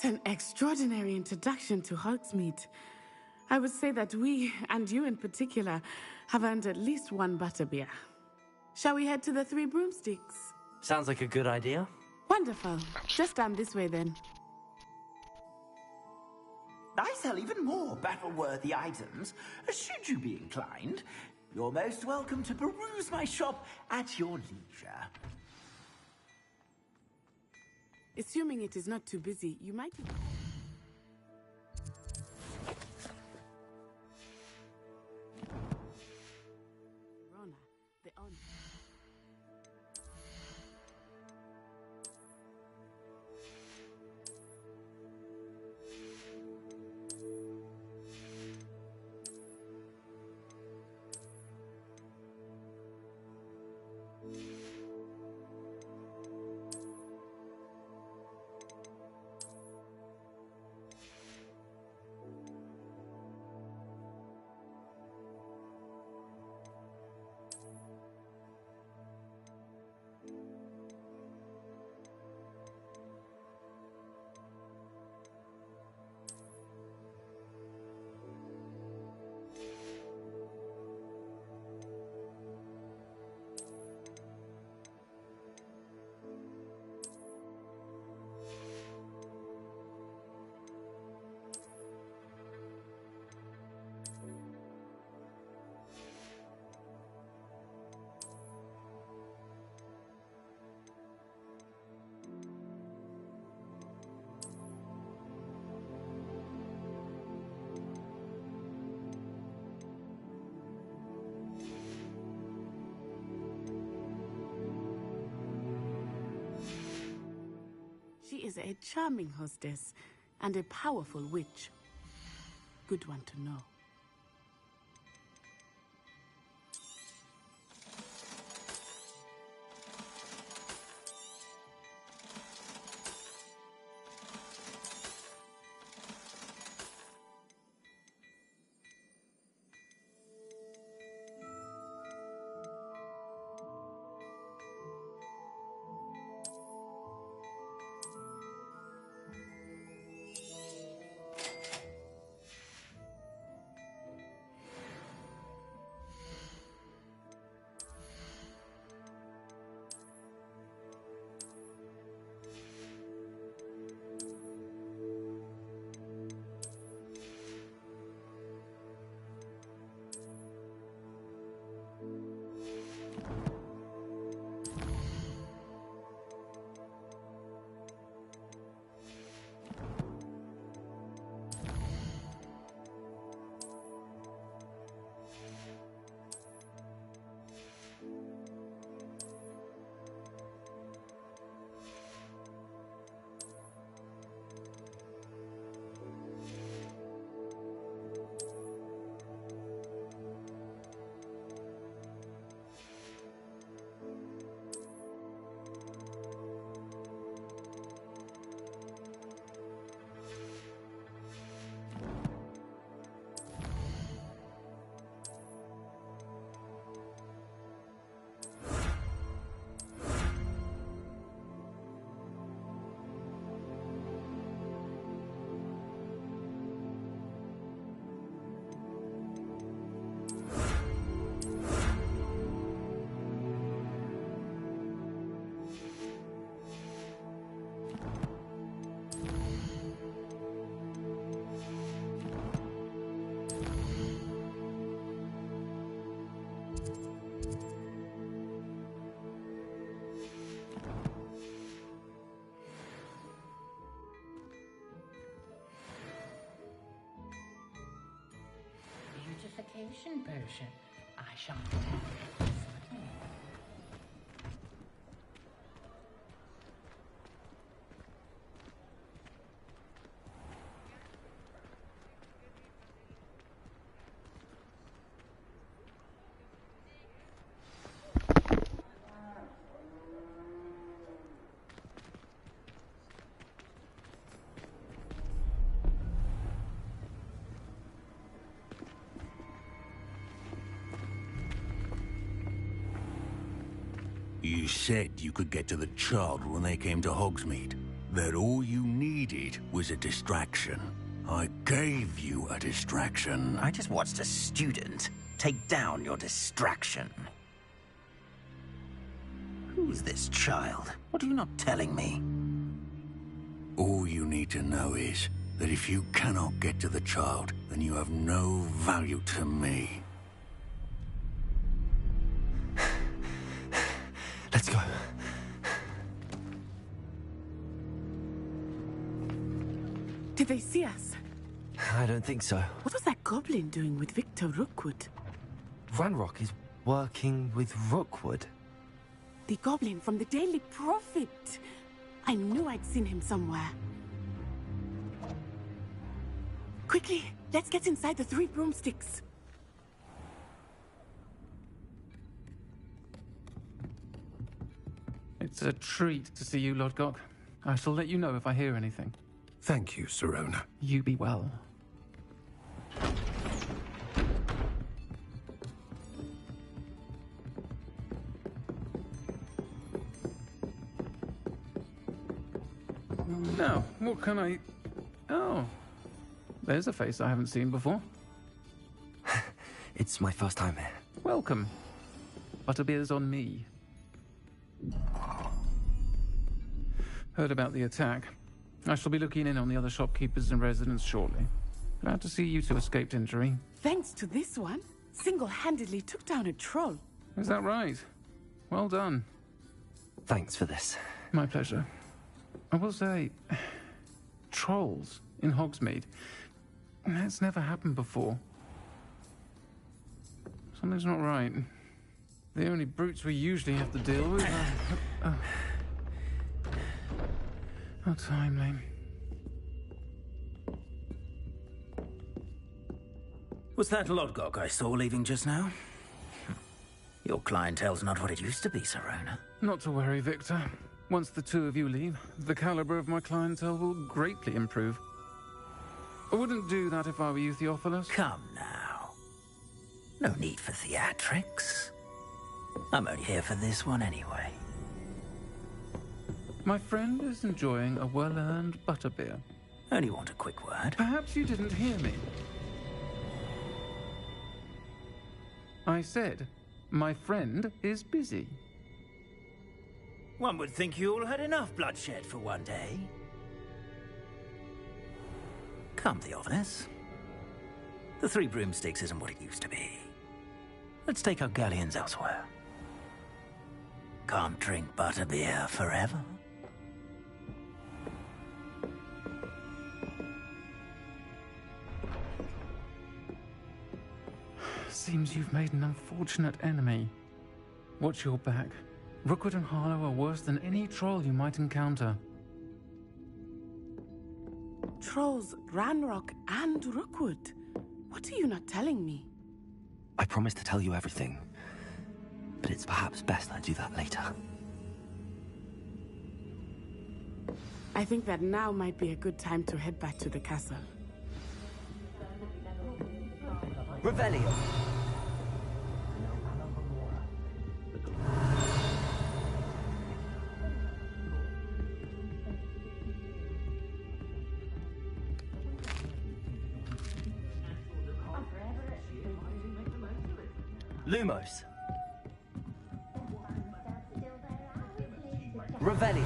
What an extraordinary introduction to Hogsmeade. I would say that we, and you in particular, have earned at least one butterbeer. Shall we head to the Three Broomsticks? Sounds like a good idea. Wonderful. Just down this way then. I sell even more battle-worthy items, should you be inclined. You're most welcome to peruse my shop at your leisure. Assuming it is not too busy, you might... Rona, the owner. She is a charming hostess and a powerful witch. Good one to know. Beautification potion. I shall have it. You said you could get to the child when they came to Hogsmeade. that all you needed was a distraction. I gave you a distraction. I just watched a student take down your distraction. Who's this child? What are you not telling me? All you need to know is that if you cannot get to the child, then you have no value to me. Let's go. Did they see us? I don't think so. What was that goblin doing with Victor Rookwood? Ranrock is working with Rookwood. The goblin from the Daily Prophet. I knew I'd seen him somewhere. Quickly, let's get inside the 3 broomsticks. It's a treat to see you, Lodgok. I shall let you know if I hear anything. Thank you, Sirona. You be well. Now, what can I... Oh, there's a face I haven't seen before. It's my first time here. Welcome. Butterbeer's on me. Heard about the attack. I shall be looking in on the other shopkeepers and residents shortly. Glad to see you two escaped injury. Thanks to this one, single-handedly took down a troll. Is that right? Well done. Thanks for this. My pleasure. I will say, trolls in Hogsmeade. That's never happened before. Something's not right. The only brutes we usually have to deal with are... How timely. Was that Lodgok I saw leaving just now? Your clientele's not what it used to be, Sirona. Not to worry, Victor. Once the two of you leave, the caliber of my clientele will greatly improve. I wouldn't do that if I were you, Theophilus. Come now. No need for theatrics. I'm only here for this one anyway. My friend is enjoying a well-earned butterbeer. Only want a quick word. Perhaps you didn't hear me. I said, my friend is busy. One would think you all had enough bloodshed for one day. Come, Theophilus. The 3 broomsticks isn't what it used to be. Let's take our galleons elsewhere. Can't drink butterbeer forever. Seems you've made an unfortunate enemy. Watch your back. Rookwood and Harlow are worse than any troll you might encounter. Trolls, Ranrock, and Rookwood. What are you not telling me? I promised to tell you everything, but it's perhaps best I do that later. I think that now might be a good time to head back to the castle. Revelio. Lumos. Revelio.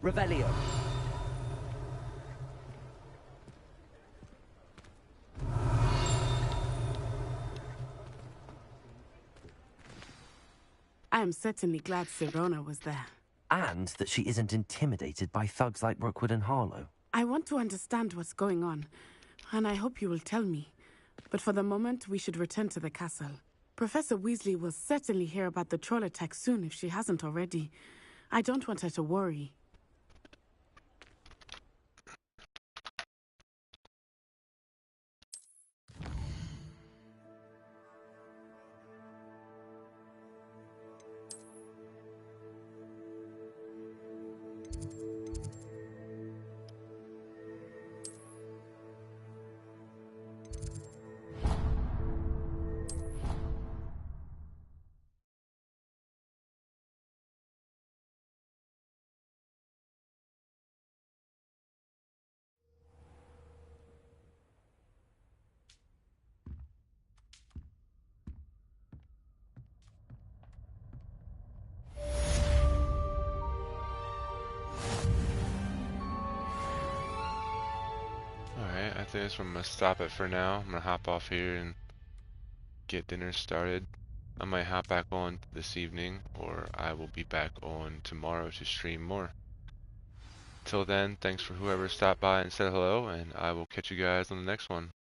Revelio. I am certainly glad Sirona was there. And that she isn't intimidated by thugs like Rookwood and Harlow. I want to understand what's going on, and I hope you will tell me. But for the moment, we should return to the castle. Professor Weasley will certainly hear about the troll attack soon if she hasn't already. I don't want her to worry. Alright, I think that's where I'm gonna stop it for now. I'm gonna hop off here and get dinner started. I might hop back on this evening, or I will be back on tomorrow to stream more. Till then, thanks for whoever stopped by and said hello, and I will catch you guys on the next one.